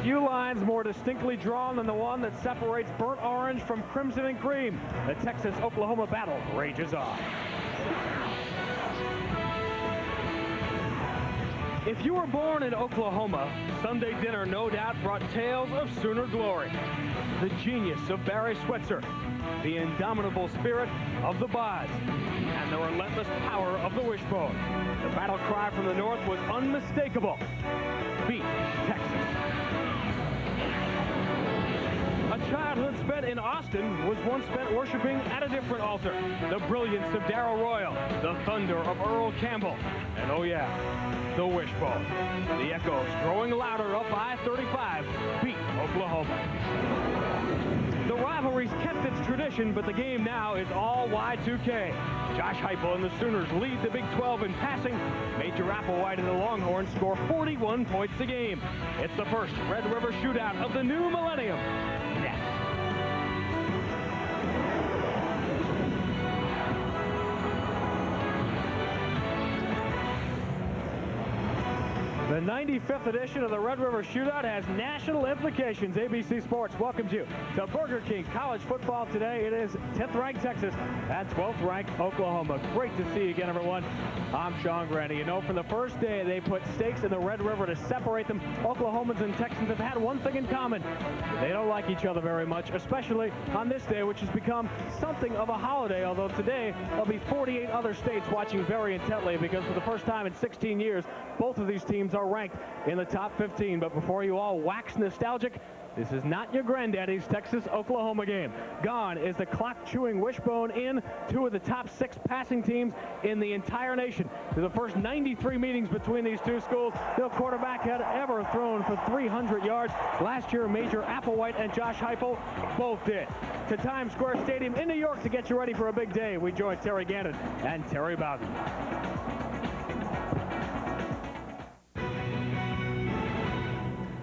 few lines more distinctly drawn than the one that separates burnt orange from crimson and cream. The Texas-Oklahoma battle rages on. If you were born in Oklahoma, Sunday dinner no doubt brought tales of Sooner glory. The genius of Barry Switzer, the indomitable spirit of the Boz, and the relentless power of the Wishbone. The battle cry from the north was unmistakable. Beat Texas. A childhood spent in Austin was once spent worshiping at a different altar. The brilliance of Darrell Royal, the thunder of Earl Campbell, and oh yeah, the Wishbone. The echoes growing louder up I-35 beat Oklahoma. The rivalry's kept its tradition, but the game now is all Y2K. Josh Heupel and the Sooners lead the Big 12 in passing. Major Applewhite and the Longhorns score 41 points a game. It's the first Red River shootout of the new millennium. Next. The 95th edition of the Red River Shootout has national implications. ABC Sports welcomes you to Burger King College Football today. It is 10th-ranked Texas and 12th-ranked Oklahoma. Great to see you again, everyone. I'm Sean Grandy. You know, from the first day, they put stakes in the Red River to separate them. Oklahomans and Texans have had one thing in common. They don't like each other very much, especially on this day, which has become something of a holiday, although today there'll be 48 other states watching very intently because for the first time in 16 years, both of these teams are ranked in the top 15. But before you all wax nostalgic, this is not your granddaddy's Texas-Oklahoma game. Gone is the clock-chewing Wishbone in two of the top 6 passing teams in the entire nation. Through the first 93 meetings between these two schools, no quarterback had ever thrown for 300 yards. Last year, Major Applewhite and Josh Heupel both did. To Times Square Stadium in New York to get you ready for a big day, we join Terry Gannon and Terry Bowden.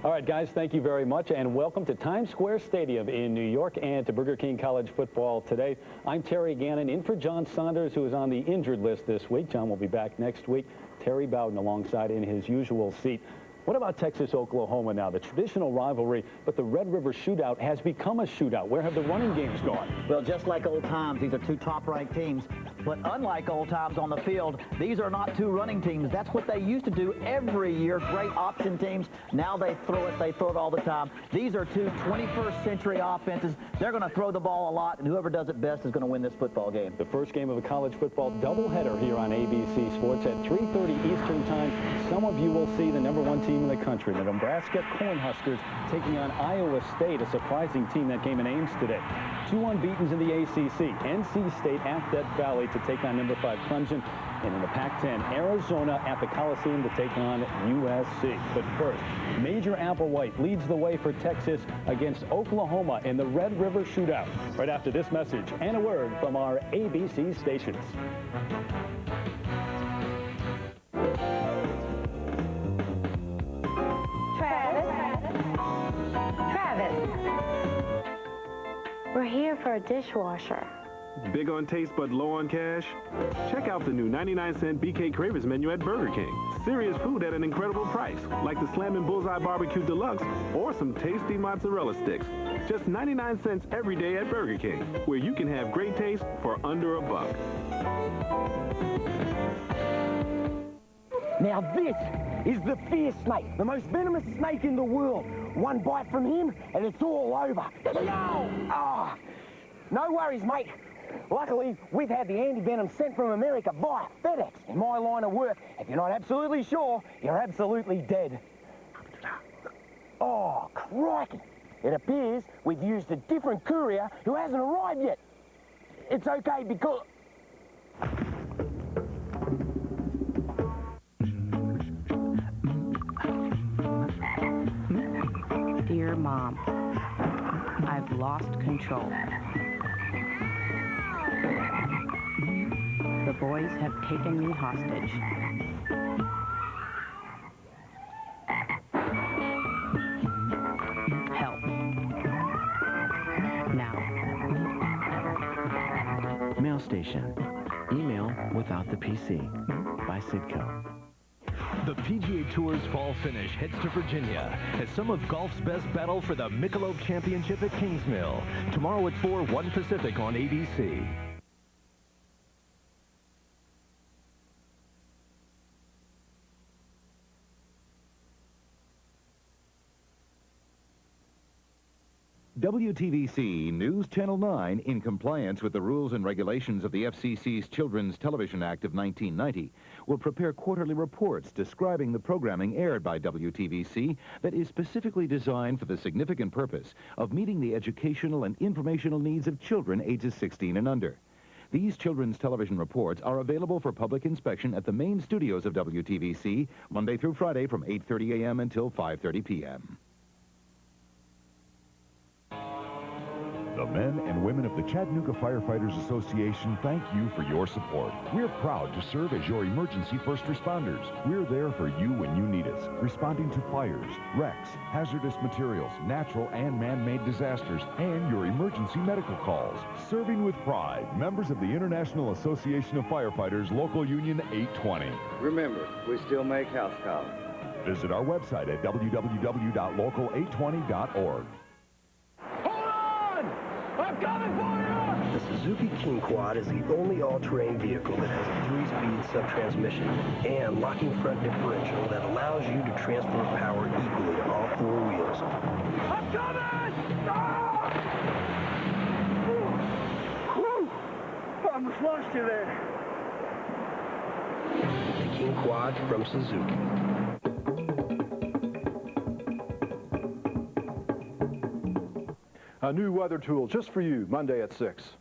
All right, guys, thank you very much, and welcome to Times Square Stadium in New York and to Burger King College Football today. I'm Terry Gannon, in for John Saunders, who is on the injured list this week. John will be back next week. Terry Bowden alongside in his usual seat. What about Texas-Oklahoma now? The traditional rivalry, but the Red River Shootout has become a shootout. Where have the running games gone? Well, just like old times, these are two top-ranked teams. But unlike old times on the field, these are not two running teams. That's what they used to do every year, great option teams. Now they throw it all the time. These are two 21st century offenses. They're going to throw the ball a lot, and whoever does it best is going to win this football game. The first game of a college football doubleheader here on ABC Sports at 3:30 Eastern Time. Some of you will see the #1 team in the country, the Nebraska Cornhuskers, taking on Iowa State, a surprising team that came in Ames today. 2 unbeatens in the ACC. NC State at Death Valley to take on #5 Clemson. And in the Pac-10, Arizona at the Coliseum to take on USC. But first, Major Applewhite leads the way for Texas against Oklahoma in the Red River Shootout. Right after this message and a word from our ABC stations. Travis, we're here for a dishwasher. Big on taste but low on cash? Check out the new 99-cent BK Cravers menu at Burger King. Serious food at an incredible price, like the Slammin' Bullseye Barbecue Deluxe or some tasty mozzarella sticks. Just 99 cents every day at Burger King, where you can have great taste for under $1. Now this is the fear snake, the most venomous snake in the world. One bite from him and it's all over. Yo! Oh, no worries, mate. Luckily, we've had the anti-venom sent from America via FedEx. In my line of work, if you're not absolutely sure, you're absolutely dead. Oh, crikey. It appears we've used a different courier who hasn't arrived yet. It's okay because... Dear Mom, I've lost control. The boys have taken me hostage. Help. Now. Mail Station. Email without the PC. By Sidco. The PGA Tour's fall finish heads to Virginia as some of golf's best battle for the Michelob Championship at Kingsmill. Tomorrow at 4, 1 Pacific on ABC. WTVC News Channel 9, in compliance with the rules and regulations of the FCC's Children's Television Act of 1990, will prepare quarterly reports describing the programming aired by WTVC that is specifically designed for the significant purpose of meeting the educational and informational needs of children ages 16 and under. These children's television reports are available for public inspection at the main studios of WTVC Monday through Friday from 8:30 a.m. until 5:30 p.m. The men and women of the Chattanooga Firefighters Association thank you for your support. We're proud to serve as your emergency first responders. We're there for you when you need us, responding to fires, wrecks, hazardous materials, natural and man-made disasters, and your emergency medical calls. Serving with pride, members of the International Association of Firefighters, Local Union 820. Remember, we still make house calls. Visit our website at www.local820.org. I'm coming for you! The Suzuki King Quad is the only all-terrain vehicle that has a 3-speed sub-transmission and locking front differential that allows you to transfer power equally to all 4 wheels. I'm coming! Ah! I almost lost you there. The King Quad from Suzuki. A new weather tool just for you, Monday at 6.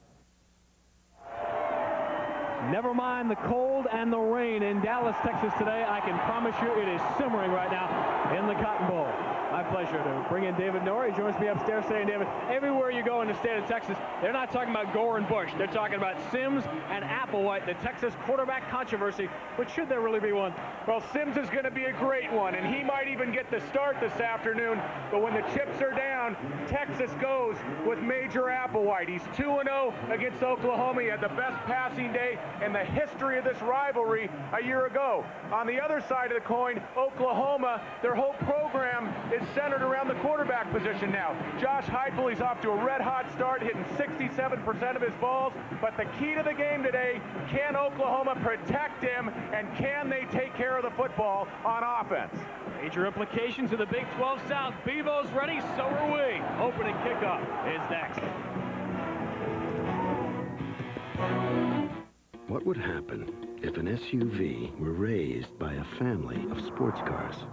Never mind the cold and the rain in Dallas, Texas today. I can promise you it is simmering right now in the Cotton Bowl. My pleasure to bring in David Norrie. He joins me upstairs today. And David, everywhere you go in the state of Texas, they're not talking about Gore and Bush. They're talking about Sims and Applewhite, the Texas quarterback controversy. But should there really be one? Well, Sims is going to be a great one, and he might even get the start this afternoon. But when the chips are down, Texas goes with Major Applewhite. He's 2-0 against Oklahoma. He had the best passing day in the history of this rivalry a year ago. On the other side of the coin, Oklahoma, their whole program is centered around the quarterback position now. Josh Heupel, he's off to a red-hot start, hitting 67% of his balls. But the key to the game today, can Oklahoma protect him, and can they take care of the football on offense? Major implications of the Big 12 South. Bevo's ready, so are we. Opening kickoff is next. What would happen if an SUV were raised by a family of sports cars?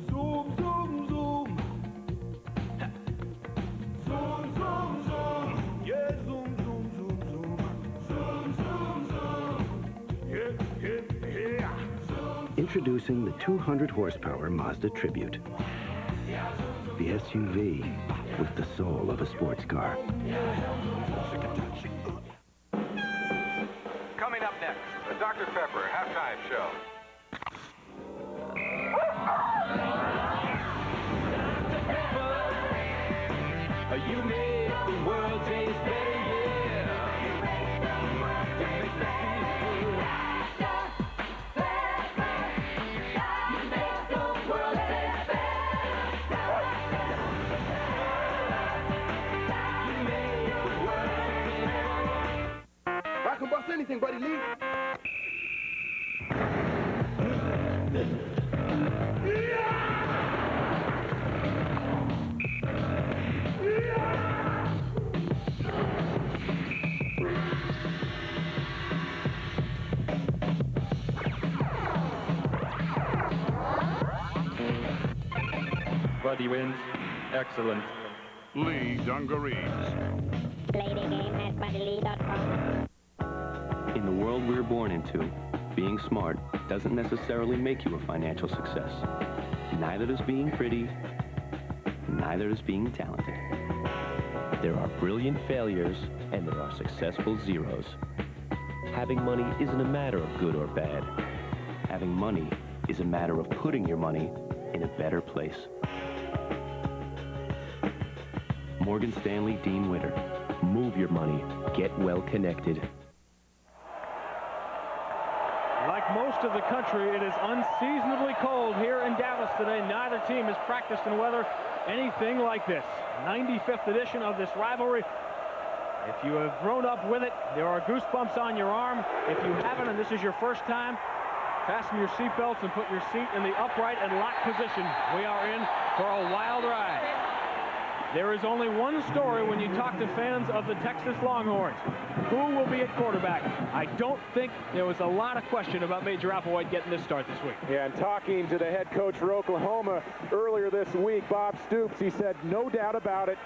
Zoom, zoom, zoom. Zoom, zoom, zoom. Yeah, zoom, zoom, zoom, zoom. Zoom, zoom, zoom. Yeah, yeah, yeah. Introducing the 200 horsepower Mazda Tribute. The SUV with the soul of a sports car. Coming up next, the Dr. Pepper halftime show. You make the world taste better, yeah. You make the world taste better. Dr. Pepper. You make the world taste better. You make the world taste better. I can bust anything, Buddy Lee. Buddy wins. Excellent. Lee Dungarees. Play the game at buddylee.com. In the world we're born into, being smart doesn't necessarily make you a financial success. Neither does being pretty, neither does being talented. There are brilliant failures, and there are successful zeros. Having money isn't a matter of good or bad. Having money is a matter of putting your money in a better place. Morgan Stanley Dean Witter. Move your money. Get well connected. Like most of the country, it is unseasonably cold here in Dallas today. Neither team has practiced in weather anything like this. 95th edition of this rivalry. If you have grown up with it, there are goosebumps on your arm. If you haven't, and this is your first time, fasten your seatbelts and put your seat in the upright and lock position. We are in for a wild ride. There is only one story when you talk to fans of the Texas Longhorns. Who will be at quarterback? I don't think there was a lot of question about Major Applewhite getting this start this week. Yeah, and talking to the head coach for Oklahoma earlier this week, Bob Stoops, he said, no doubt about it,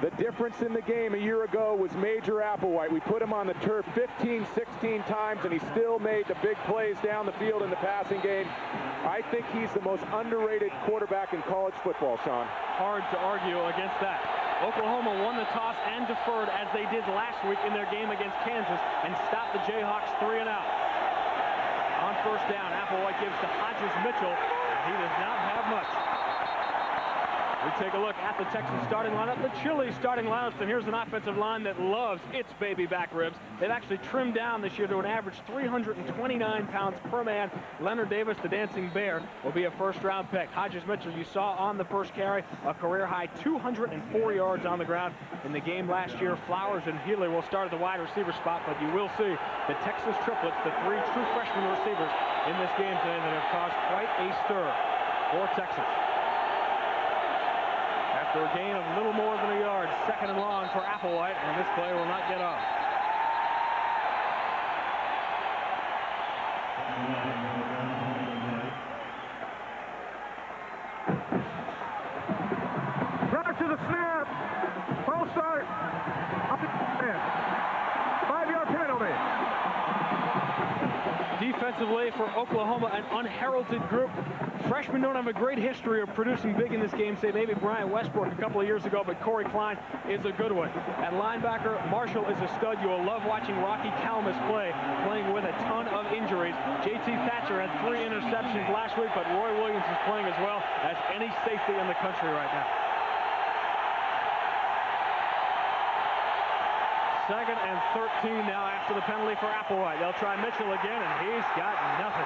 the difference in the game a year ago was Major Applewhite. We put him on the turf 15, 16 times, and he still made the big plays down the field in the passing game. I think he's the most underrated quarterback in college football, Sean. Hard to argue against that. Oklahoma won the toss and deferred as they did last week in their game against Kansas and stopped the Jayhawks 3 and out. On first down, Applewhite gives to Hodges Mitchell, and he does not have much. We take a look at the Texas starting lineup, the chilly starting lineups, and here's an offensive line that loves its baby back ribs. They've actually trimmed down this year to an average 329 pounds per man. Leonard Davis, the dancing bear, will be a first-round pick. Hodges Mitchell, you saw on the first carry, a career-high 204 yards on the ground in the game last year. Flowers and Healy will start at the wide receiver spot, but you will see the Texas triplets, the 3 true freshman receivers in this game today that have caused quite a stir for Texas. After a gain of a little more than a yard, 2nd and long for Applewhite, and this play will not get off. Prior to the snap, false start, 5-yard penalty. Defensively for Oklahoma, an unheralded group. Freshmen don't have a great history of producing big in this game, say maybe Brian Westbrook a couple of years ago, but Corey Klein is a good one. At linebacker, Marshall is a stud. You will love watching Rocky Kalmus play, playing with a ton of injuries. J.T. Thatcher had 3 interceptions last week, but Roy Williams is playing as well as any safety in the country right now. 2nd and 13 now after the penalty for Applewhite. They'll try Mitchell again, and he's got nothing.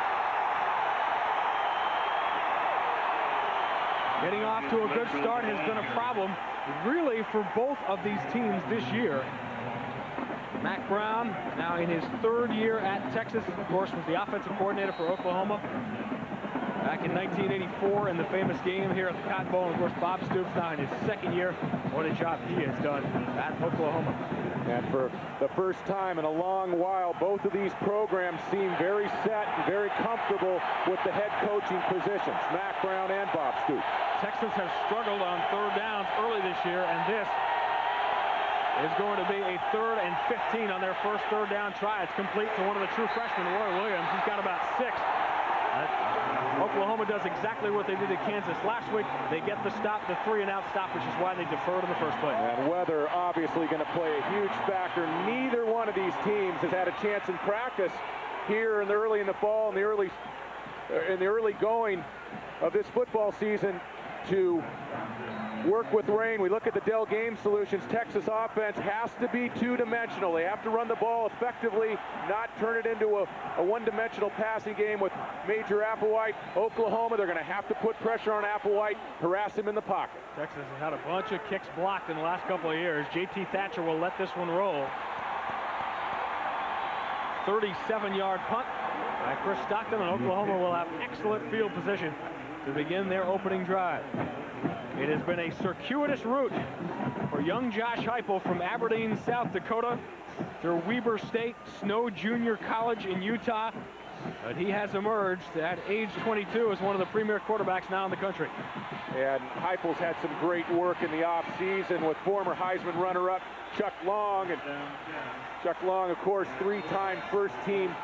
Getting off to a good start has been a problem, really, for both of these teams this year. Mack Brown, now in his 3rd year at Texas, of course, was the offensive coordinator for Oklahoma back in 1984 in the famous game here at the Cotton Bowl. And of course, Bob Stoops now in his 2nd year. What a job he has done at Oklahoma. And for the first time in a long while, both of these programs seem very set and very comfortable with the head coaching positions, Mack Brown and Bob Stoops. Texas has struggled on 3rd downs early this year, and this is going to be a 3rd and 15 on their first 3rd down try. It's complete to one of the true freshmen, Roy Williams. He's got about 6. Oklahoma does exactly what they did at Kansas last week. They get the stop, the 3-and-out stop, which is why they deferred in the first place. And weather obviously going to play a huge factor. Neither one of these teams has had a chance in practice here in the early in the fall, in the early going of this football season to work with rain. We look at the Dell Game Solutions. Texas offense has to be 2-dimensional. They have to run the ball effectively, not turn it into a one-dimensional passing game with Major Applewhite. Oklahoma, they're going to have to put pressure on Applewhite, harass him in the pocket. Texas has had a bunch of kicks blocked in the last couple of years. J.T. Thatcher will let this one roll. 37-yard punt by Chris Stockton, and Oklahoma will have excellent field position to begin their opening drive. It has been a circuitous route for young Josh Heupel from Aberdeen, South Dakota, through Weber State, Snow Junior College in Utah. But he has emerged at age 22 as one of the premier quarterbacks now in the country. And Heupel's had some great work in the offseason with former Heisman runner-up Chuck Long. And Chuck Long, of course, 3-time first-team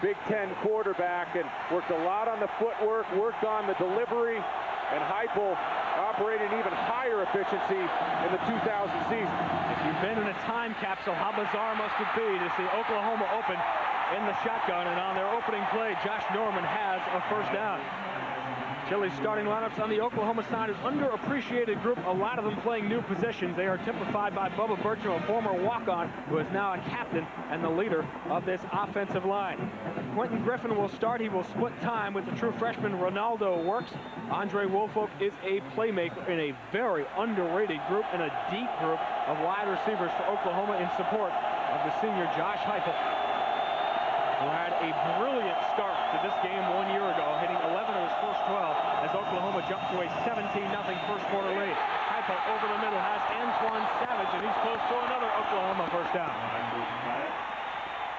Big Ten quarterback, and worked a lot on the footwork, worked on the delivery, and Heupel operated even higher efficiency in the 2000 season. If you've been in a time capsule, how bizarre must it be to see Oklahoma open in the shotgun, and on their opening play, Josh Norman has a first down. Chili's starting lineups on the Oklahoma side is underappreciated group, a lot of them playing new positions. They are typified by Bubba Bertram, a former walk-on who is now a captain and the leader of this offensive line. Quentin Griffin will start. He will split time with the true freshman Ronaldo Works. Andre Woolfolk is a playmaker in a very underrated group and a deep group of wide receivers for Oklahoma in support of the senior Josh Heupel, who had a brilliant start to this game 1 year ago, hitting 11 of his first 12 as Oklahoma jumped to a 17-0 first quarter lead. Heupel over the middle has Antoine Savage, and he's close to another Oklahoma first down.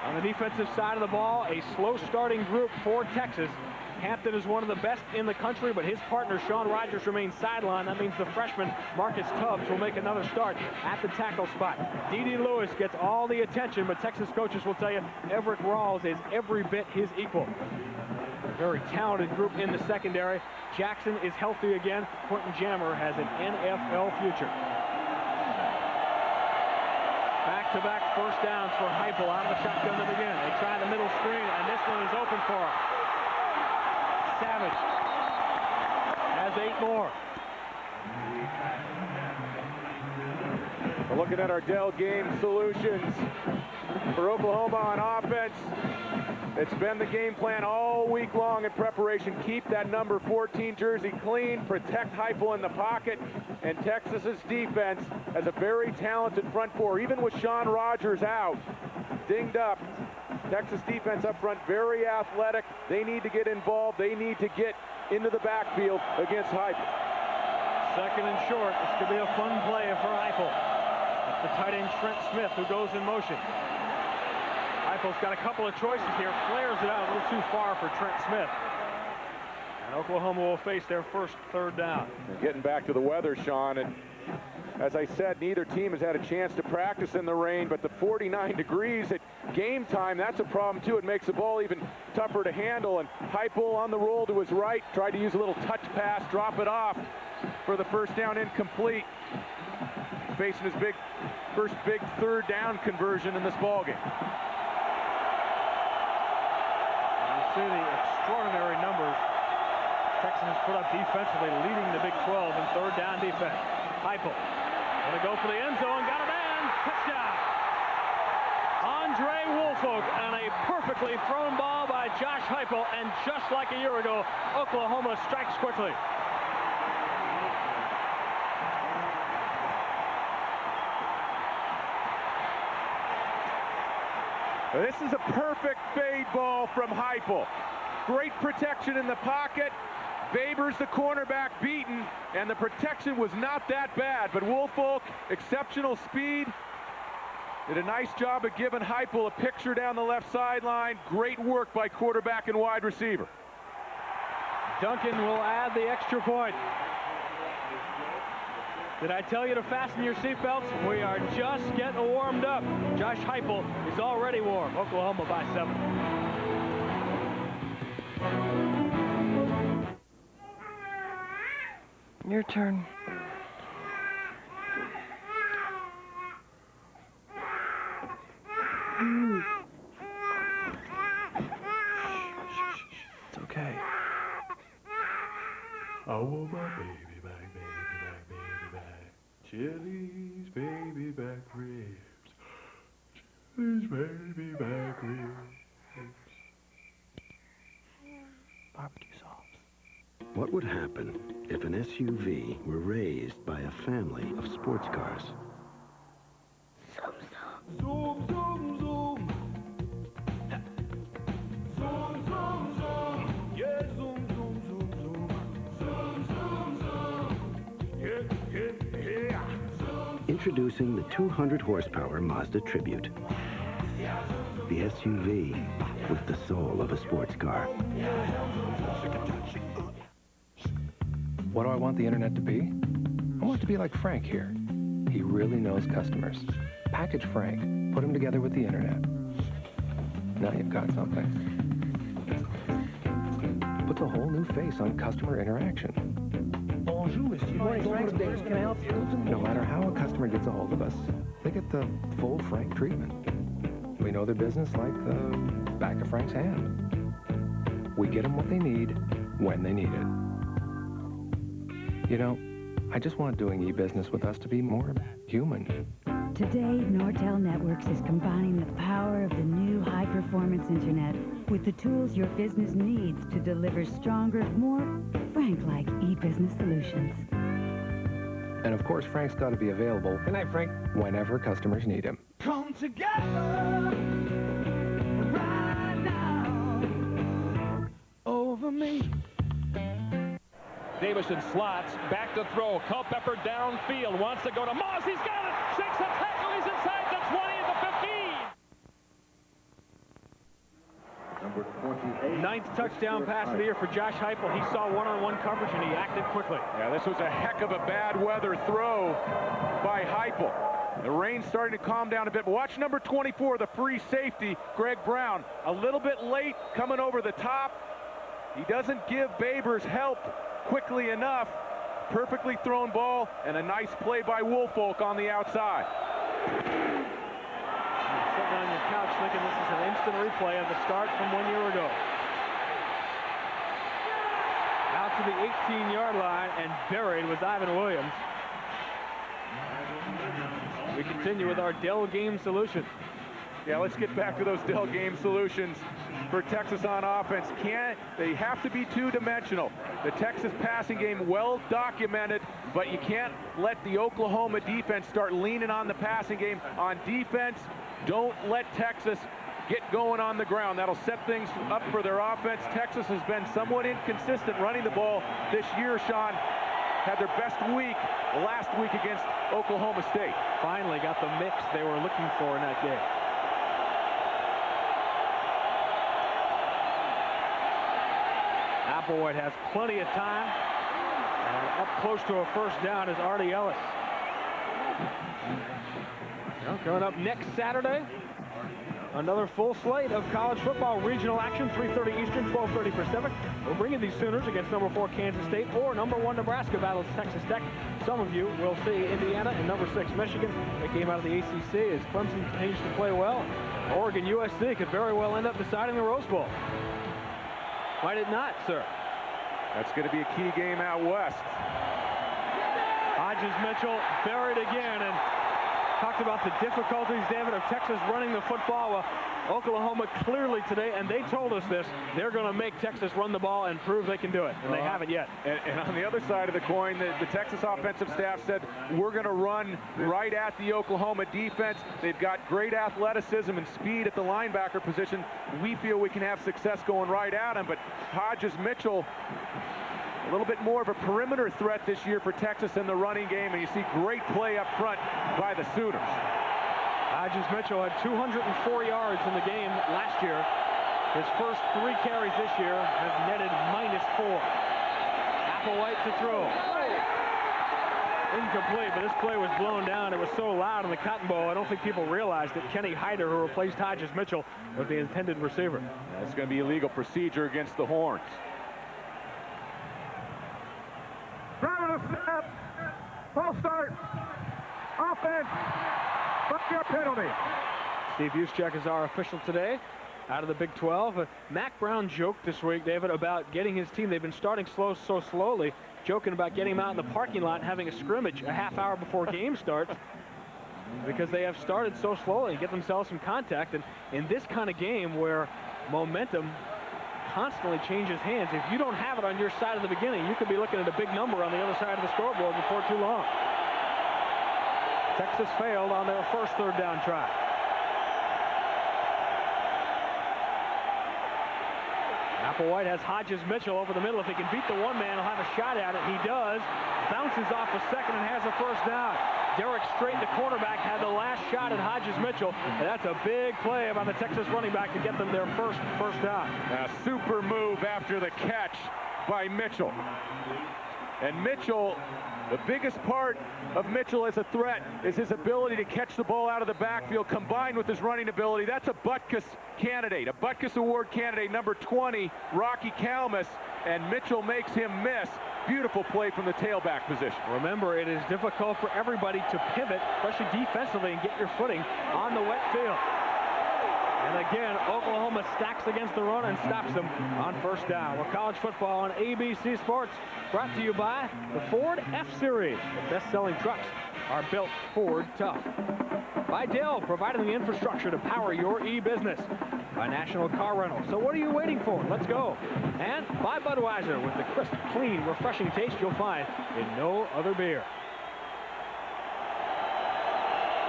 On the defensive side of the ball, a slow starting group for Texas. Hampton is one of the best in the country, but his partner, Sean Rogers, remains sidelined. That means the freshman, Marcus Tubbs, will make another start at the tackle spot. D.D. Lewis gets all the attention, but Texas coaches will tell you Everett Rawls is every bit his equal. A very talented group in the secondary. Jackson is healthy again. Quentin Jammer has an NFL future. Back-to-back first downs for Heupel out of the shotgun to begin. They try the middle screen, and this one is open for him. Savage has 8 more. We're looking at our Dell Game Solutions for Oklahoma on offense. It's been the game plan all week long in preparation. Keep that number 14 jersey clean, protect Heupel in the pocket, and Texas's defense has a very talented front four. Even with Sean Rogers out, dinged up, Texas defense up front, very athletic. They need to get involved. They need to get into the backfield against Heupel. Second and short. This could be a fun play for Heupel. That's the tight end Trent Smith who goes in motion. Heupel's got a couple of choices here. Flares it out a little too far for Trent Smith. And Oklahoma will face their first third down. Getting back to the weather, Sean, and as I said, neither team has had a chance to practice in the rain, but the 49 degrees at game time, that's a problem too. It makes the ball even tougher to handle, and Heupel on the roll to his right, tried to use a little touch pass, drop it off for the first down, incomplete. Facing his first big third down conversion in this ballgame. You see the extraordinary numbers Texas has put up defensively, leading the Big 12 in third down defense. Heupel going to go for the end zone, got a man, touchdown. Andre Woolfolk, and a perfectly thrown ball by Josh Heupel, and just like a year ago, Oklahoma strikes quickly. This is a perfect fade ball from Heupel. Great protection in the pocket. Babers, the cornerback, beaten, and the protection was not that bad, but Woolfolk, exceptional speed, did a nice job of giving Heupel a picture down the left sideline. Great work by quarterback and wide receiver. Duncan will add the extra point. Did I tell you to fasten your seatbelts? We are just getting warmed up. Josh Heupel is already warm. Oklahoma by 7. Your turn. It's okay. I want my baby back, baby back. Chili's baby back ribs. Chili's baby back ribs. Barbecue sauce. What would happen if an SUV were raised by a family of sports cars? Zoom, zoom, zoom. Zoom, zoom, zoom. Yeah, zoom, zoom, zoom, zoom. Zoom, zoom, zoom. Yeah, yeah, yeah. Introducing the 200 horsepower Mazda Tribute. The SUV with the soul of a sports car. What do I want the internet to be? I want it to be like Frank here. He really knows customers. Package Frank. Put him together with the internet. Now you've got something. Puts a whole new face on customer interaction. Bonjour, monsieur. Morning, Frank. Can I help you? No matter how a customer gets a hold of us, they get the full Frank treatment. We know their business like the back of Frank's hand. We get them what they need when they need it. You know, I just want doing e-business with us to be more human. Today, Nortel Networks is combining the power of the new high-performance internet with the tools your business needs to deliver stronger, more Frank-like e-business solutions. And of course, Frank's got to be available. Good night, Frank. Whenever customers need him. Come together right now over me. Davison slots, back to throw. Culpepper downfield, wants to go to Moss. He's got it. Shakes a tackle. He's inside the 20 at the 15. Number 28. Ninth touchdown pass of the year for Josh Heupel. He saw one-on-one coverage and he acted quickly. Yeah, this was a heck of a bad weather throw by Heupel. The rain's starting to calm down a bit. But watch number 24, the free safety, Greg Brown. A little bit late coming over the top. He doesn't give Babers help quickly enough. Perfectly thrown ball and a nice play by Woolfolk on the outside. You're sitting on your couch thinking this is an instant replay of the start from 1 year ago. Out to the 18-yard line and buried was Ivan Williams. We continue with our Dell Game Solution. Yeah, let's get back to those Dell Game Solutions for Texas on offense. They have to be two-dimensional. The Texas passing game well documented, but you can't let the Oklahoma defense start leaning on the passing game. On defense, don't let Texas get going on the ground. That'll set things up for their offense. Texas has been somewhat inconsistent running the ball this year, Sean. Had their best week last week against Oklahoma State. Finally got the mix they were looking for in that game. Applewhite has plenty of time. And up close to a first down is Artie Ellis. Well, coming up next Saturday, another full slate of college football regional action, 3:30 Eastern, 12:30 Pacific. We're bringing these Sooners against number 4 Kansas State or number 1 Nebraska battles Texas Tech. Some of you will see Indiana and number 6 Michigan. They came out of the ACC as Clemson continues to play well. Oregon USC could very well end up deciding the Rose Bowl. Might it not, sir? That's going to be a key game out west. Hodges Mitchell buried again, and talked about the difficulties, David, of Texas running the football. Well, Oklahoma clearly today, and they told us this, they're going to make Texas run the ball and prove they can do it, and they haven't yet. And on the other side of the coin, the Texas offensive staff said, we're going to run right at the Oklahoma defense. They've got great athleticism and speed at the linebacker position. We feel we can have success going right at them, but Hodges Mitchell, a little bit more of a perimeter threat this year for Texas in the running game, and you see great play up front by the Sooners. Hodges Mitchell had 204 yards in the game last year. His first 3 carries this year have netted -4. Applewhite to throw. Incomplete, but this play was blown down. It was so loud in the Cotton Bowl, I don't think people realized that Kenny Hyder, who replaced Hodges Mitchell, was the intended receiver. That's going to be illegal procedure against the Horns. Driver snap. False start. Offense. 5-yard penalty. Steve Juszczyk is our official today out of the Big 12. Mack Brown joked this week, David, about getting his team. They've been starting so slowly, joking about getting him out in the parking lot and having a scrimmage a half hour before game starts because they have started so slowly and get themselves some contact. And in this kind of game where momentum constantly changes hands, if you don't have it on your side at the beginning, you could be looking at a big number on the other side of the scoreboard before too long. Texas failed on their first 3rd down try. Applewhite has Hodges Mitchell over the middle. If he can beat the one man, he'll have a shot at it. He does. Bounces off the second and has a first down. Derek Strait, the cornerback, had the last shot at Hodges Mitchell. And that's a big play by the Texas running back to get them their first down. A super move after the catch by Mitchell. And Mitchell, the biggest part of Mitchell as a threat is his ability to catch the ball out of the backfield combined with his running ability. That's a Butkus candidate, a Butkus Award candidate, number 20, Rocky Kalmus, and Mitchell makes him miss. Beautiful play from the tailback position. Remember, it is difficult for everybody to pivot, especially defensively, and get your footing on the wet field. And again, Oklahoma stacks against the run and stops them on first down. We're college football on ABC Sports, brought to you by the Ford F-Series. The best-selling trucks are built Ford tough. By Dell, providing the infrastructure to power your e-business. By National Car Rental. So what are you waiting for? Let's go. And by Budweiser, with the crisp, clean, refreshing taste you'll find in no other beer.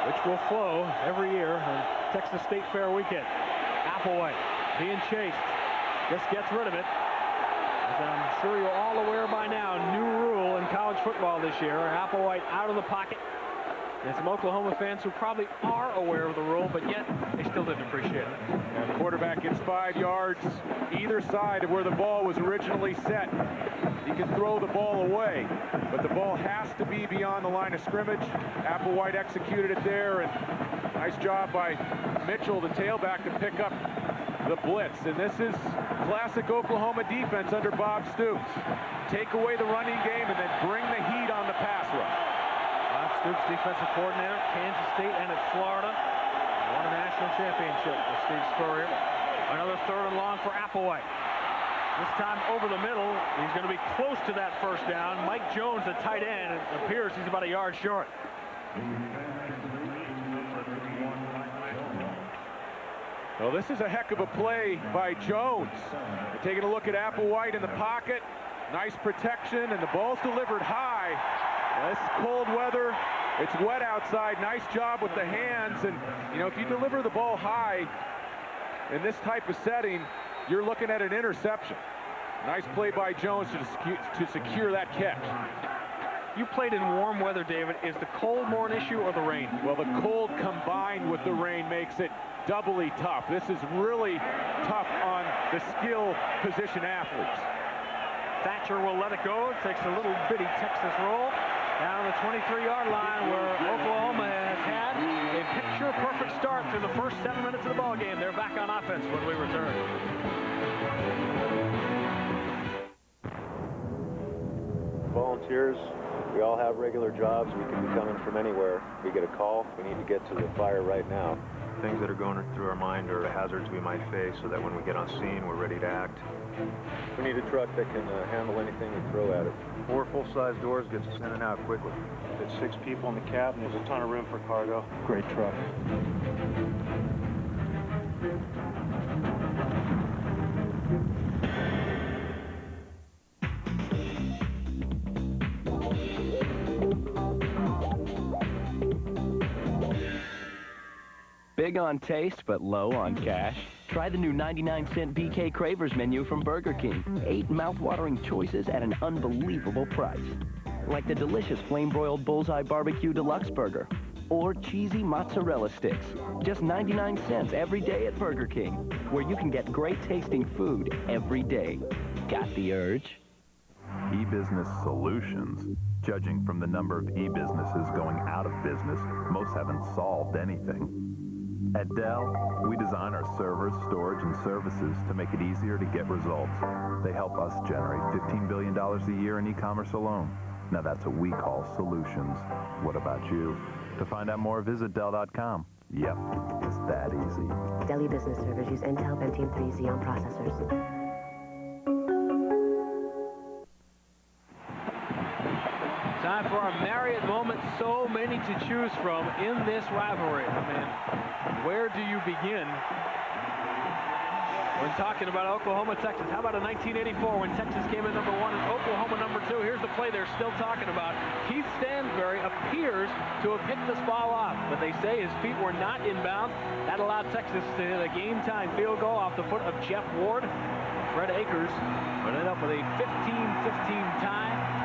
Which will flow every year on Texas State Fair weekend. Applewhite being chased. Just gets rid of it. As I'm sure you're all aware by now, new rule in college football this year. Applewhite out of the pocket. And some Oklahoma fans who probably are aware of the rule, but yet they still didn't appreciate it. And the quarterback gets 5 yards either side of where the ball was originally set. He can throw the ball away, but the ball has to be beyond the line of scrimmage. Applewhite executed it there, and nice job by Mitchell, the tailback, to pick up the blitz. And this is classic Oklahoma defense under Bob Stoops. Take away the running game and then bring the heat on the pass rush. Stoops, defensive coordinator, Kansas State and at Florida. Won a national championship with Steve Spurrier. Another 3rd and long for Applewhite. This time over the middle. He's going to be close to that first down. Mike Jones, the tight end, it appears he's about a yard short. Well, this is a heck of a play by Jones. Taking a look at Applewhite in the pocket. Nice protection, and the ball's delivered high. This cold weather, it's wet outside. Nice job with the hands. And, you know, if you deliver the ball high in this type of setting, you're looking at an interception. Nice play by Jones to secure that catch. You played in warm weather, David. Is the cold more an issue or the rain? Well, the cold combined with the rain makes it doubly tough. This is really tough on the skill position athletes. Thatcher will let it go. Takes a little bitty Texas roll down the 23-yard line, where Oklahoma has had a picture-perfect start through the first 7 minutes of the ball game. They're back on offense when we return. Volunteers, we all have regular jobs. We can be coming from anywhere. We get a call. We need to get to the fire right now. Things that are going through our mind are the hazards we might face, so that when we get on scene, we're ready to act. We need a truck that can handle anything we throw at it. 4 full-size doors gets us in and out quickly. It's 6 people in the cab, and there's a ton of room for cargo. Great truck. Big on taste, but low on cash? Try the new 99-cent BK Cravers menu from Burger King. 8 mouth-watering choices at an unbelievable price. Like the delicious flame-broiled Bullseye Barbecue Deluxe Burger or cheesy mozzarella sticks. Just 99 cents every day at Burger King, where you can get great-tasting food every day. Got the urge? E-Business Solutions. Judging from the number of e-businesses going out of business, most haven't solved anything. At Dell, we design our servers, storage, and services to make it easier to get results. They help us generate $15 billion a year in e-commerce alone. Now that's what we call solutions. What about you? To find out more, visit Dell.com. Yep, it's that easy. Dell E-Business servers use Intel Pentium 3 Xeon processors. Time for our Marriott moment. So many to choose from in this rivalry. I mean, where do you begin when talking about Oklahoma, Texas? How about in 1984 when Texas came in #1 and Oklahoma #2? Here's the play they're still talking about. Keith Stansbury appears to have picked this ball off, but they say his feet were not inbounds. That allowed Texas to hit a game-time field goal off the foot of Jeff Ward. Fred Akers ended up with a 15-15 tie.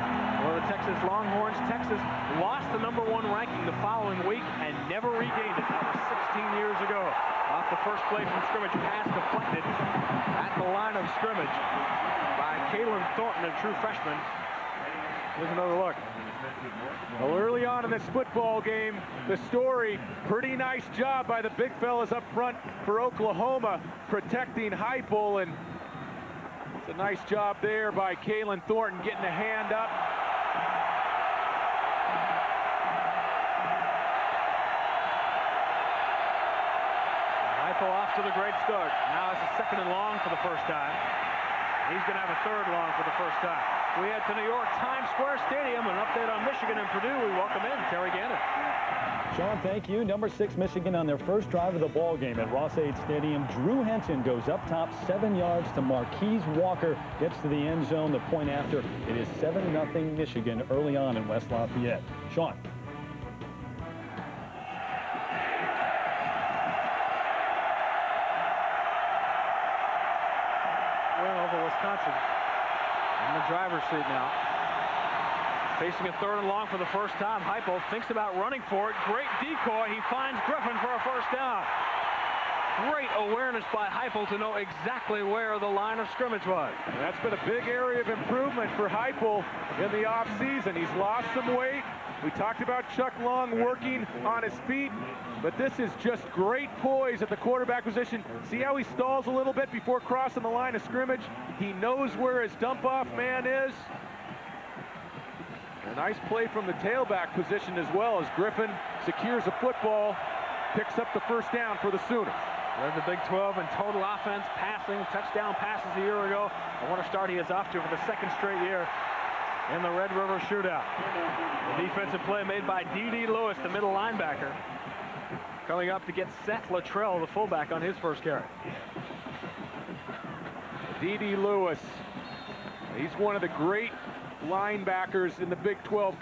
Well, the Texas Longhorns. Texas lost the #1 ranking the following week and never regained it. That was 16 years ago. Off the first play from scrimmage, pass deflected at the line of scrimmage by Kalen Thornton, a true freshman. Here's another look. Well, early on in this football game, the story, pretty nice job by the big fellas up front for Oklahoma, protecting Heupel, and it's a nice job there by Kalen Thornton getting a hand up. Heupel off to the great start. Now it's a second and long for the first time. He's going to have a third long for the first time. We head to New York Times Square Stadium. An update on Michigan and Purdue. We welcome in Terry Gannon. Sean, thank you. Number 6 Michigan on their first drive of the ball game at Ross-Ade Stadium. Drew Henson goes up top 7 yards to Marquise Walker. Gets to the end zone. The point after. It is 7-0 Michigan early on in West Lafayette. Sean. Wisconsin in the driver's seat now. Facing a third and long for the first time. Heupel thinks about running for it. Great decoy. He finds Griffin for a first down. Great awareness by Heupel to know exactly where the line of scrimmage was. And that's been a big area of improvement for Heupel in the offseason. He's lost some weight. We talked about Chuck Long working on his feet, but this is just great poise at the quarterback position. See how he stalls a little bit before crossing the line of scrimmage? He knows where his dump-off man is. A nice play from the tailback position as well as Griffin secures a football, picks up the first down for the Sooners. Led the Big 12 in total offense, passing, touchdown passes a year ago. And what a start he is off to for the second straight year in the Red River Shootout. The defensive play made by D.D. Lewis, the middle linebacker, coming up to get Seth Luttrell, the fullback, on his first carry. D.D. Lewis, he's one of the great linebackers in the Big 12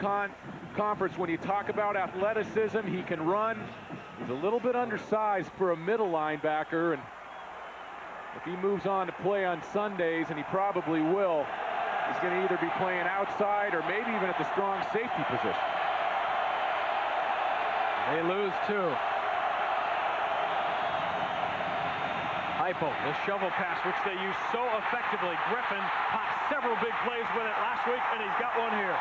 conference. When you talk about athleticism, he can run. He's a little bit undersized for a middle linebacker, and if he moves on to play on Sundays, and he probably will, he's going to either be playing outside or maybe even at the strong safety position. They lose 2. Heupel, the shovel pass, which they use so effectively. Griffin popped several big plays with it last week, and he's got one here.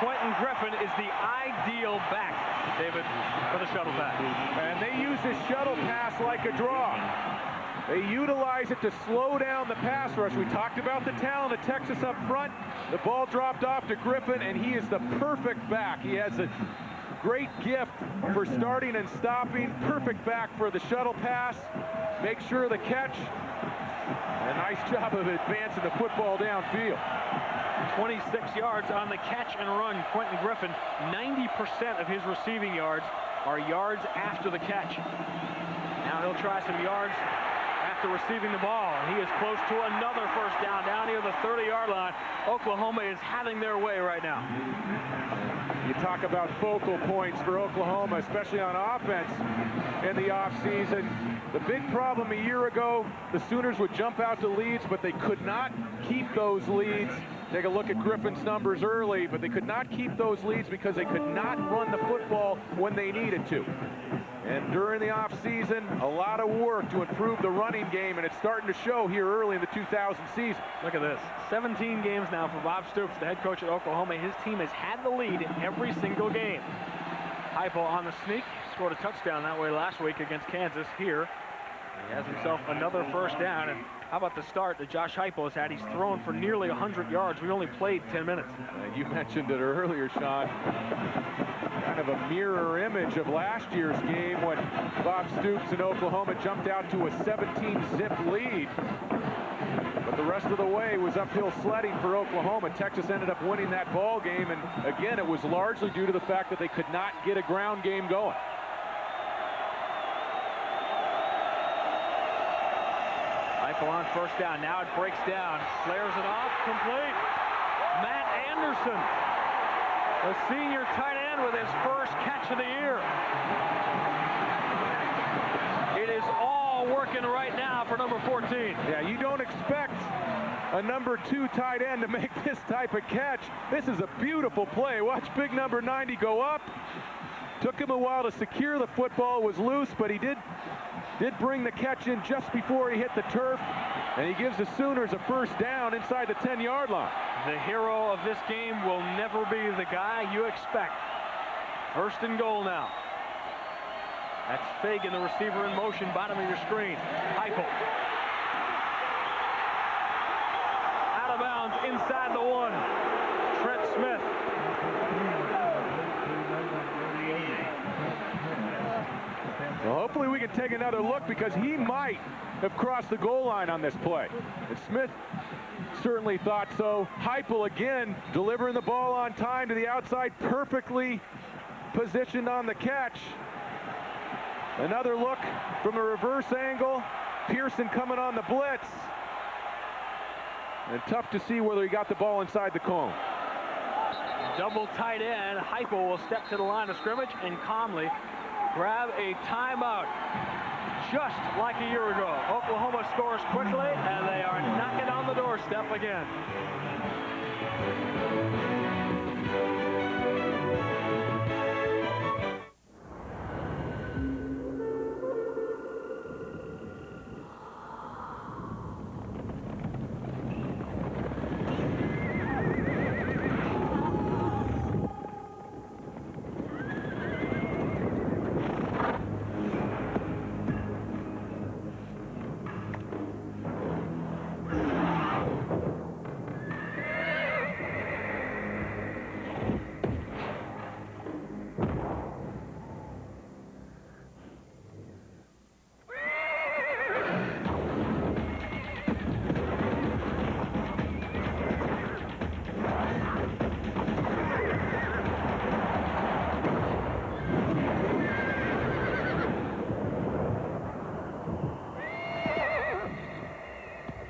Quentin Griffin is the ideal back, David, for the shuttle pass. And they use this shuttle pass like a draw. They utilize it to slow down the pass rush. We talked about the talent of Texas up front. The ball dropped off to Griffin, and he is the perfect back. He has a great gift for starting and stopping. Perfect back for the shuttle pass. Make sure the catch. A nice job of advancing the football downfield. 26 yards on the catch and run. Quentin Griffin, 90% of his receiving yards are yards after the catch. Now he'll try some yards after receiving the ball. He is close to another first down near the 30-yard line. Oklahoma is having their way right now. You talk about focal points for Oklahoma, especially on offense in the offseason. The big problem a year ago, the Sooners would jump out to leads, but they could not keep those leads. Take a look at Griffin's numbers early, but they could not keep those leads because they could not run the football when they needed to. And during the offseason, a lot of work to improve the running game, and it's starting to show here early in the 2000 season. Look at this. 17 games now for Bob Stoops, the head coach at Oklahoma. His team has had the lead in every single game. Heupel on the sneak, scored a touchdown that way last week against Kansas. Here, he has himself another first down. And how about the start that Josh Heupel has had? He's thrown for nearly 100 yards. We only played 10 minutes. You mentioned it earlier, Sean. Kind of a mirror image of last year's game when Bob Stoops in Oklahoma jumped out to a 17-zip lead. But the rest of the way was uphill sledding for Oklahoma. Texas ended up winning that ball game, and again, it was largely due to the fact that they could not get a ground game going. Heupel on first down. Now it breaks down. Flares it off. Complete. Matt Anderson, the senior tight end, with his first catch of the year. It is all working right now for number 14. Yeah, you don't expect a number 2 tight end to make this type of catch. This is a beautiful play. Watch big number 90 go up. Took him a while to secure the football. It was loose, but he did bring the catch in just before he hit the turf, and he gives the Sooners a first down inside the 10-yard line. The hero of this game will never be the guy you expect. First and goal now. That's Fagan, the receiver in motion, bottom of your screen. Heupel. Out of bounds, inside the 1. Trent Smith. The Michigan take another look because he might have crossed the goal line on this play. And Smith certainly thought so. Heupel again delivering the ball on time to the outside, perfectly positioned on the catch. Another look from the reverse angle. Pearson coming on the blitz. And tough to see whether he got the ball inside the cone. Double tight end. Heupel will step to the line of scrimmage and calmly grab a timeout. Just like a year ago. Oklahoma scores quickly, and they are knocking on the doorstep again.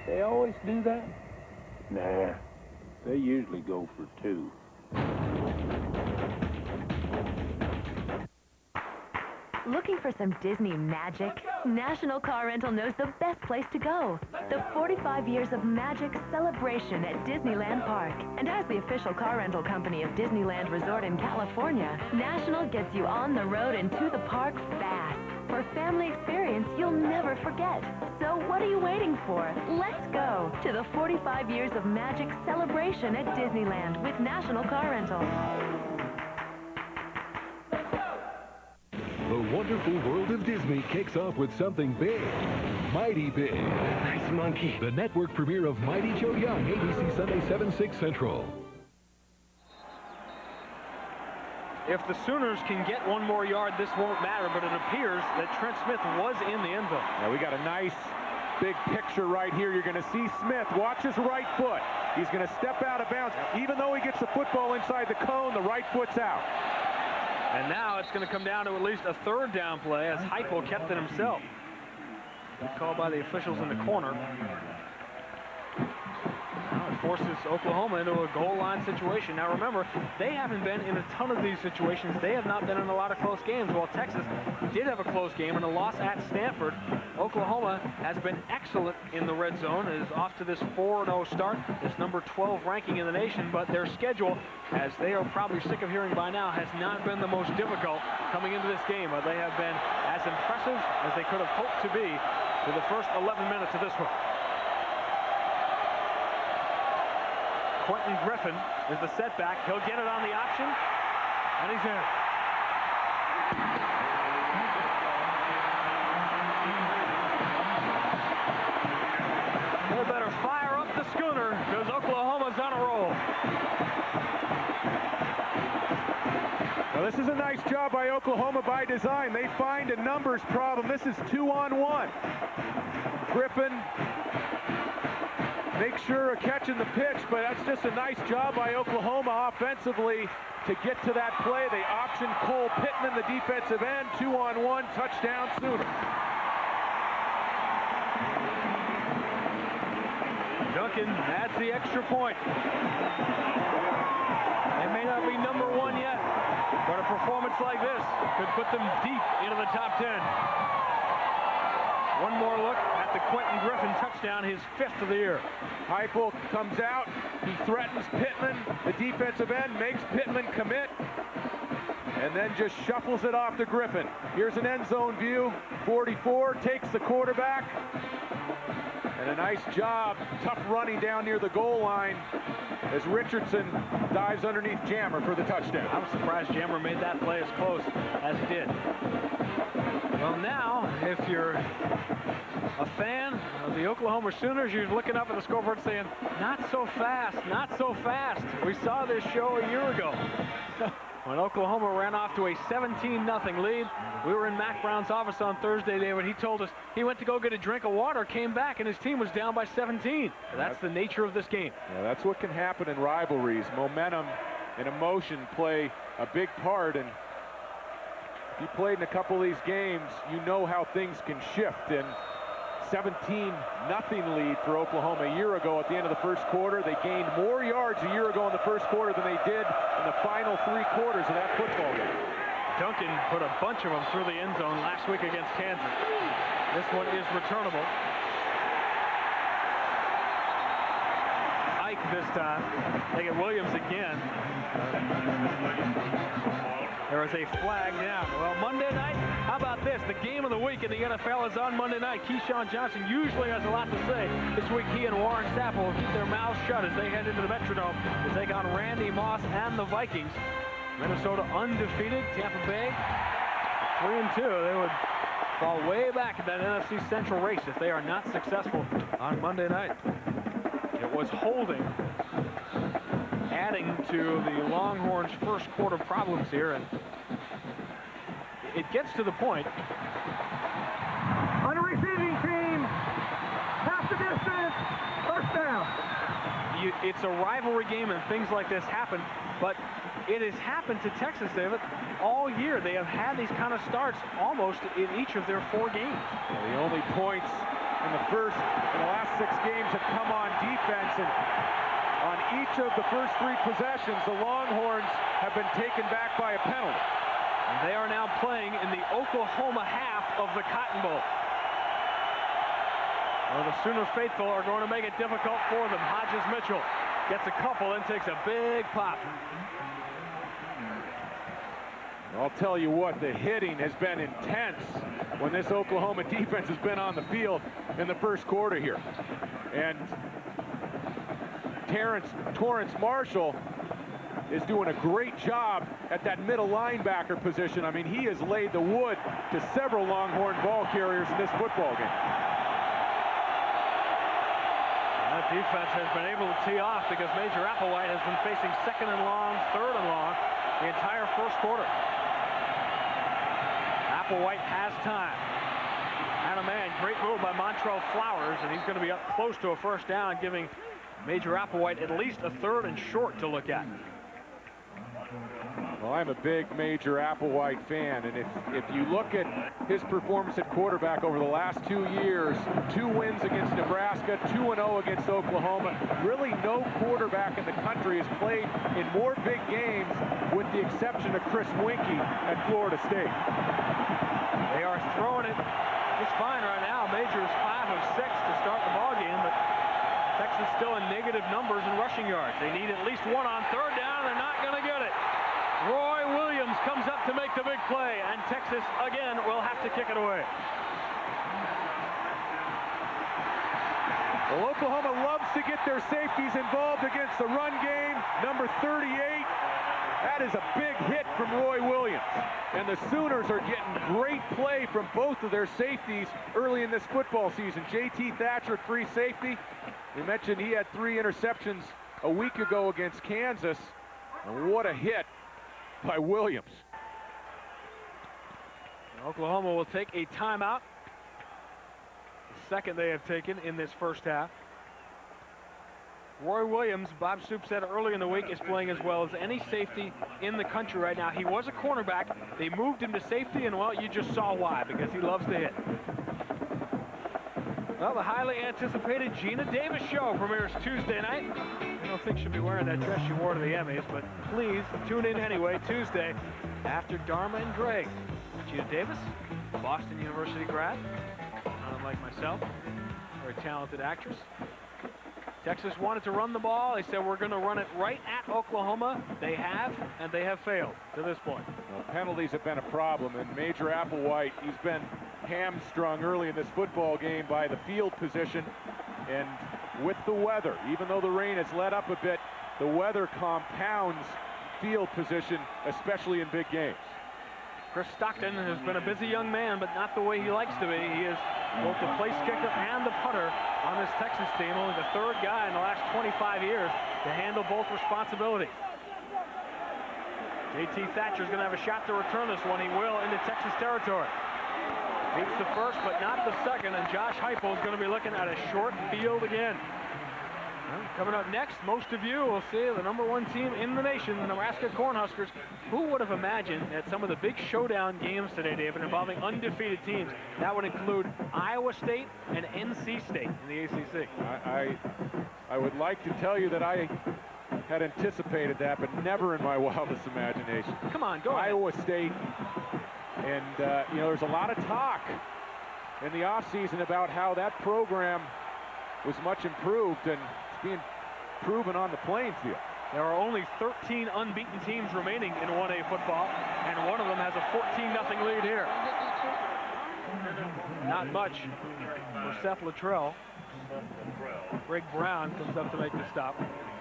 They always do that? Nah, they usually go for 2. Looking for some Disney magic? National Car Rental knows the best place to go. The 45 Years of Magic celebration at Disneyland Park. And as the official car rental company of Disneyland Resort in California, National gets you on the road and to the park fast. For a family experience you'll never forget. So what are you waiting for? Let's go to the 45 Years of Magic celebration at Disneyland with National Car Rental. The wonderful world of Disney kicks off with something big. Mighty Big. Nice monkey. The network premiere of Mighty Joe Young, ABC Sunday 7/6 Central. If the Sooners can get one more yard, this won't matter, but it appears that Trent Smith was in the end zone. Now we got a nice big picture right here. You're going to see Smith watch his right foot. He's going to step out of bounds. Even though he gets the football inside the cone, the right foot's out. And now it's going to come down to at least a third down play as Heupel kept it himself. Good call by the officials in the corner. Now it forces Oklahoma into a goal line situation. Now remember, they haven't been in a ton of these situations. They have not been in a lot of close games. While Texas did have a close game and a loss at Stanford, Oklahoma has been excellent in the red zone and is off to this 4-0 start. It's number 12 ranking in the nation, but their schedule, as they are probably sick of hearing by now, has not been the most difficult coming into this game. But they have been as impressive as they could have hoped to be for the first 11 minutes of this one. Quentin Griffin is the setback. He'll get it on the option, and he's in. They better fire up the schooner because Oklahoma's on a roll. Now this is a nice job by Oklahoma by design. They find a numbers problem. This is 2-on-1. Griffin make sure of catching the pitch, but that's just a nice job by Oklahoma offensively to get to that play. They option Cole Pittman, the defensive end, 2-on-1, touchdown Sooner. Duncan adds the extra point. They may not be number 1 yet, but a performance like this could put them deep into the top 10. One more look at the Quentin Griffin touchdown, his 5th of the year. Heupel comes out, he threatens Pittman, the defensive end, makes Pittman commit, and then just shuffles it off to Griffin. Here's an end zone view, 44, takes the quarterback, and a nice job, tough running down near the goal line as Richardson dives underneath Jammer for the touchdown. I was surprised Jammer made that play as close as it did. Well, now, if you're a fan of the Oklahoma Sooners, you're looking up at the scoreboard saying, not so fast, not so fast. We saw this show a year ago. when Oklahoma ran off to a 17-0 lead. We were in Mac Brown's office on Thursday, David. He told us he went to go get a drink of water, came back, and his team was down by 17. That's the nature of this game. Yeah, that's what can happen in rivalries. Momentum and emotion play a big part, and if you played in a couple of these games, you know how things can shift. And 17-0 lead for Oklahoma a year ago at the end of the first quarter. They gained more yards a year ago in the first quarter than they did in the final 3 quarters of that football game. Duncan put a bunch of them through the end zone last week against Kansas. This one is returnable. Ike this time. They get Williams again. There is a flag down. Well, Monday night, how about this? The game of the week in the NFL is on Monday night. Keyshawn Johnson usually has a lot to say. This week, he and Warren Sapp will keep their mouths shut as they head into the Metrodome to take on Randy Moss and the Vikings. Minnesota undefeated. Tampa Bay 3-2. They would fall way back in that NFC Central race if they are not successful on Monday night. It was holding, adding to the Longhorns' first quarter problems here, and it gets to the point. On the receiving team, half the distance, first down. It's a rivalry game and things like this happen, but it has happened to Texas, David, all year. They have had these kind of starts almost in each of their 4 games. Well, the only points in the last 6 games have come on defense, and on each of the first 3 possessions, the Longhorns have been taken back by a penalty. And they are now playing in the Oklahoma half of the Cotton Bowl. Well, the Sooner faithful are going to make it difficult for them. Hodges Mitchell gets a couple and takes a big pop. I'll tell you what, the hitting has been intense when this Oklahoma defense has been on the field in the first quarter here. And Torrance Marshall is doing a great job at that middle linebacker position. I mean, he has laid the wood to several Longhorn ball carriers in this football game. That defense has been able to tee off because Major Applewhite has been facing 2nd and long, 3rd and long the entire first quarter. Applewhite has time. And a man, great move by Montrell Flowers, and he's going to be up close to a first down, giving Major Applewhite at least a 3rd and short to look at. Well, I'm a big Major Applewhite fan, and if you look at his performance at quarterback over the last 2 years, 2 wins against Nebraska, 2-0 against Oklahoma, really no quarterback in the country has played in more big games with the exception of Chris Winkie at Florida State. They are throwing it just fine right now. Major's 5 of 6 to start the ball game, but Texas still in negative numbers in rushing yards. They need at least 1 on 3rd down. They're not going to get it. Roy Williams comes up to make the big play, and Texas again will have to kick it away. Well, Oklahoma loves to get their safeties involved against the run game. Number 38. That is a big hit from Roy Williams. And the Sooners are getting great play from both of their safeties early in this football season. J.T. Thatcher, free safety. We mentioned he had 3 interceptions a week ago against Kansas. And what a hit by Williams. Oklahoma will take a timeout. The 2nd they have taken in this first half. Roy Williams, Bob Soup said early in the week, is playing as well as any safety in the country right now. He was a cornerback. They moved him to safety, and, well, you just saw why, because he loves to hit. Well, the highly anticipated Gina Davis show premieres Tuesday night. I don't think she'll be wearing that dress she wore to the Emmys, but please tune in anyway Tuesday after Dharma and Greg. Gina Davis, Boston University grad, unlike myself, very talented actress. Texas wanted to run the ball. They said, we're going to run it right at Oklahoma. They have, and they have failed to this point. Well, penalties have been a problem, and Major Applewhite, he's been hamstrung early in this football game by the field position. And with the weather, even though the rain has let up a bit, the weather compounds field position, especially in big games. Chris Stockton has been a busy young man, but not the way he likes to be. He is both the place kicker and the punter on this Texas team. Only the 3rd guy in the last 25 years to handle both responsibilities. J.T. Thatcher's going to have a shot to return this one. He will into Texas territory. Beats the first, but not the second, and Josh Heupel is going to be looking at a short field again. Well, coming up next, most of you will see the #1 team in the nation, the Nebraska Cornhuskers. Who would have imagined that some of the big showdown games today, David, involving undefeated teams, that would include Iowa State and NC State in the ACC? I would like to tell you that I had anticipated that, but never in my wildest imagination. Come on, go ahead. Iowa State, and you know, there's a lot of talk in the offseason about how that program was much improved, and it's being proven on the playing field. There are only 13 unbeaten teams remaining in 1A football, and one of them has a 14-0 lead here. Not much for Seth Luttrell. Greg Brown comes up to make the stop.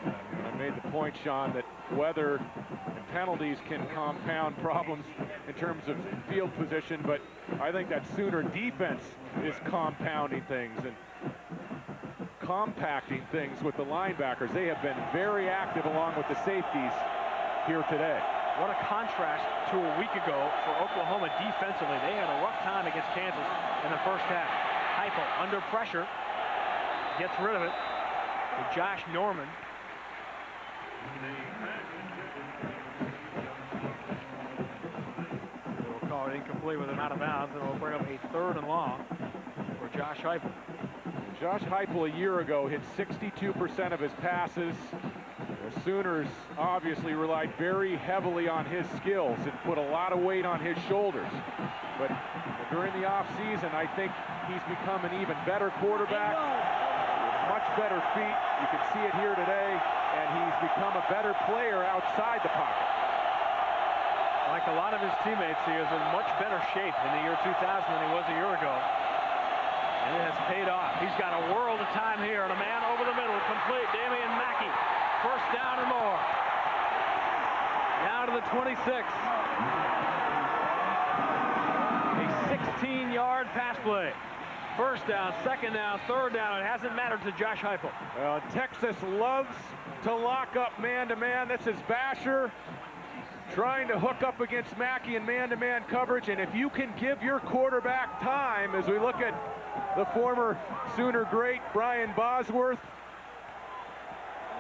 I made the point, Sean, that weather and penalties can compound problems in terms of field position, but I think that Sooner defense is compounding things and compacting things with the linebackers. They have been very active along with the safeties here today. What a contrast to a week ago for Oklahoma defensively. They had a rough time against Kansas in the first half. Heupel under pressure, gets rid of it to Josh Norman. We'll call it incomplete with an out of bounds, and we'll bring up a 3rd and long for Josh Heupel. Josh Heupel a year ago hit 62% of his passes. The Sooners obviously relied very heavily on his skills and put a lot of weight on his shoulders. But during the offseason, I think he's become an even better quarterback, with much better feet. You can see it here today, and he's become a better player outside the pocket. Like a lot of his teammates, he is in much better shape in the year 2000 than he was a year ago. And it has paid off. He's got a world of time here, and a man over the middle, complete. Damian Mackey, 1st down and more. Now to the 26. A 16-yard pass play. 1st down, 2nd down, 3rd down. It hasn't mattered to Josh Heupel. Texas loves to lock up man-to-man. This is Basher trying to hook up against Mackey in man-to-man coverage, and if you can give your quarterback time, as we look at the former Sooner great Brian Bosworth,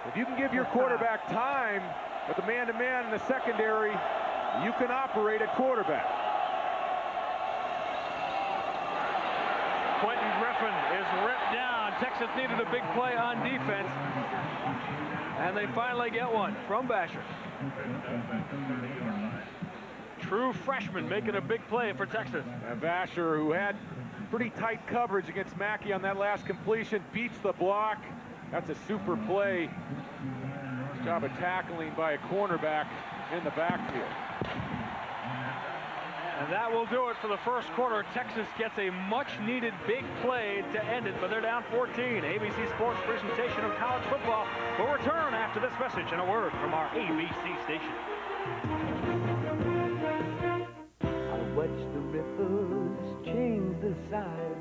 if you can give your quarterback time with the man-to-man in the secondary, you can operate at quarterback. Quentin Griffin is ripped down. Texas needed a big play on defense, and they finally get one from Basher. True freshman making a big play for Texas. And Basher, who had pretty tight coverage against Mackey on that last completion, beats the block. That's a super play. Nice job of tackling by a cornerback in the backfield. And that will do it for the first quarter. Texas gets a much-needed big play to end it, but they're down 14. ABC Sports presentation of college football will return after this message and a word from our ABC station. I watch the ripples change the size,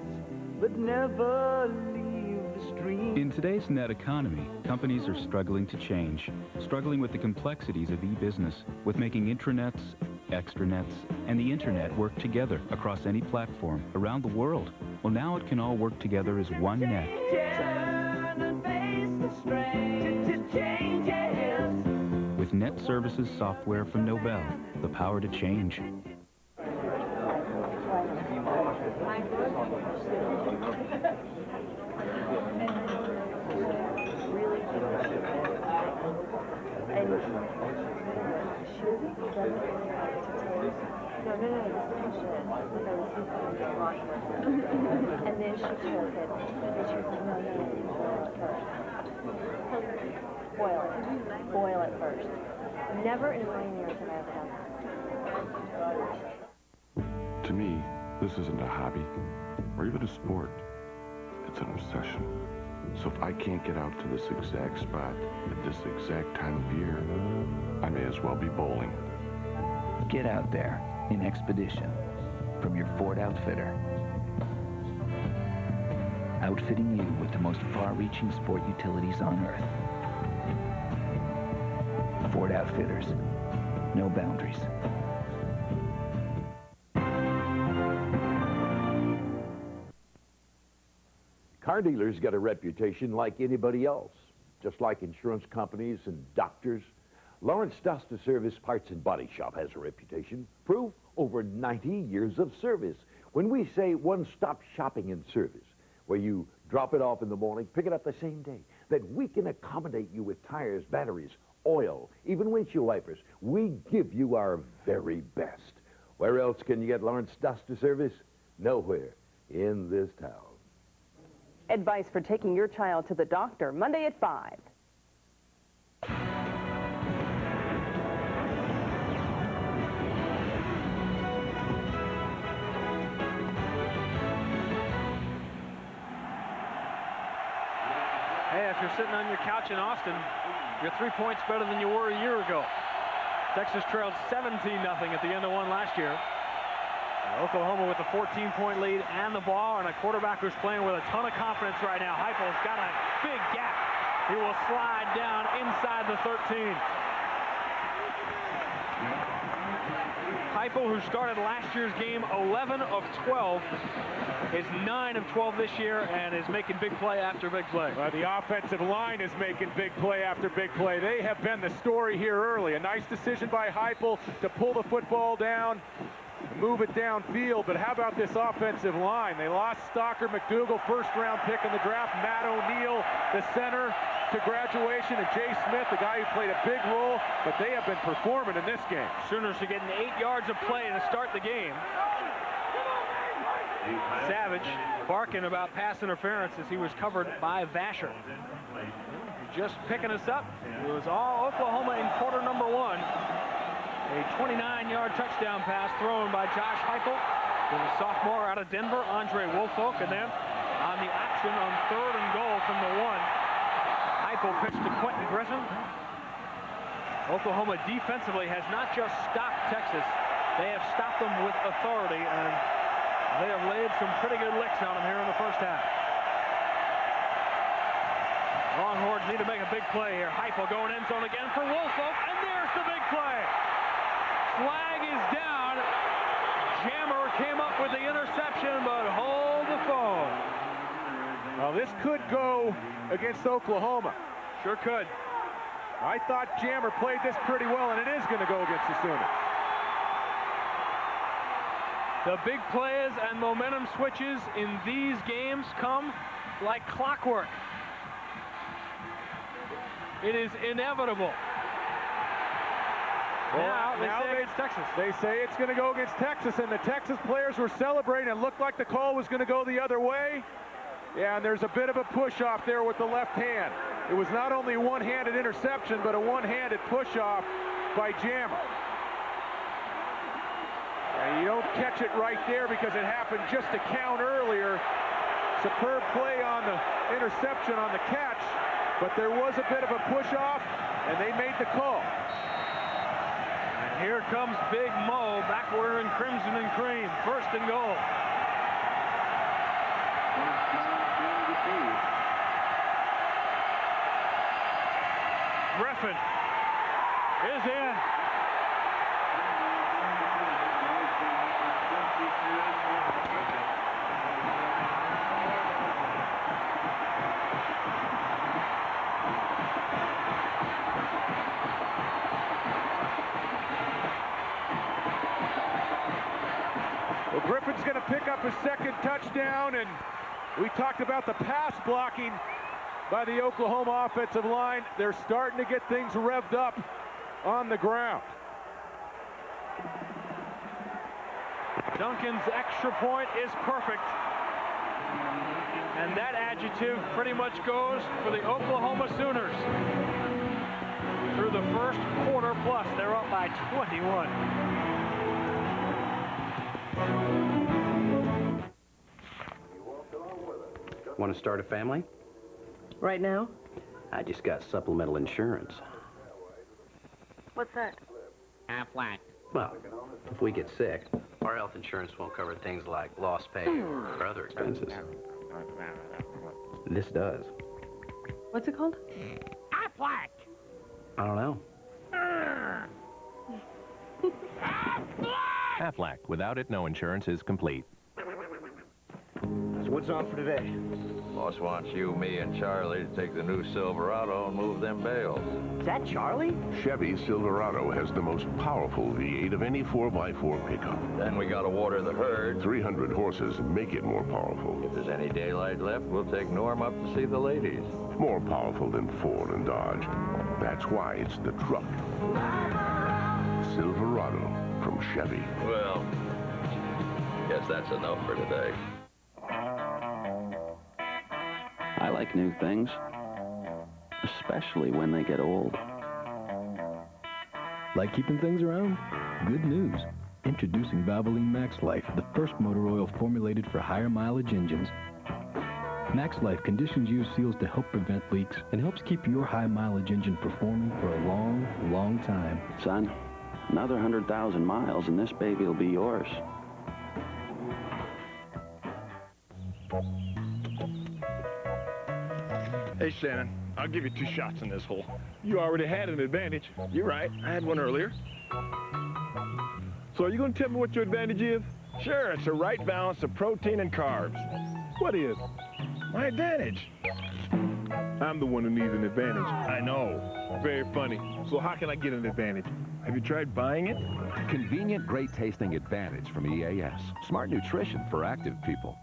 but never leave the stream. In today's net economy, companies are struggling to change, struggling with the complexities of e-business, with making intranets, extranets, and the internet work together across any platform around the world. Well, now it can all work together as one net. With Net Services software from Novell, the power to change. And then she took it, and she was like, no, boil it first. Never in a million years have I ever done that. To me, this isn't a hobby, or even a sport. It's an obsession. So if I can't get out to this exact spot at this exact time of year, I may as well be bowling. Get out there in Expedition from your Ford Outfitter. Outfitting you with the most far-reaching sport utilities on Earth. Ford Outfitters. no boundaries. Car dealers get a reputation like anybody else, just like insurance companies and doctors. Lawrence Duster Service Parts and Body Shop has a reputation. Proof, over 90 years of service. When we say one-stop shopping and service, where you drop it off in the morning, pick it up the same day, that we can accommodate you with tires, batteries, oil, even windshield wipers. We give you our very best. Where else can you get Lawrence Duster Service? Nowhere in this town. Advice for taking your child to the doctor, Monday at 5. Hey, if you're sitting on your couch in Austin, you're 3 points better than you were a year ago. Texas trailed 17-0 at the end of one last year. Oklahoma with a 14-point lead and the ball, and a quarterback who's playing with a ton of confidence right now. Heupel's got a big gap. He will slide down inside the 13. Heupel, who started last year's game 11 of 12, is 9 of 12 this year and is making big play after big play. Well, the offensive line is making big play after big play. They have been the story here early. A nice decision by Heupel to pull the football down, move it downfield, but how about this offensive line? They lost Stalker McDougal, first-round pick in the draft. Matt O'Neill, the center, to graduation, and Jay Smith, the guy who played a big role, but they have been performing in this game. Sooners are getting 8 yards of play to start the game. Savage barking about pass interference as he was covered by Vasher. Just picking us up. It was all Oklahoma in quarter number 1. A 29-yard touchdown pass thrown by Josh Heupel to the sophomore out of Denver, Andre Woolfolk, and then on the action on 3rd and goal from the 1, Heupel pitched to Quentin Griffin. Oklahoma defensively has not just stopped Texas, they have stopped them with authority, and they have laid some pretty good licks on them here in the first half. Longhorns need to make a big play here. Heupel going end zone again for Woolfolk, and there's the big play. Flag is down. Jammer came up with the interception, but hold the phone. Well, this could go against Oklahoma. Sure could. I thought Jammer played this pretty well, and it is going to go against the Sooners. The big plays and momentum switches in these games come like clockwork. It is inevitable. Well, now they say it's Texas. They say it's going to go against Texas, and the Texas players were celebrating. It looked like the call was going to go the other way. Yeah, and there's a bit of a push-off there with the left hand. It was not only a one-handed interception, but a one-handed push-off by Jammer. And you don't catch it right there because it happened just a count earlier. Superb play on the interception on the catch, but there was a bit of a push-off, and they made the call. And here comes Big Mo back wearing crimson and cream. 1st and goal. Griffin is in. Well, Griffin's going to pick up his 2nd touchdown, and we talked about the pass blocking by the Oklahoma offensive line. They're starting to get things revved up on the ground. Duncan's extra point is perfect. And that adjective pretty much goes for the Oklahoma Sooners. Through the first quarter plus, they're up by 21. Want to start a family? Right now? I just got supplemental insurance. What's that? Aflac. Well, if we get sick, our health insurance won't cover things like lost pay or other expenses. This does. What's it called? Aflac. I don't know. Aflac. Without it, no insurance is complete. So what's on for today? Boss wants you, me, and Charlie to take the new Silverado and move them bales. Is that Charlie? Chevy Silverado has the most powerful V8 of any 4x4 pickup. Then we gotta water the herd. 300 horses make it more powerful. If there's any daylight left, we'll take Norm up to see the ladies. More powerful than Ford and Dodge. That's why it's the truck. Silverado from Chevy. Well, guess that's enough for today. I like new things, especially when they get old. Like keeping things around? Good news. Introducing Valvoline Max Life, the first motor oil formulated for higher mileage engines. Max Life conditions use seals to help prevent leaks and helps keep your high mileage engine performing for a long, long time. Son, another 100,000 miles and this baby will be yours. Hey, Shannon, I'll give you 2 shots in this hole. You already had an advantage. You're right, I had one earlier. So are you going to tell me what your advantage is? Sure, it's the right balance of protein and carbs. What is? My advantage. I'm the one who needs an advantage. I know. Very funny. So how can I get an advantage? Have you tried buying it? Convenient, great-tasting Advantage from EAS. Smart nutrition for active people.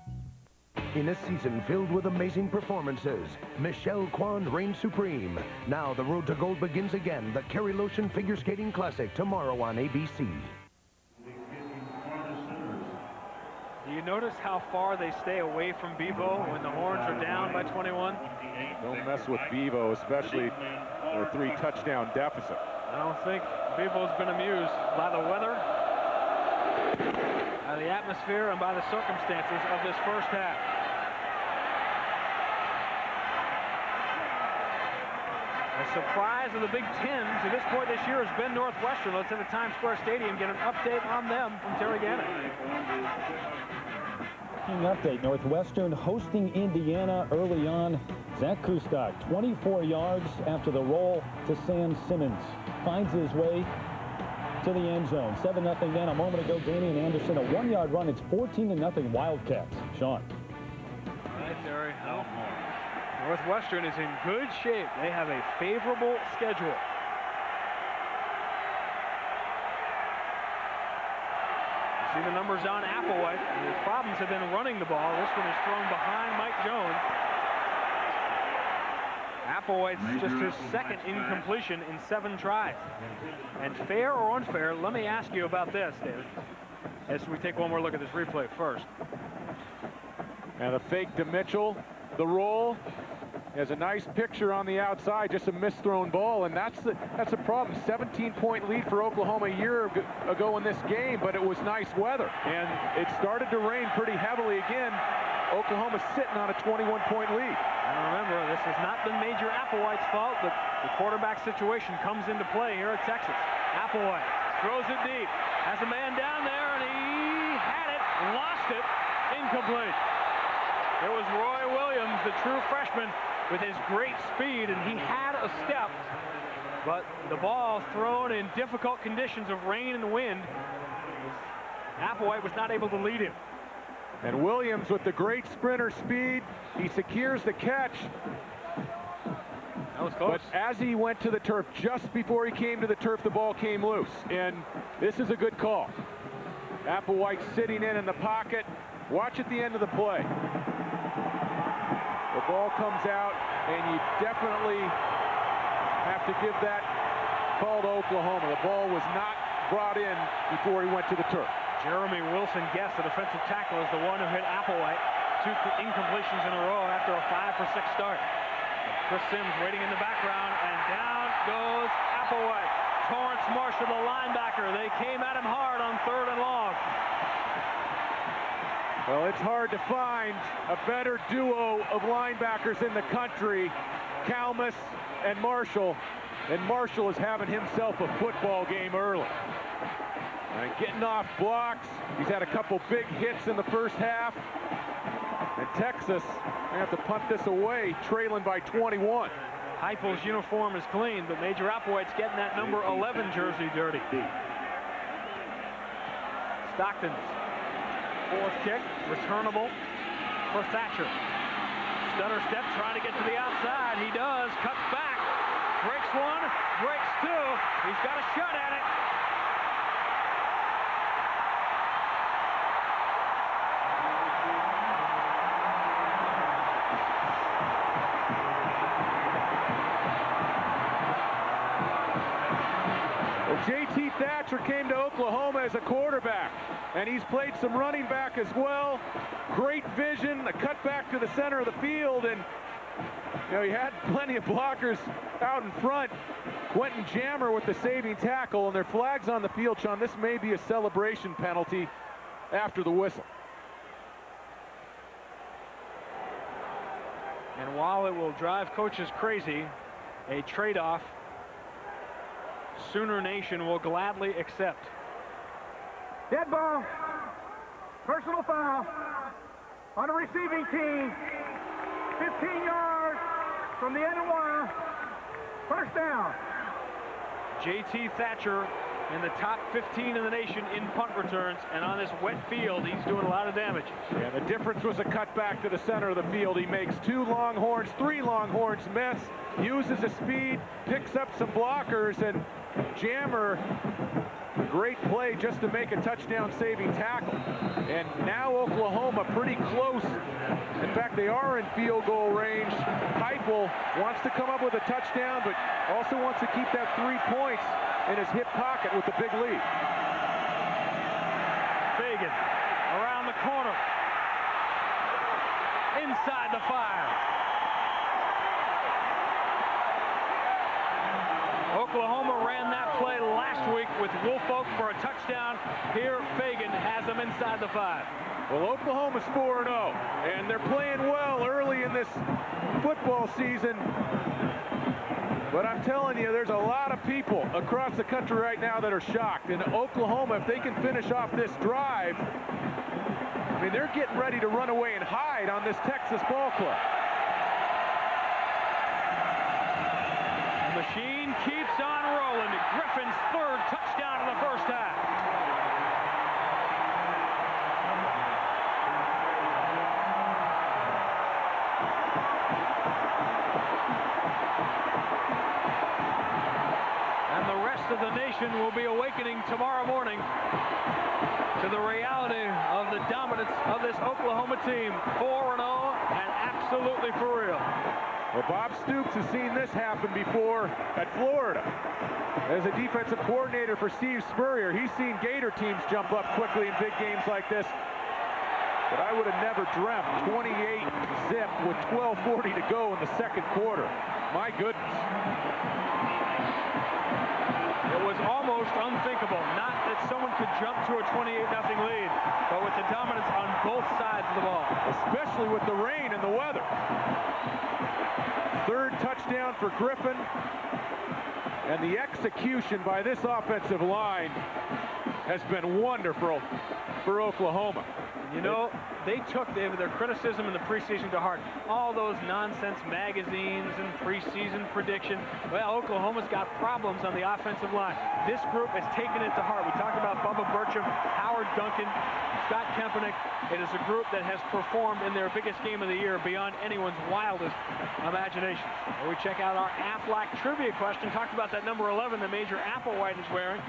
In a season filled with amazing performances, Michelle Kwan reigns supreme. Now the road to gold begins again. The Kerry Lotion Figure Skating Classic tomorrow on ABC. Do you notice how far they stay away from Bevo when the horns are down by 21? Don't mess with Bevo, especially their 3-touchdown deficit. I don't think Bevo's been amused by the weather, by the atmosphere, and by the circumstances of this first half. The surprise of the Big Ten to this point this year has been Northwestern. Let's at the Times Square Stadium get an update on them from Terry Gannon. Update, Northwestern hosting Indiana early on. Zach Kustok, 24 yards after the roll to Sam Simmons. Finds his way to the end zone. 7-0 down a moment ago. Damian Anderson, a 1-yard run. It's 14-0 Wildcats. Sean. All right, Terry. Well, Northwestern is in good shape. They have a favorable schedule. See the numbers on Applewhite. His problems have been running the ball. This one is thrown behind Mike Jones. Applewhite's just his second incompletion in 7 tries. And fair or unfair, let me ask you about this, David, as we take one more look at this replay first. And the fake to Mitchell, the roll. Has a nice picture on the outside, just a misthrown ball, and that's a problem. 17-point lead for Oklahoma a year ago in this game, but it was nice weather, and it started to rain pretty heavily again. Oklahoma's sitting on a 21-point lead. And remember, this has not been Major Applewhite's fault, but the quarterback situation comes into play here at Texas. Applewhite throws it deep, has a man down there, and he had it, lost it, incomplete. It was Roy Williams, the true freshman, with his great speed, and he had a step, but the ball thrown in difficult conditions of rain and wind. Applewhite was not able to lead him. And Williams with the great sprinter speed, he secures the catch. That was close. But as he went to the turf, just before he came to the turf, the ball came loose, and this is a good call. Applewhite sitting in the pocket. Watch at the end of the play. The ball comes out, and you definitely have to give that call to Oklahoma. The ball was not brought in before he went to the turf. Jeremy Wilson-Guest, the defensive tackle, is the one who hit Applewhite. 2 incompletions in a row after a 5-for-6 start. Chris Sims waiting in the background, and down goes Applewhite. Torrance Marshall, the linebacker. They came at him hard on 3rd and long. Well, it's hard to find a better duo of linebackers in the country, Kalmus and Marshall. And Marshall is having himself a football game early. And getting off blocks. He's had a couple big hits in the first half. And Texas, they have to punt this away, trailing by 21. Stockton's fourth kick, returnable for Thatcher. Stutter step, trying to get to the outside. He does, cuts back, breaks one, breaks two. He's got a shot at it. J.T. Thatcher came to Oklahoma as a quarterback, and he's played some running back as well. Great vision, a cutback to the center of the field, and he had plenty of blockers out in front. Quentin Jammer with the saving tackle, and their flags on the field, Sean. This may be a celebration penalty after the whistle. And while it will drive coaches crazy, a trade-off Sooner Nation will gladly accept. Dead ball. Personal foul on a receiving team. 15 yards from the end of the wire. First down. J.T. Thatcher in the top 15 in the nation in punt returns, and on this wet field, he's doing a lot of damage. Yeah, the difference was a cutback to the center of the field. He makes 2 Longhorns, 3 Longhorns miss, uses his speed, picks up some blockers, and Jammer, great play just to make a touchdown-saving tackle. And now Oklahoma pretty close. In fact, they are in field goal range. Heupel wants to come up with a touchdown, but also wants to keep that 3 points in his hip pocket with the big lead. Fagan around the corner. Inside the 5. Oklahoma ran that play last week with Woolfolk for a touchdown. Here, Fagan has them inside the 5. Well, Oklahoma's 4-0, and they're playing well early in this football season. But I'm telling you, there's a lot of people across the country right now that are shocked. And Oklahoma, if they can finish off this drive, I mean, they're getting ready to run away and hide on this Texas ball club. The machine keeps on rolling. Griffin's 3rd touchdown in the first half. And the rest of the nation will be awakening tomorrow morning to the reality of the dominance of this Oklahoma team. 4-0 and absolutely for real. Well, Bob Stoops has seen this happen before at Florida. As a defensive coordinator for Steve Spurrier, he's seen Gator teams jump up quickly in big games like this. But I would have never dreamt 28-zip with 12:40 to go in the second quarter. My goodness. It was almost unthinkable. Not that someone could jump to a 28-0 lead, but with the dominance on both sides of the ball. Especially with the rain and the weather. 3rd touchdown for Griffin. And the execution by this offensive line has been wonderful for Oklahoma. You know, they took their criticism in the preseason to heart. All those nonsense magazines and preseason prediction. Well, Oklahoma's got problems on the offensive line. This group has taken it to heart. We talked about Bubba Burcham, Howard Duncan, Scott Kaepernick. It is a group that has performed in their biggest game of the year beyond anyone's wildest imaginations. We check out our Aflac trivia question. Talked about that number 11 that Major Applewhite is wearing.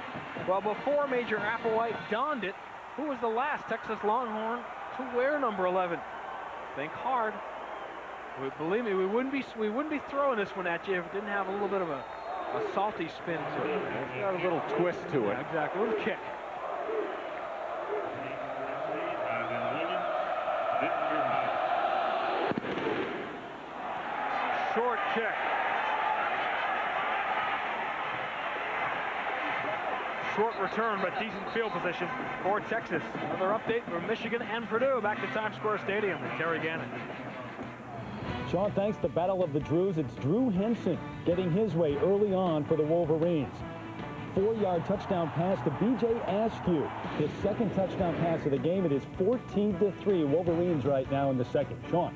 Well, before Major Applewhite donned it, who was the last Texas Longhorn to wear number 11? Think hard. Believe me, we wouldn't be throwing this one at you if it didn't have a little bit of a salty spin to it. It's got a little twist to it. Yeah, exactly. A little kick. Short kick. Short return, but decent field position for Texas. Another update from Michigan and Purdue back to Times Square Stadium with Terry Gannon. Sean, thanks to Battle of the Drews, it's Drew Henson getting his way early on for the Wolverines. 4-yard touchdown pass to B.J. Askew. His 2nd touchdown pass of the game. It is 14-3 Wolverines right now in the second. Sean.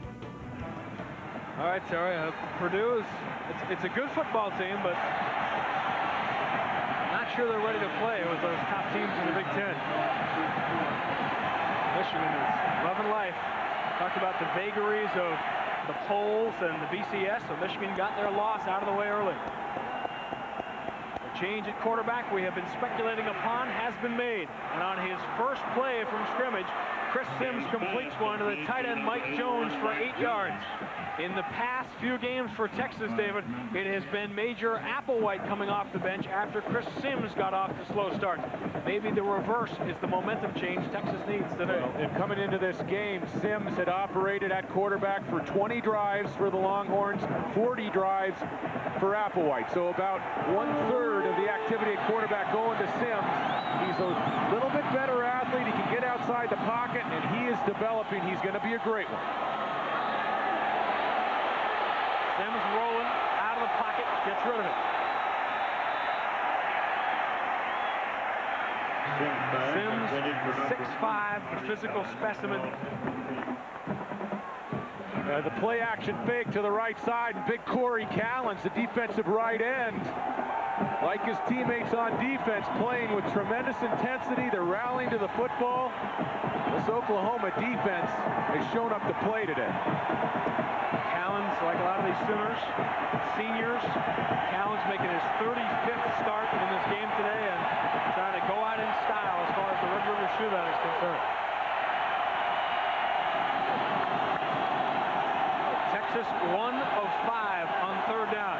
All right, Terry. Purdue is it's a good football team, but not sure they're ready to play with those top teams in the Big Ten. Michigan is loving life. Talked about the vagaries of the polls and the BCS, so Michigan got their loss out of the way early. The change at quarterback we have been speculating upon has been made. And on his first play from scrimmage, Chris Sims completes one to the tight end Mike Jones for 8 yards. In the past few games for Texas, David, it has been Major Applewhite coming off the bench after Chris Sims got off the slow start. Maybe the reverse is the momentum change Texas needs today. And coming into this game, Sims had operated at quarterback for 20 drives for the Longhorns, 40 drives for Applewhite. So about 1/3 of the activity at quarterback going to Sims. He's a little bit better athlete. He can get outside the pocket, and he is developing. He's going to be a great one. Sims rolling out of the pocket, gets rid of it. Sims, 6'5", a physical specimen. The play action fake to the right side. Big Corey Callens, the defensive right end. Like his teammates on defense, playing with tremendous intensity. They're rallying to the football. This Oklahoma defense has shown up to play today. Callens, like a lot of these Sooners, seniors. Callens making his 35th start in this game today and trying to go out in style as far as the Red River Shootout is concerned. Texas 1 of 5 on 3rd down.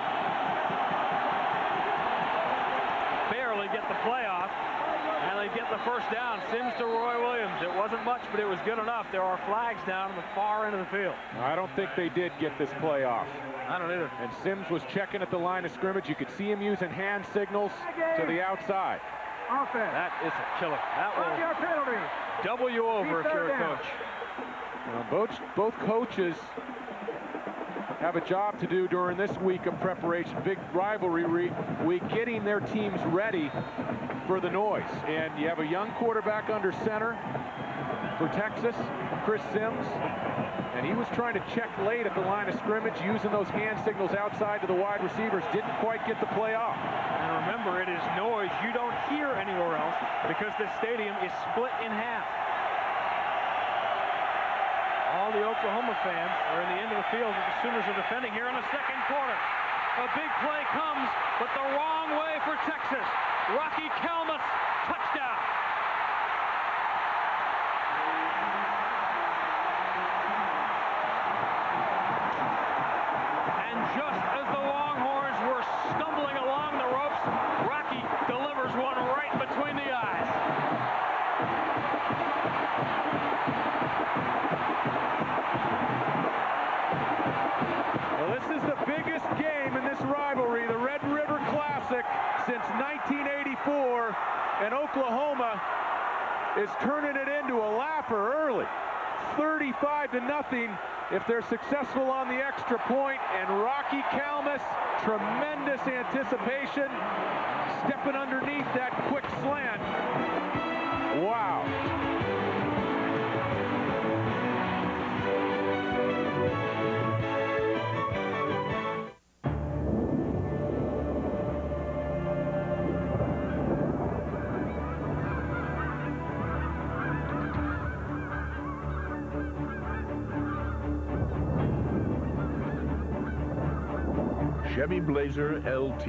Barely get the play off, and they get the first down. Sims to Roy Williams. It wasn't much, but it was good enough. There are flags down on the far end of the field. I don't think they did get this play off. I don't either. And Sims was checking at the line of scrimmage. You could see him using hand signals to the outside. That is a killer. That will double you over if you're a coach. Well, both coaches have a job to do during this week of preparation. Big rivalry week, getting their teams ready for the noise. And you have a young quarterback under center for Texas, Chris Sims, and he was trying to check late at the line of scrimmage, using those hand signals outside to the wide receivers. Didn't quite get the play off. And remember, it is noise you don't hear anywhere else because the stadium is split in half. All the Oklahoma fans are in the end of the field that the Sooners are defending here in the second quarter. A big play comes, but the wrong way for Texas. Rocky Kelmus, touchdown. And just as the Longhorns were stumbling along the ropes, Rocky delivers one right between the eyes. Well, this is the biggest game in this rivalry, the Red River Classic, since 1984, and Oklahoma is turning it into a laugher early. 35-0 if they're successful on the extra point, and Rocky Kelmus, tremendous anticipation, stepping underneath that quick slant. Wow. Chevy Blazer LT,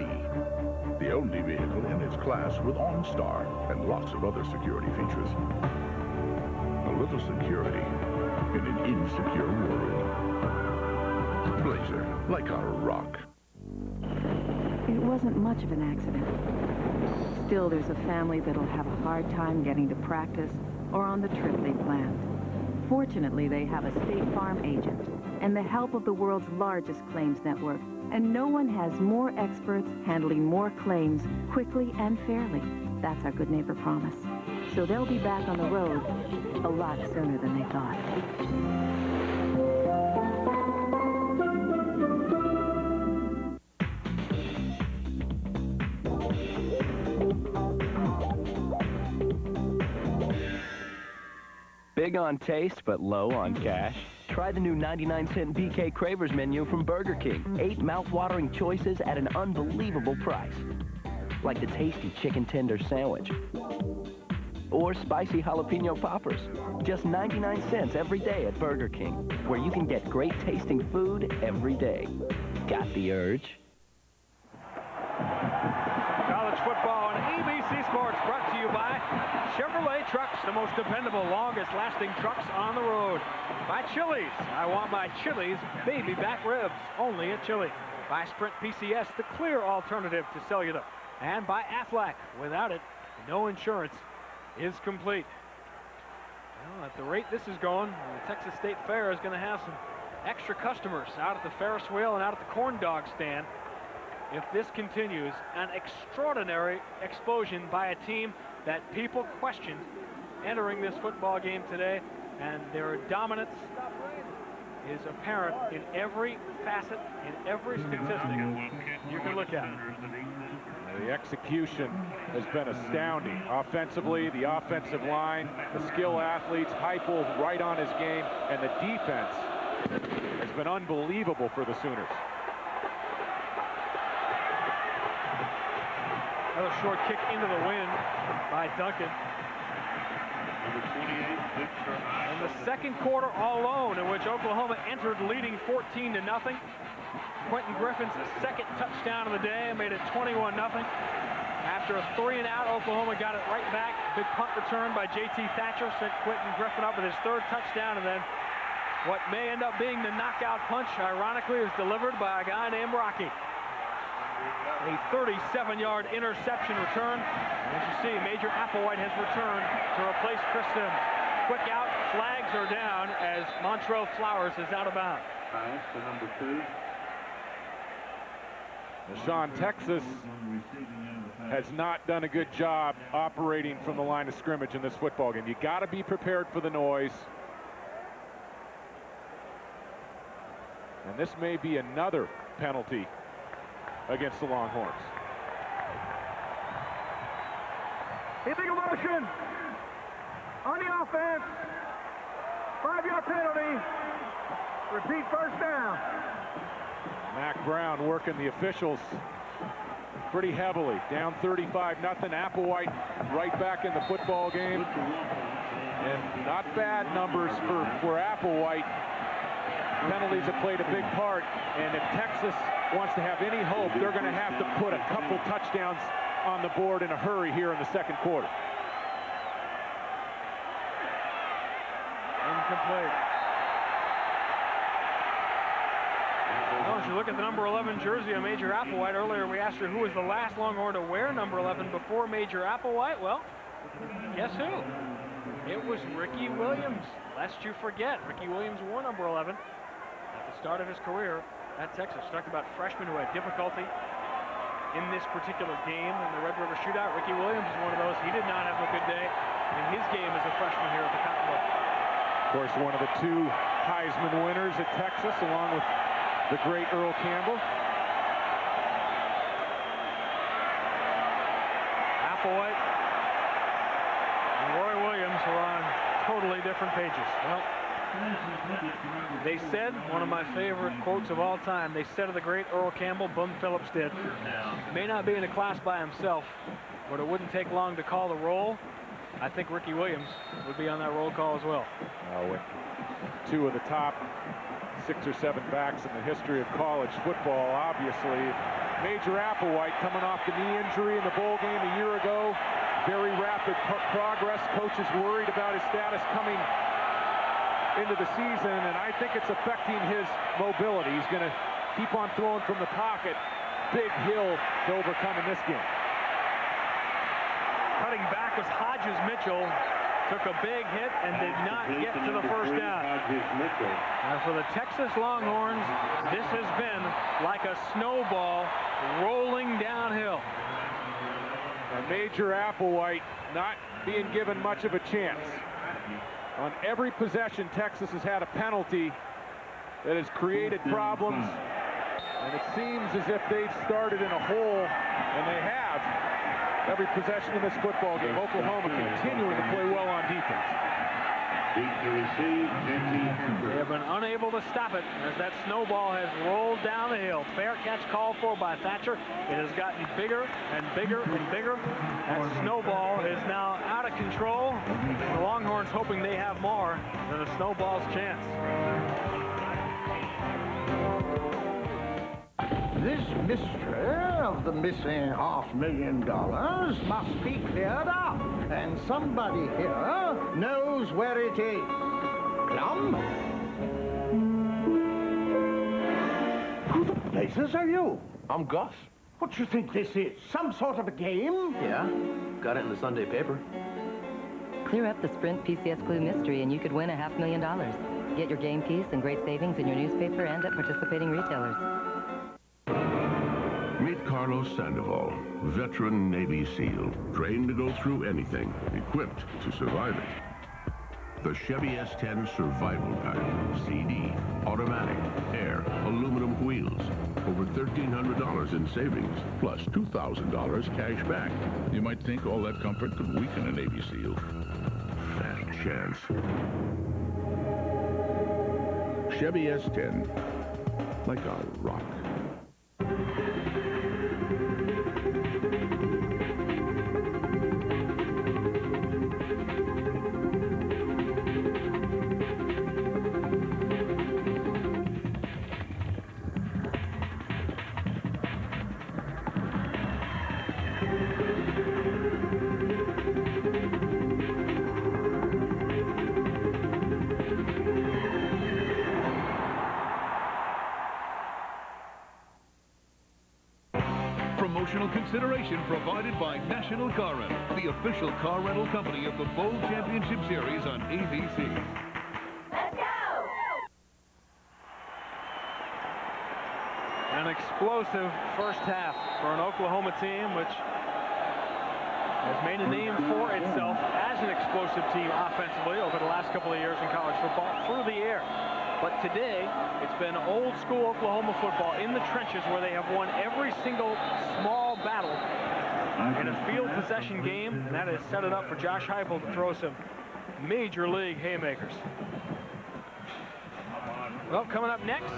the only vehicle in its class with OnStar and lots of other security features. A little security in an insecure world. Blazer, like our rock. It wasn't much of an accident. Still, there's a family that'll have a hard time getting to practice or on the trip they planned. Fortunately, they have a State Farm agent and the help of the world's largest claims network. And no one has more experts handling more claims quickly and fairly. That's our Good Neighbor promise. So they'll be back on the road a lot sooner than they thought. Big on taste, but low on cash? Try the new 99-cent BK Cravers menu from Burger King. 8 mouth-watering choices at an unbelievable price. like the tasty chicken tender sandwich. Or spicy jalapeno poppers. Just 99 cents every day at Burger King, where you can get great tasting food every day. Got the urge? College football on ABC Sports, brought to you by Chevrolet Trucks, the most dependable, longest-lasting trucks on the road. By Chili's, I want my Chili's baby back ribs, only at Chili's. By Sprint PCS, the clear alternative to cellular. And by Aflac, without it, no insurance is complete. Well, at the rate this is going, the Texas State Fair is going to have some extra customers out at the Ferris wheel and out at the corn dog stand. If this continues, an extraordinary explosion by a team that people questioned entering this football game today, and their dominance is apparent in every facet, in every statistic you can look at. The execution has been astounding. Offensively, the offensive line, the skill athletes, Heupel right on his game, and the defense has been unbelievable for the Sooners. Another short kick into the wind by Duncan. And the second quarter all alone, in which Oklahoma entered leading 14-0. Quentin Griffin's second touchdown of the day made it 21-0. After a 3-and-out, Oklahoma got it right back. Big punt return by J.T. Thatcher sent Quentin Griffin up with his third touchdown, and then what may end up being the knockout punch, ironically, is delivered by a guy named Rocky. A 37-yard interception return. As you see, Major Applewhite has returned to replace Chris Sims. Quick out, flags are down as Montrell Flowers is out of bounds. Pass to number 2. Sean, Texas has not done a good job operating from the line of scrimmage in this football game. You got to be prepared for the noise. And this may be another penalty against the Longhorns. Illegal motion on the offense. 5-yard penalty. Repeat first down. Mack Brown working the officials pretty heavily. Down 35-0. Applewhite right back in the football game. And not bad numbers for Applewhite. Penalties have played a big part. And if Texas wants to have any hope, they're going to have to put a couple touchdowns on the board in a hurry here in the second quarter. Incomplete. Well, as you look at the number 11 jersey of Major Applewhite, earlier we asked her who was the last Longhorn to wear number 11 before Major Applewhite. Well, guess who? It was Ricky Williams. Lest you forget, Ricky Williams wore number 11 at the start of his career at Texas. Talked about freshmen who had difficulty in this particular game in the Red River Shootout. Ricky Williams is one of those. He did not have a good day in his game as a freshman here at the Cotton Bowl. Of course, one of the 2 Heisman winners at Texas, along with the great Earl Campbell. Applewhite and Roy Williams were on totally different pages. Well, they said, one of my favorite quotes of all time, they said of the great Earl Campbell, Bum Phillips did, may not be in a class by himself, but it wouldn't take long to call the roll. I think Ricky Williams would be on that roll call as well. With 2 of the top 6 or 7 backs in the history of college football, obviously. Major Applewhite coming off the knee injury in the bowl game a year ago. Very rapid progress. Coaches worried about his status coming into the season, and I think it's affecting his mobility. He's going to keep on throwing from the pocket. Big hill to overcome in this game. Cutting back was Hodges Mitchell. Took a big hit and did not get to the first down. And for the Texas Longhorns, this has been like a snowball rolling downhill. And Major Applewhite not being given much of a chance. On every possession, Texas has had a penalty that has created problems. And it seems as if they've started in a hole, and they have. Every possession in this football game, Oklahoma continuing to play well on defense. They have been unable to stop it as that snowball has rolled down the hill. Fair catch called for by Thatcher. It has gotten bigger and bigger and bigger. That snowball is now out of control. The Longhorns hoping they have more than a snowball's chance. This mystery of the missing $500,000 must be cleared up, and somebody here knows where it is. Plum? Who the blazes are you? I'm Gus. What do you think this is? Some sort of a game? Yeah, got it in the Sunday paper. Clear up the Sprint PCS Clue mystery and you could win $500,000. Get your game piece and great savings in your newspaper and at participating retailers. Meet Carlos Sandoval, veteran Navy SEAL, trained to go through anything, equipped to survive it. The Chevy S10 Survival Pack, CD, automatic, air, aluminum wheels, over $1,300 in savings, plus $2,000 cash back. You might think all that comfort could weaken a Navy SEAL. Fat chance. Chevy S10, like a rock. Promotional consideration provided by National Car Rental, the official car rental company of the Bowl Championship Series on ABC. Let's go! An explosive first half for an Oklahoma team which has made a name for itself as an explosive team offensively over the last couple of years in college football through the air. But today, it's been old-school Oklahoma football in the trenches where they have won every single small battle in a field possession game. And that has set it up for Josh Heupel to throw some major league haymakers. Well, coming up next,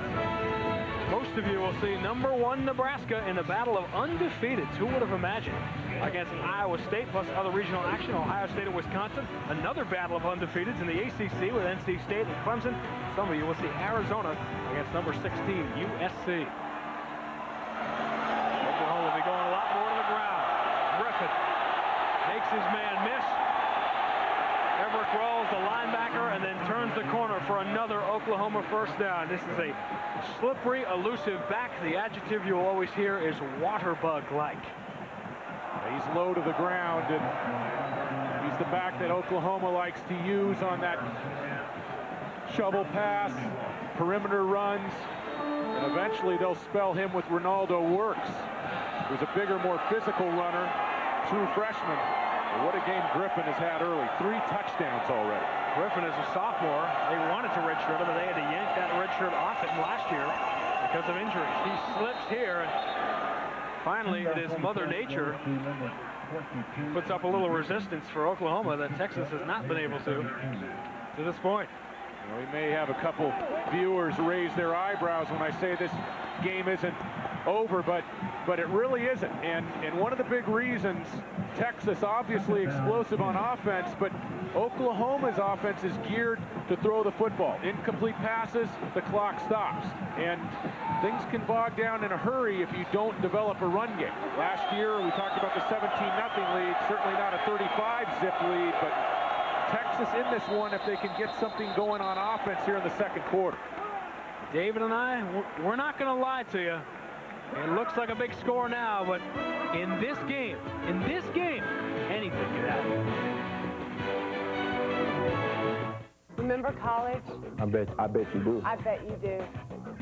most of you will see #1 Nebraska in the battle of undefeateds. Who would have imagined? Against Iowa State plus other regional action, Ohio State and Wisconsin. Another battle of undefeateds in the ACC with NC State and Clemson. Some of you will see Arizona against #16 USC. Oklahoma will be going a lot more to the ground. Griffin makes his man miss. Everett rolls the linebacker and then turns the corner for another Oklahoma first down. This is a slippery, elusive back. The adjective you will always hear is water bug-like. He's low to the ground, and he's the back that Oklahoma likes to use on that shovel pass, perimeter runs, and eventually they'll spell him with Ronaldo Works, who's a bigger, more physical runner, true freshman. But what a game Griffin has had early. 3 touchdowns already. Griffin is a sophomore. They wanted to redshirt him, but they had to yank that redshirt off him last year because of injuries. He slips here, and finally, it is Mother Nature puts up a little resistance for Oklahoma that Texas has not been able to this point. Well, we may have a couple viewers raise their eyebrows when I say this game isn't over, but it really isn't. And one of the big reasons, Texas obviously explosive on offense, but Oklahoma's offense is geared to throw the football. Incomplete passes, the clock stops. And things can bog down in a hurry if you don't develop a run game. Last year, we talked about the 17-0 lead, certainly not a 35-zip lead, but Texas in this one if they can get something going on offense here in the second quarter. David and I, we're not going to lie to you. It looks like a big score now, but in this game, anything can happen. Remember college? I bet you do. I bet you do.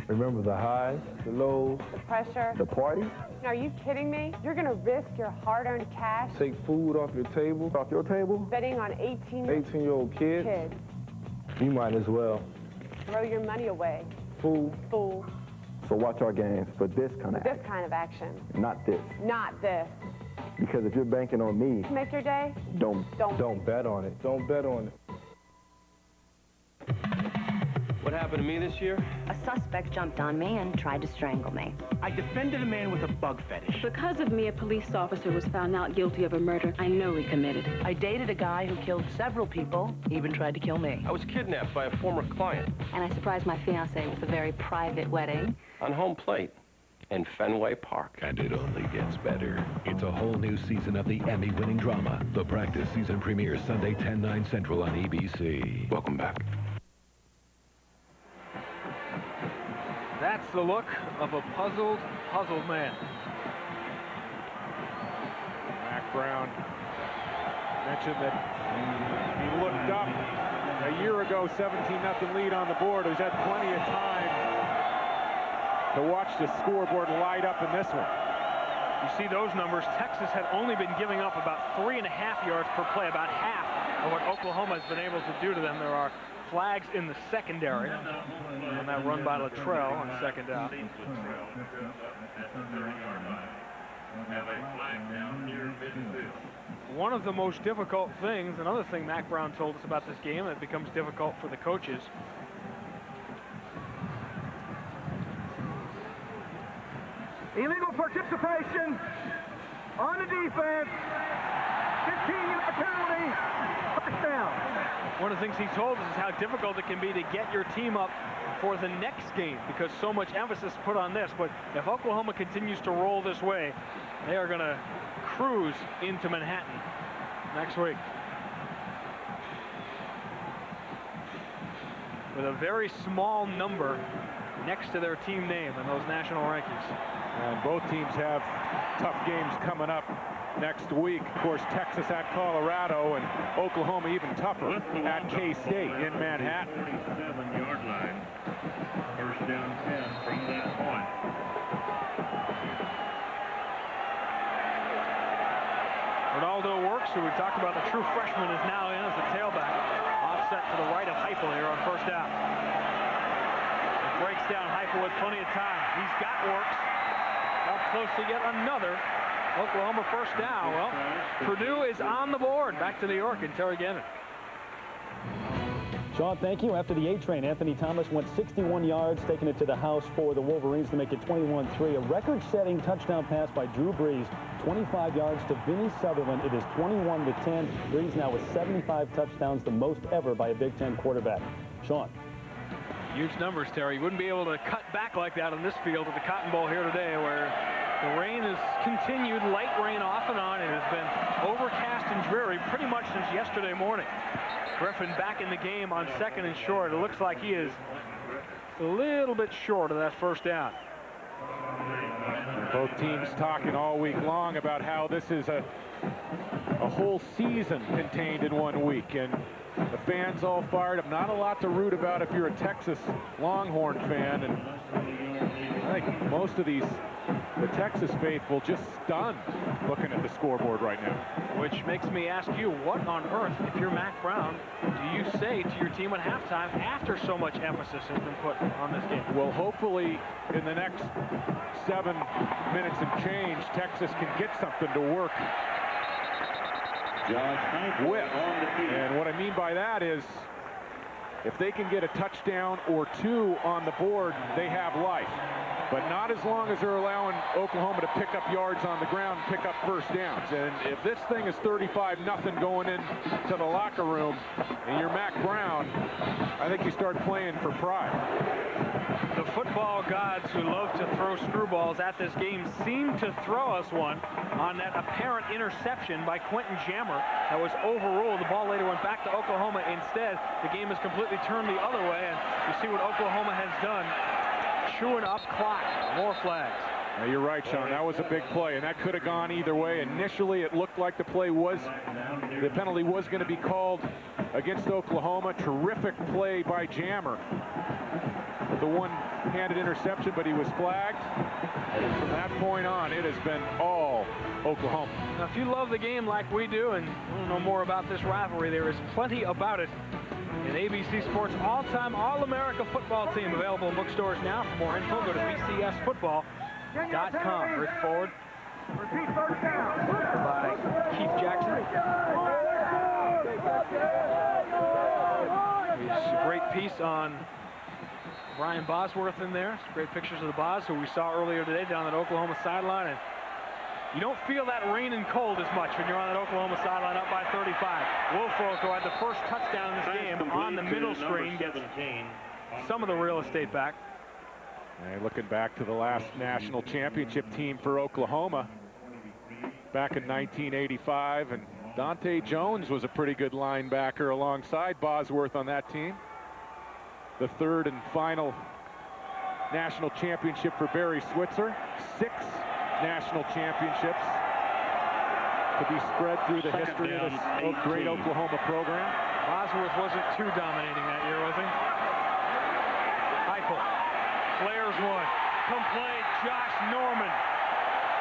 Remember the highs, the lows, The pressure. the party? Are you kidding me? You're going to risk your hard-earned cash Take food off your table, betting on 18-year-old kids. kids. You might as well. Throw your money away. Fool. Fool. So watch our games for this kind of This action, kind of action. not this. Not this. Because if you're banking on me, Make your day? don't Don't. bet on it. Don't bet on it. happened to me this year? A suspect jumped on me and tried to strangle me. I defended a man with a bug fetish. Because of me, a police officer was found not guilty of a murder I know he committed. I dated a guy who killed several people, even tried to kill me. I was kidnapped by a former client. And I surprised my fiancé with a very private wedding. On home plate in Fenway Park. And it only gets better. It's a whole new season of the Emmy-winning drama. The Practice season premieres Sunday, 10/9 Central on ABC. Welcome back. That's the look of a puzzled man. Mack Brown mentioned that he looked up a year ago, 17-0 lead on the board. He's had plenty of time to watch the scoreboard light up in this one. You see those numbers. Texas had only been giving up about 3.5 yards per play, about half of what Oklahoma has been able to do to them. There are flags in the secondary on that run by Luttrell on second down. One of the most difficult things, another thing Mack Brown told us about this game, that becomes difficult for the coaches. Illegal participation on the defense. 15-yard penalty. First down. One of the things he told us is how difficult it can be to get your team up for the next game because so much emphasis is put on this. But if Oklahoma continues to roll this way, they are going to cruise into Manhattan next week with a very small number next to their team name in those national rankings. And both teams have tough games coming up next week. Of course, Texas at Colorado and Oklahoma even tougher at K-State in Manhattan. 37-yard line. First down 10 from that point. Ronaldo Works, who we talked about, the true freshman, is now in as the tailback. Offset to the right of Heupel here on first down. It breaks down Heupel with plenty of time. He's got Works. Up close to yet another Oklahoma first down. Well, Purdue is on the board. Back to New York and Terry Gannon. Sean, thank you. After the A train, Anthony Thomas went 61 yards, taking it to the house for the Wolverines to make it 21-3. A record-setting touchdown pass by Drew Brees, 25 yards to Vinny Sutherland. It is 21-10. Brees now with 75 touchdowns, the most ever by a Big Ten quarterback. Sean. Huge numbers, Terry. You wouldn't be able to cut back like that on this field at the Cotton Bowl here today, where the rain has continued, light rain off and on. It has been overcast and dreary pretty much since yesterday morning. Griffin back in the game on second and short. It looks like he is a little bit short of that first down. Both teams talking all week long about how this is a whole season contained in 1 week, and the fans all fired up. Not a lot to root about if you're a Texas Longhorn fan, and I think most of the Texas faithful just stunned looking at the scoreboard right now. Which makes me ask you, what on earth, if you're Mack Brown, do you say to your team at halftime after so much emphasis has been put on this game? Well, hopefully in the next 7 minutes and change, Texas can get something to work with. And what I mean by that is, if they can get a touchdown or two on the board, they have life. But not as long as they're allowing Oklahoma to pick up yards on the ground and pick up first downs. And if this thing is 35-0 going into the locker room and you're Mack Brown, I think you start playing for pride. The football gods who love to throw screwballs at this game seem to throw us one on that apparent interception by Quentin Jammer that was overruled. The ball later went back to Oklahoma. Instead, the game has completely turned the other way, and you see what Oklahoma has done. Chewing up clock. More flags. Now, you're right, Sean. That was a big play, and that could have gone either way. Initially, it looked like the penalty was going to be called against Oklahoma. Terrific play by Jammer with the one-handed interception, but he was flagged. And from that point on, it has been all Oklahoma. Now, if you love the game like we do and want to know more about this rivalry, there is plenty about it in ABC Sports all-time All-America football team, available in bookstores now. For more info, go to bcsfootball.com. Rick Ford by Keith Jackson. It's a great piece on Brian Bosworth in there. Some great pictures of the Bos, who we saw earlier today down at Oklahoma sideline. And you don't feel that rain and cold as much when you're on that Oklahoma sideline up by 35. Woolfolk, who had the first touchdown in this game on the middle screen, gets some of the real estate back. And looking back to the last national championship team for Oklahoma back in 1985, and Dante Jones was a pretty good linebacker alongside Bosworth on that team. The third and final national championship for Barry Switzer. 6 national championships to be spread through the history of this great Oklahoma program. Bosworth wasn't too dominating that year, was he? Heupel flares one. Complete Josh Norman.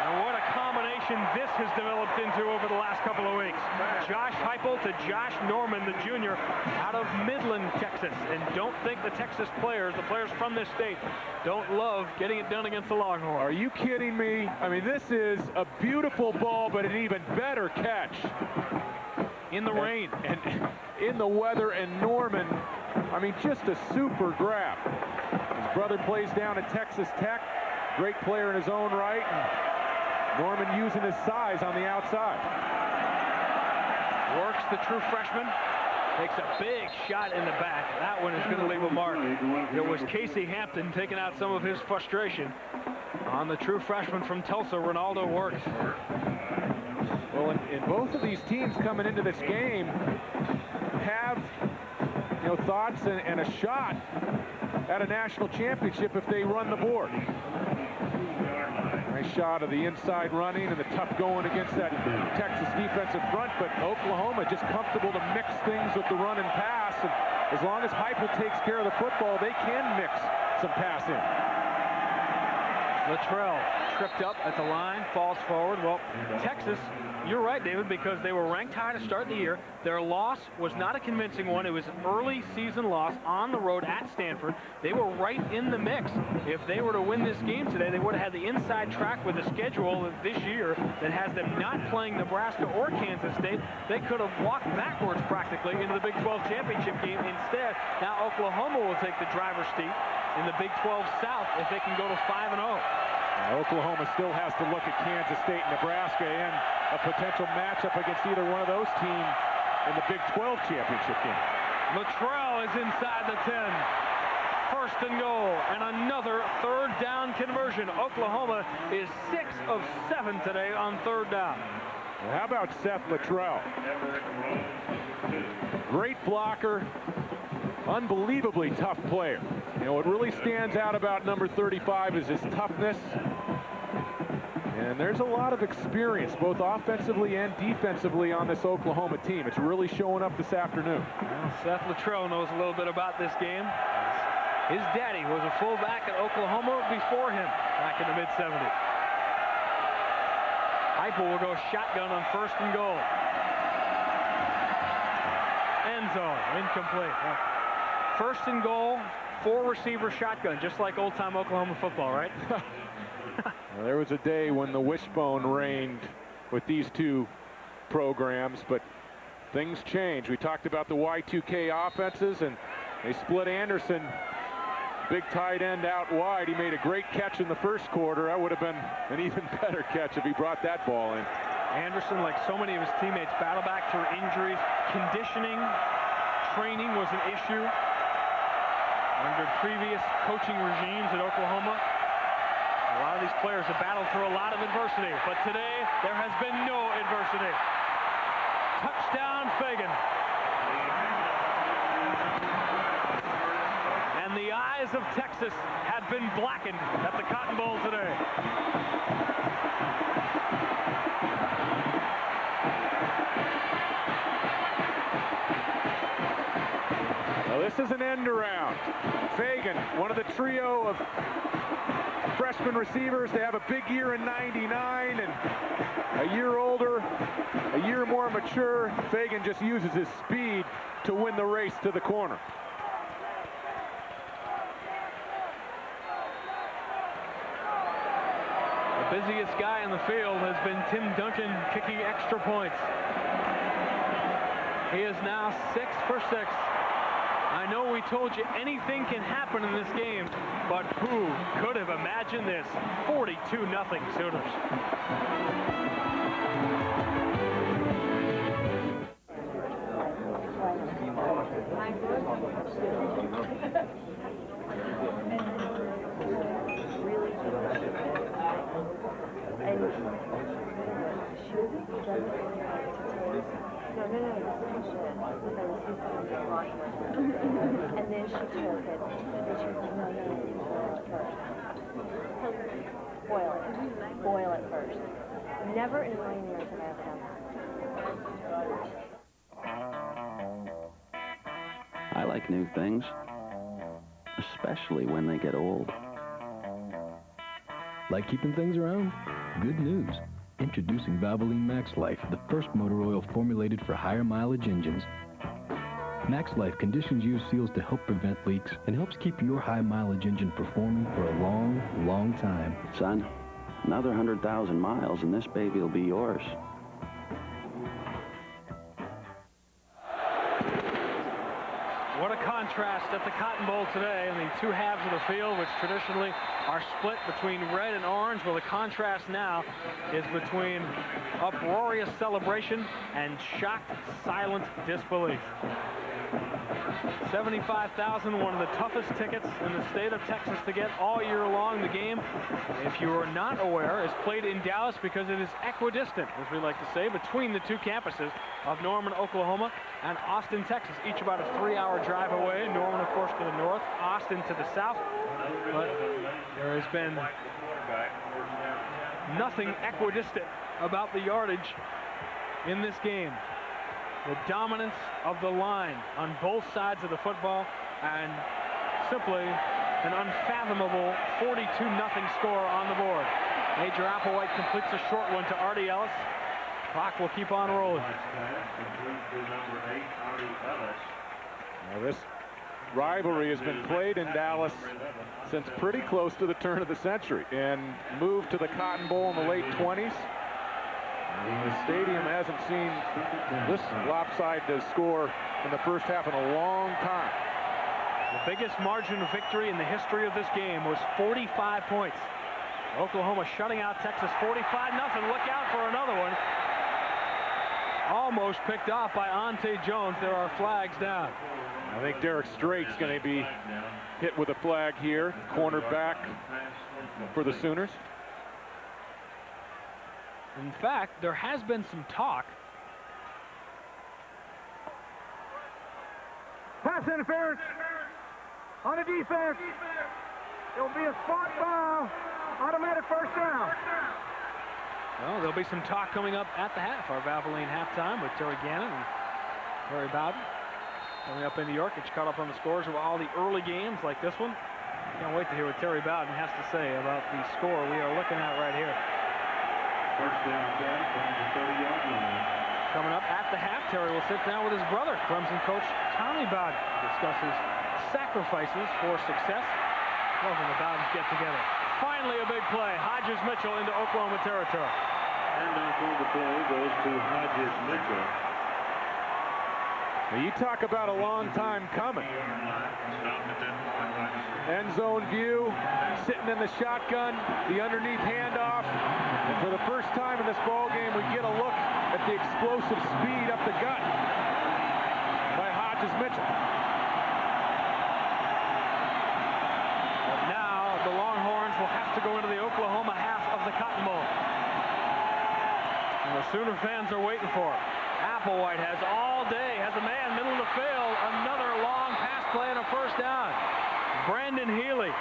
And what a combination this has developed into over the last couple of weeks. Josh Heupel to Josh Norman, the junior, out of Midland, Texas. And don't think the Texas players, the players from this state, don't love getting it done against the Longhorns. Are you kidding me? I mean, this is a beautiful ball, but an even better catch. In the rain. And in the weather, and Norman, I mean, just a super grab. His brother plays down at Texas Tech. Great player in his own right. And Norman using his size on the outside. Works the true freshman. Takes a big shot in the back. That one is going to leave a mark. It was Casey Hampton taking out some of his frustration on the true freshman from Tulsa, Ronaldo Works. Well, and both of these teams coming into this game have, you know, thoughts and a shot at a national championship if they run the board. Nice shot of the inside running and the tough going against that Texas defensive front, but Oklahoma just comfortable to mix things with the run and pass. And as long as Heupel takes care of the football, they can mix some passing. Luttrell tripped up at the line, falls forward. Well, Texas, you're right, David, because they were ranked high to start the year. Their loss was not a convincing one. It was an early season loss on the road at Stanford. They were right in the mix. If they were to win this game today, they would have had the inside track with a schedule this year that has them not playing Nebraska or Kansas State. They could have walked backwards practically into the Big 12 championship game. Instead, now Oklahoma will take the driver's seat in the Big 12 South if they can go to 5-0. Oklahoma still has to look at Kansas State and Nebraska and a potential matchup against either one of those teams in the Big 12 championship game. Luttrell is inside the 10. First and goal, and another third down conversion. Oklahoma is 6 of 7 today on third down. Well, how about Seth Luttrell? Great blocker, unbelievably tough player. You know, what really stands out about number 35 is his toughness. And there's a lot of experience, both offensively and defensively, on this Oklahoma team. It's really showing up this afternoon. Well, Seth Luttrell knows a little bit about this game. His daddy was a fullback at Oklahoma before him back in the mid-70s. Heupel will go shotgun on first and goal. End zone, incomplete. First and goal, 4-receiver shotgun, just like old-time Oklahoma football, right? Well, there was a day when the wishbone reigned with these two programs, but things change. We talked about the Y2K offenses, and they split Anderson, big tight end, out wide. He made a great catch in the first quarter. That would have been an even better catch if he brought that ball in. Anderson, like so many of his teammates, battled back through injuries. Conditioning, training was an issue under previous coaching regimes at Oklahoma. A lot of these players have battled through a lot of adversity, but today there has been no adversity. Touchdown, Fagan. And the eyes of Texas had been blackened at the Cotton Bowl today. Well, this is an end around. Fagan, one of the trio of freshman receivers to have a big year in '99, and a year older, a year more mature. Fagan just uses his speed to win the race to the corner. The busiest guy in the field has been Tim Duncan, kicking extra points. He is now 6 for 6. I know we told you anything can happen in this game, but who could have imagined this? 42-0 Sooners. And then she took it. And she was like, no, first. Boil it. Boil it first. Never in a million years have I ever done that. I like new things, especially when they get old. Like keeping things around? Good news. Introducing Valvoline Max Life, the first motor oil formulated for higher mileage engines. Max Life conditions use seals to help prevent leaks and helps keep your high mileage engine performing for a long, long time. Son, another 100,000 miles and this baby will be yours. What a contrast at the Cotton Bowl today in the two halves of the field, which traditionally are split between red and orange. Well, the contrast now is between uproarious celebration and shocked, silent disbelief. 75,000, one of the toughest tickets in the state of Texas to get all year long. The game, if you are not aware, is played in Dallas because it is equidistant, as we like to say, between the two campuses of Norman, Oklahoma and Austin, Texas, each about a 3-hour drive away. Norman, of course, to the north, Austin to the south. But there has been nothing equidistant about the yardage in this game. The dominance of the line on both sides of the football, and simply an unfathomable 42-0 score on the board. Major Applewhite completes a short one to Artie Ellis. Clock will keep on rolling. Now this rivalry has been played in Dallas since pretty close to the turn of the century and moved to the Cotton Bowl in the late 20s. The stadium hasn't seen this lopsided score in the first half in a long time. The biggest margin of victory in the history of this game was 45 points. Oklahoma shutting out Texas 45-0. Look out for another one. Almost picked off by Ante Jones. There are flags down. I think Derek Strait's going to be hit with a flag here. Cornerback for the Sooners. In fact, there has been some talk. Pass interference on the defense. It'll be a spot foul. Automatic first down. Well, there'll be some talk coming up at the half. Our Valvoline halftime with Terry Gannon and Terry Bowden. Coming up in New York, get you caught up on the scores of all the early games like this one. Can't wait to hear what Terry Bowden has to say about the score we are looking at right here. First down, 10 from the 30-yard line. Coming up at the half, Terry will sit down with his brother, Clemson coach Tommy Bowden, discuss his sacrifices for success. Love when the Bowdens get together. Finally, a big play. Hodges Mitchell into Oklahoma territory. And off on the play goes to Hodges Mitchell. Now you talk about a long time coming. End zone view, sitting in the shotgun, the underneath handoff. And for the first time in this ball game, we get a look at the explosive speed up the gut by Hodges Mitchell. But now the Longhorns will have to go into the Oklahoma half of the Cotton Bowl. And the Sooner fans are waiting for it. Applewhite has all day, has a man middle of the field, another long pass play and a first down. Brandon Healy.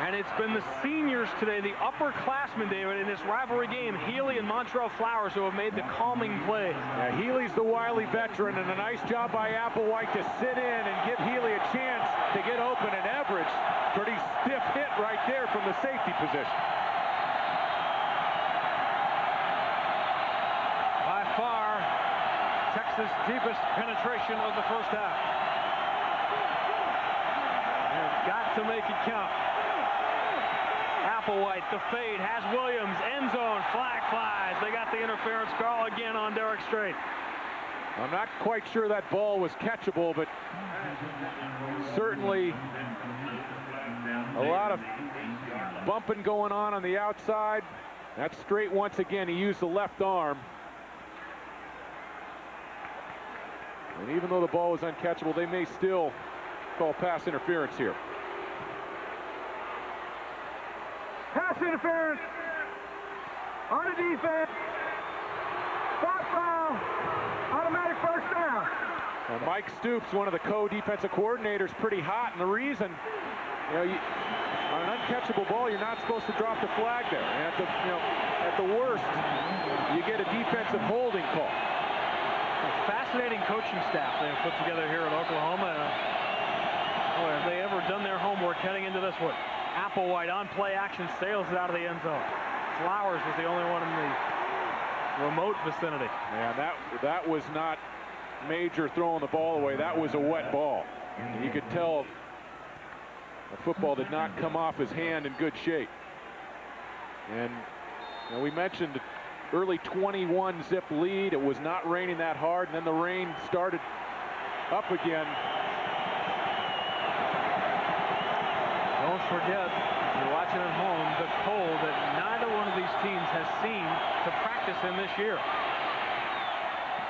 And it's been the seniors today, the upperclassmen, David, in this rivalry game, Healy and Montrell Flowers, who have made the calming play. Yeah, Healy's the wily veteran, and a nice job by Applewhite to sit in and give Healy a chance to get open, and Everidge, pretty stiff hit right there from the safety position. By far, Texas' deepest penetration of the first half. They've got to make it count. Applewhite, the fade, has Williams, end zone, flag flies. They got the interference call again on Derek Strait. I'm not quite sure that ball was catchable, but certainly a lot of bumping going on the outside. That's straight once again. He used the left arm. And even though the ball was uncatchable, they may still call pass interference here. Pass interference on the defense. Stop foul. Automatic first down. Well, Mike Stoops, one of the co-defensive coordinators, pretty hot, and the reason, on an uncatchable ball, you're not supposed to drop the flag there. And at the worst, you get a defensive holding call. A fascinating coaching staff they have put together here at Oklahoma. Boy, have they ever done their homework heading into this one? Applewhite on play action sails it out of the end zone. Flowers was the only one in the remote vicinity. Yeah, that was not Major throwing the ball away. That was a wet ball. And you could tell the football did not come off his hand in good shape. And we mentioned early 21 zip lead. It was not raining that hard, and then the rain started up again. Don't forget, if you're watching at home, the cold that neither one of these teams has seen to practice in this year.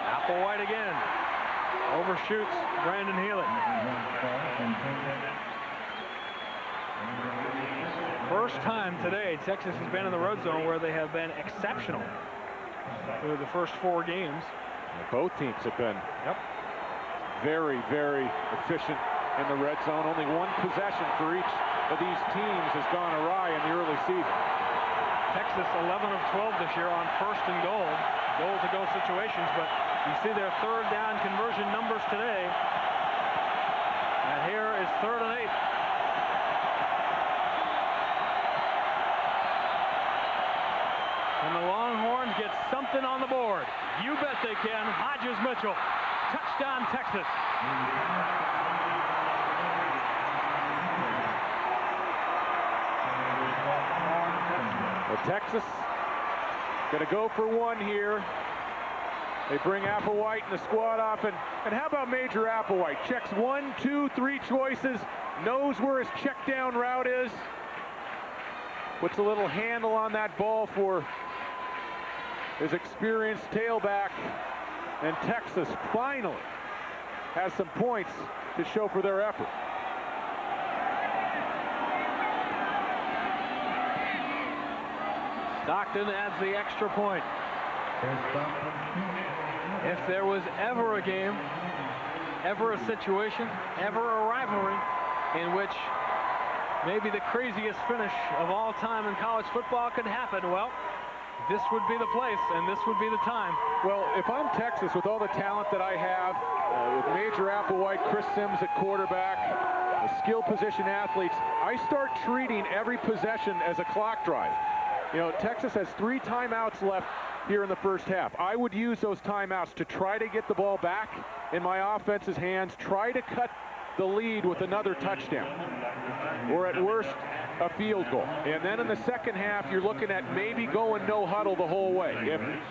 Applewhite again. Overshoots Brandon Healy. First time today Texas has been in the red zone where they have been exceptional through the first 4 games. Both teams have been very, very efficient in the red zone. Only one possession for each of these teams has gone awry in the early season. Texas 11 of 12 this year on first and goal-to-go situations, but you see their third down conversion numbers today. And here is 3rd and 8. And the Longhorns get something on the board. You bet they can. Hodges Mitchell. Touchdown, Texas. Well, Texas going to go for 1 here. They bring Applewhite and the squad off. And how about Major Applewhite? Checks 1, 2, 3 choices. Knows where his check down route is. Puts a little handle on that ball for his experienced tailback. And Texas finally has some points to show for their effort. Stockton adds the extra point. If there was ever a game, ever a situation, ever a rivalry in which maybe the craziest finish of all time in college football could happen, well, this would be the place and this would be the time. Well, if I'm Texas with all the talent that I have, with Major Applewhite, Chris Sims at quarterback, the skill position athletes, I start treating every possession as a clock drive. Texas has 3 timeouts left here in the first half. I would use those timeouts to try to get the ball back in my offense's hands, try to cut the lead with another touchdown, or at worst, a field goal. And then in the second half, you're looking at maybe going no huddle the whole way.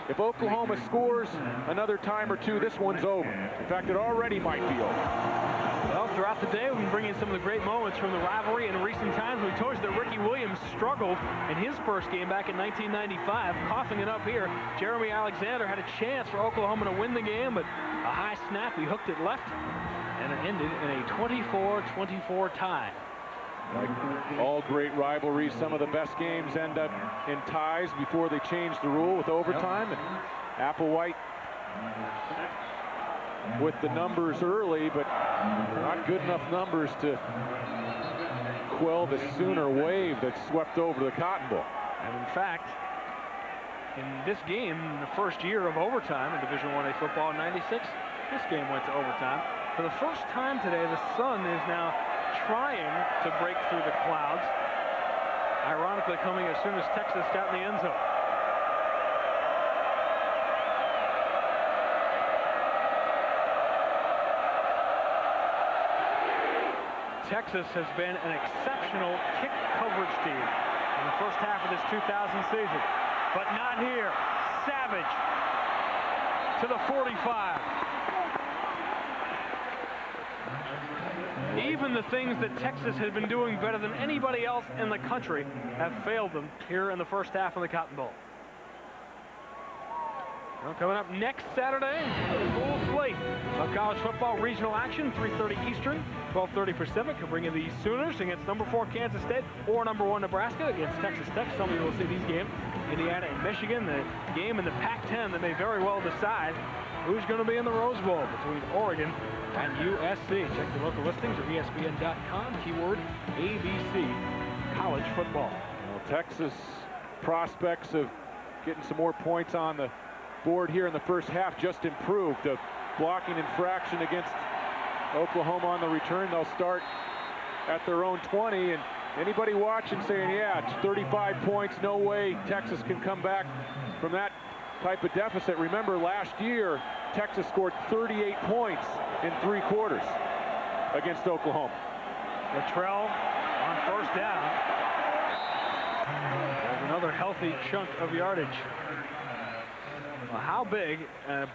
If Oklahoma scores another time or 2, this one's over. In fact, it already might be over. Well, throughout the day, we've been bringing some of the great moments from the rivalry in recent times. We told you that Ricky Williams struggled in his first game back in 1995. Coughing it up here, Jeremy Alexander had a chance for Oklahoma to win the game, but a high snap, he hooked it left, and it ended in a 24-24 tie. Like all great rivalries, some of the best games end up in ties before they change the rule with overtime. And Applewhite with the numbers early, but not good enough numbers to quell the Sooner wave that swept over the Cotton Bowl. And in fact, in this game, in the first year of overtime in Division I-A football in '96, this game went to overtime. For the first time today, the sun is now trying to break through the clouds. Ironically, coming as soon as Texas got in the end zone. Texas has been an exceptional kick coverage team in the first half of this 2000 season, but not here. Savage to the 45. Even the things that Texas has been doing better than anybody else in the country have failed them here in the first half of the Cotton Bowl. Well, coming up next Saturday, a full slate of college football regional action, 3:30 Eastern, 12:30 Pacific. We'll bring you the Sooners against number 4 Kansas State or number 1 Nebraska against Texas Tech. Some of you will see these games, Indiana and Michigan, the game in the Pac-10 that may very well decide who's going to be in the Rose Bowl between Oregon and USC. Check the local listings at ESPN.com, keyword ABC college football. Well, Texas prospects of getting some more points on the board here in the first half just improved. A blocking infraction against Oklahoma on the return. They'll start at their own 20, and anybody watching saying, yeah, it's 35 points, no way Texas can come back from that type of deficit. Remember, last year Texas scored 38 points in 3 quarters against Oklahoma. Latrell on first down. There's another healthy chunk of yardage. Well, how big,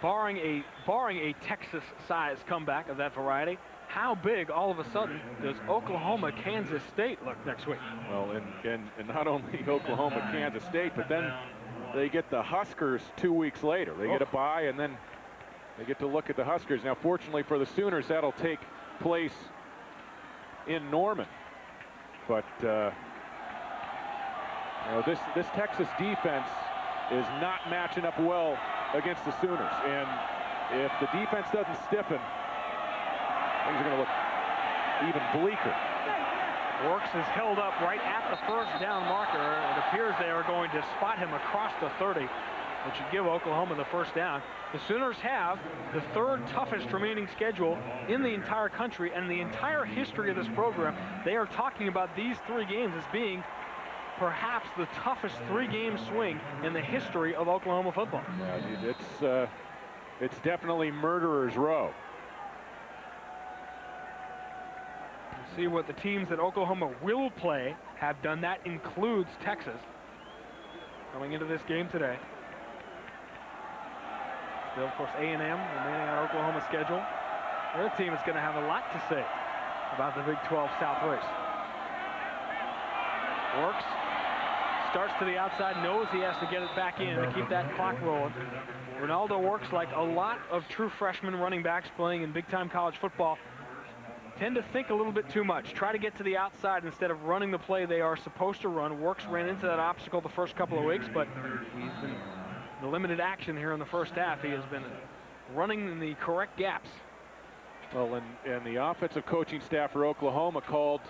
barring a Texas-sized comeback of that variety, how big all of a sudden does Oklahoma-Kansas State look next week? Well, and not only Oklahoma-Kansas State, but then they get the Huskers 2 weeks later. They get a bye, and then they get to look at the Huskers. Now, fortunately for the Sooners, that'll take place in Norman. But you know, this Texas defense is not matching up well against the Sooners. And if the defense doesn't stiffen, things are going to look even bleaker. Works is held up right at the first down marker. It appears they are going to spot him across the 30, which should give Oklahoma the first down. The Sooners have the 3rd toughest remaining schedule in the entire country, and the entire history of this program. They are talking about these 3 games as being perhaps the toughest 3-game swing in the history of Oklahoma football. Yeah, it's definitely murderer's row. See what the teams that Oklahoma will play have done. That includes Texas coming into this game today. Still, of course, A&M remaining on Oklahoma's schedule. Their team is going to have a lot to say about the Big 12 South race. Works. Starts to the outside, knows he has to get it back in to keep that clock rolling. Ronaldo Works, like a lot of true freshman running backs playing in big-time college football, tend to think a little bit too much. Try to get to the outside instead of running the play they are supposed to run. Works ran into that obstacle the first couple of weeks, but he's been the limited action here in the first half. He has been running in the correct gaps. Well, and the offensive coaching staff for Oklahoma called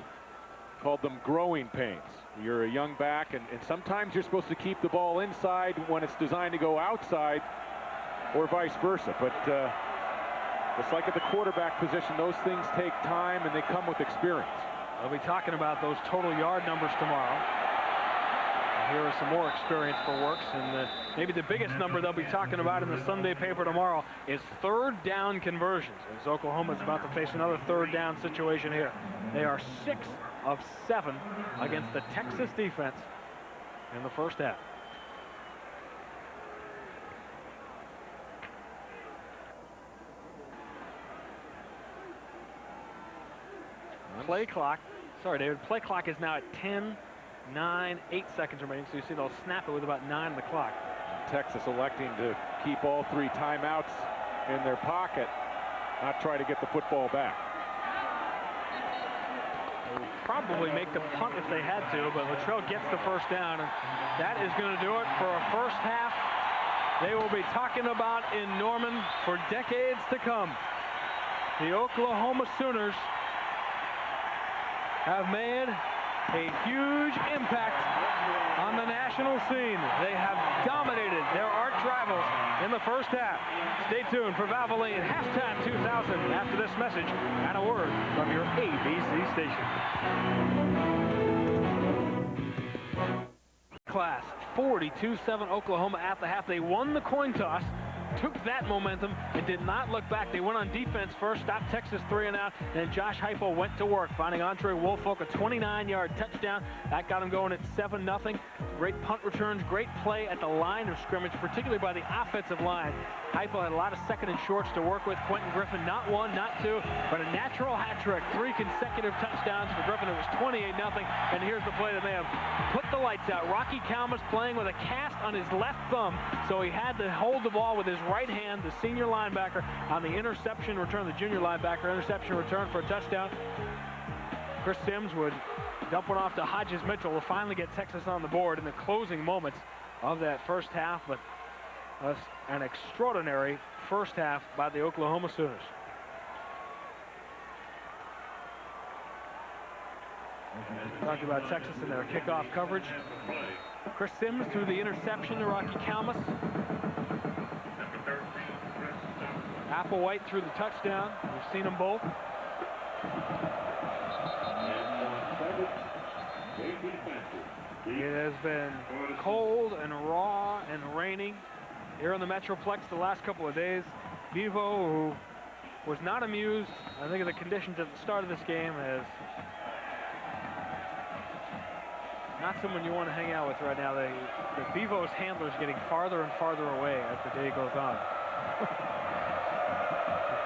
them growing pains. You're a young back, and sometimes you're supposed to keep the ball inside when it's designed to go outside, or vice versa. But just like at the quarterback position, those things take time and they come with experience. We'll be talking about those total yard numbers tomorrow. Here is some more experience for Works, and maybe the biggest number they'll be talking about in the Sunday paper tomorrow is 3rd down conversions, as Oklahoma's about to face another 3rd down situation here. They are 6 of 7 against the Texas defense in the first half. Play clock, sorry David, play clock is now at 10, 9, 8 seconds remaining, so you see they'll snap it with about 9 on the clock. Texas electing to keep all 3 timeouts in their pocket, not try to get the football back. They would probably make the punt if they had to, but Latrell gets the first down, and that is going to do it for a first half they will be talking about in Norman for decades to come. The Oklahoma Sooners have made a huge impact on the national scene. They have dominated their arch rivals in the first half. Stay tuned for Valvoline Halftime 2000 after this message and a word from your ABC station. Class 42-7 Oklahoma at the half. They won the coin toss, took that momentum, and did not look back. They went on defense first, stopped Texas 3 and out, then Josh Heupel went to work, finding Andre Woolfolk a 29-yard touchdown. That got him going at 7-0. Great punt returns, great play at the line of scrimmage, particularly by the offensive line. Heupel had a lot of second and shorts to work with. Quentin Griffin, not one, not two, but a natural hat trick. 3 consecutive touchdowns for Griffin. It was 28-0. And here's the play that may have put the lights out. Rocky Kalmus playing with a cast on his left thumb, so he had to hold the ball with his right hand. The senior linebacker on the interception return, the junior linebacker interception return for a touchdown. Chris Sims would dump one off to Hodges Mitchell. Will finally get Texas on the board in the closing moments of that first half, but an extraordinary first half by the Oklahoma Sooners. Talking about Texas and their kickoff coverage. Chris Sims threw the interception to Rocky Kalmus. Applewhite threw the touchdown. We've seen them both. It has been cold and raw and raining here in the Metroplex the last couple of days. Bevo, who was not amused, I think, of the conditions at the start of this game, is not someone you want to hang out with right now. The Bevo's handler is getting farther and farther away as the day goes on.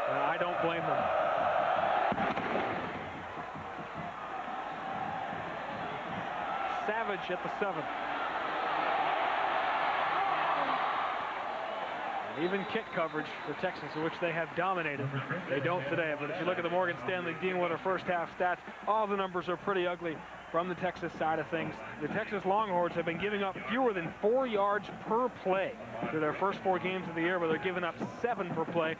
And I don't blame them. Savage at the 7. And even kick coverage for Texas, which they have dominated. They don't today, but if you look at the Morgan Stanley Dean Witter first half stats, all the numbers are pretty ugly from the Texas side of things. The Texas Longhorns have been giving up fewer than 4 yards per play through their first 4 games of the year, but they're giving up 7 per play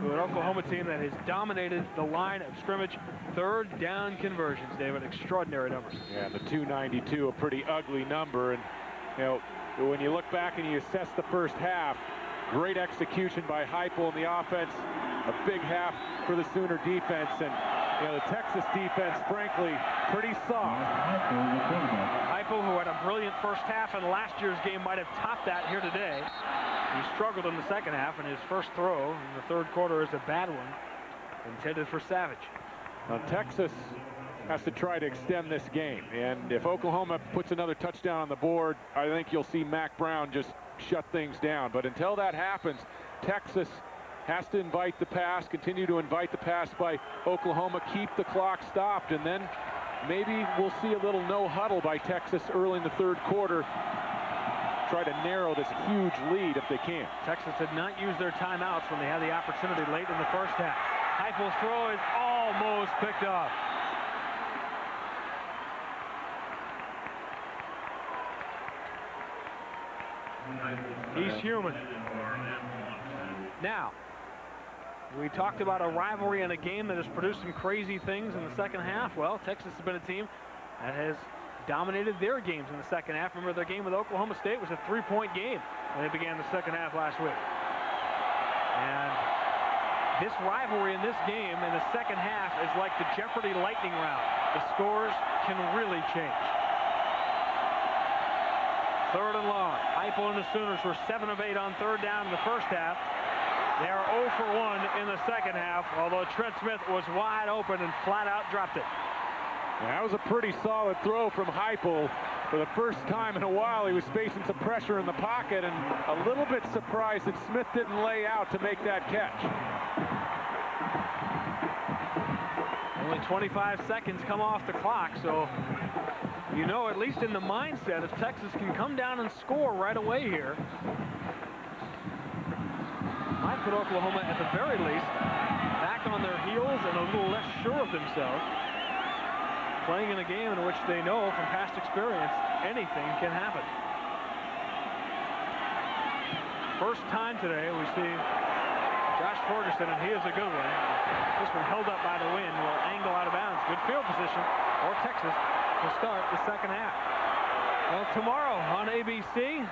to an Oklahoma team that has dominated the line of scrimmage. Third down conversions, David, extraordinary numbers. Yeah, the 292, a pretty ugly number. And, you know, when you look back and you assess the first half, great execution by Heupel in the offense, a big half for the Sooner defense, and you know, the Texas defense, frankly, pretty soft. Heupel, who had a brilliant first half in last year's game, might have topped that here today. He struggled in the second half, and his first throw in the third quarter is a bad one, intended for Savage. Now, Texas has to try to extend this game, and if Oklahoma puts another touchdown on the board, I think you'll see Mack Brown just shut things down. But until that happens, Texas has to invite the pass, continue to invite the pass by Oklahoma, keep the clock stopped, and then maybe we'll see a little no huddle by Texas early in the third quarter. Try to narrow this huge lead if they can. Texas did not use their timeouts when they had the opportunity late in the first half. Heupel's throw is almost picked off. He's human. Now, we talked about a rivalry in a game that has produced some crazy things in the second half. Well, Texas has been a team that has dominated their games in the second half. Remember, their game with Oklahoma State was a 3-point game when they began the second half last week. And this rivalry in this game in the second half is like the Jeopardy lightning round. The scores can really change. Third and long. Heupel and the Sooners were 7 of 8 on third down in the first half. They are 0 for 1 in the second half, although Trent Smith was wide open and flat out dropped it. That was a pretty solid throw from Heupel. For the first time in a while, he was facing some pressure in the pocket, and a little bit surprised that Smith didn't lay out to make that catch. Only 25 seconds come off the clock, so you know, at least in the mindset, if Texas can come down and score right away here, might put Oklahoma, at the very least, back on their heels and a little less sure of themselves. Playing in a game in which they know from past experience anything can happen. First time today we see Josh Ferguson, and he is a good one. This one held up by the wind, will angle out of bounds. Good field position for Texas to start the second half. Well, tomorrow on ABC,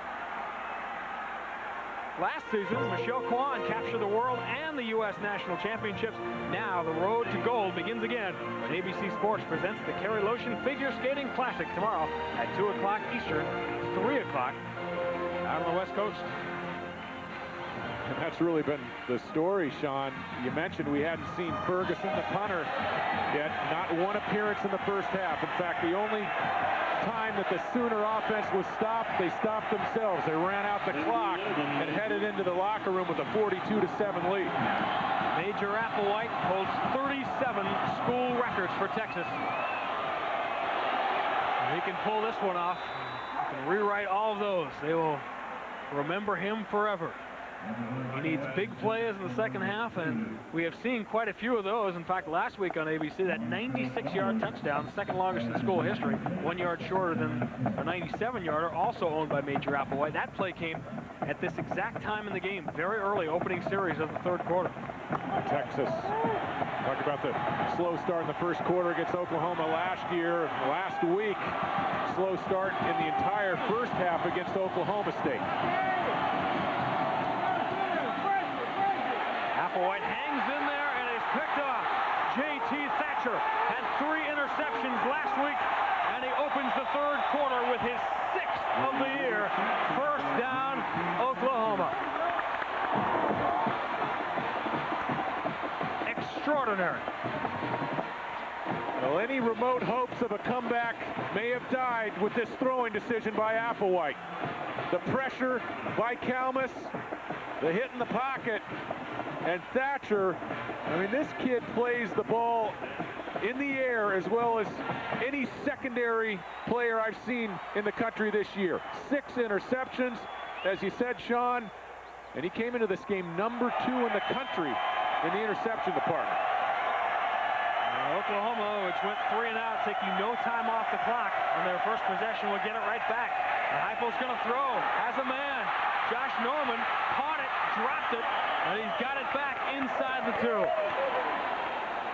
last season, Michelle Kwan captured the World and the U.S. National Championships. Now the road to gold begins again when ABC Sports presents the Kerry Lotion Figure Skating Classic tomorrow at 2 o'clock Eastern, 3 o'clock out on the West Coast. And that's really been the story, Sean. You mentioned we hadn't seen Ferguson, the punter, yet. Not one appearance in the first half. In fact, the only time that the Sooner offense was stopped, they stopped themselves. They ran out the clock and headed into the locker room with a 42-7 lead. Major Applewhite holds 37 school records for Texas. If he can pull this one off, he can rewrite all of those. They will remember him forever. He needs big plays in the second half, and we have seen quite a few of those. In fact, last week on ABC, that 96-yard touchdown, the second longest in school history, 1 yard shorter than a 97-yarder, also owned by Major Applewhite. That play came at this exact time in the game, very early, opening series of the third quarter. Texas, talk about the slow start in the first quarter against Oklahoma last week. Slow start in the entire first half against Oklahoma State. Applewhite hangs in there and is picked off. J.T. Thatcher had 3 interceptions last week, and he opens the third quarter with his 6th of the year. First down, Oklahoma. Extraordinary. Well, any remote hopes of a comeback may have died with this throwing decision by Applewhite. The pressure by Kalmus, the hit in the pocket, and Thatcher. I mean, this kid plays the ball in the air as well as any secondary player I've seen in the country this year. 6 interceptions, as you said, Sean, and he came into this game #2 in the country in the interception department. Oklahoma, which went 3 and out, taking no time off the clock on their first possession, will get it right back. Heupel's going to throw, has a man. Josh Norman caught it, dropped it, and he's got it back inside the 2.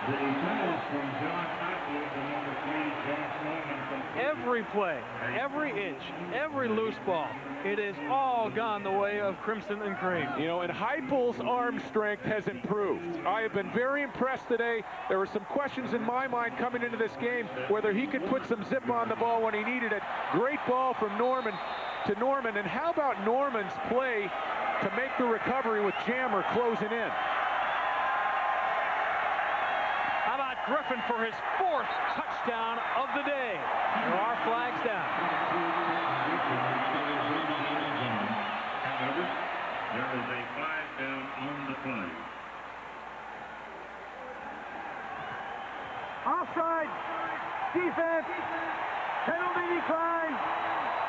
The pass from Josh Heupel to number 3, Josh Norman. Every play, every inch, every loose ball, it is all gone the way of Crimson and Cream. You know, and Heupel's arm strength has improved. I have been very impressed today. There were some questions in my mind coming into this game whether he could put some zip on the ball when he needed it. Great ball from Norman to Norman. And how about Norman's play to make the recovery with Jammer closing in? How about Griffin for his 4th touchdown of the day? There are flags down. However, there is a flag down on the play. Offside. Defense. Penalty decline.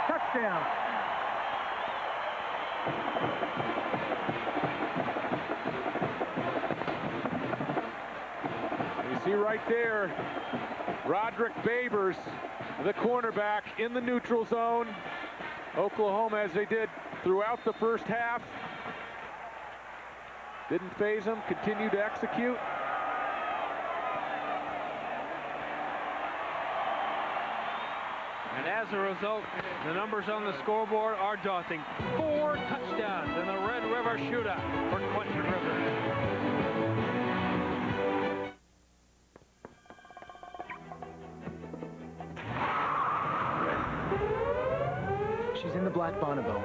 Touchdown. You see right there, Roderick Babers, the cornerback, in the neutral zone. Oklahoma, as they did throughout the first half, didn't faze them, continued to execute. And as a result, the numbers on the scoreboard are daunting. 4 touchdowns in the Red River shootout for Quentin Rivers. She's in the black Bonneville.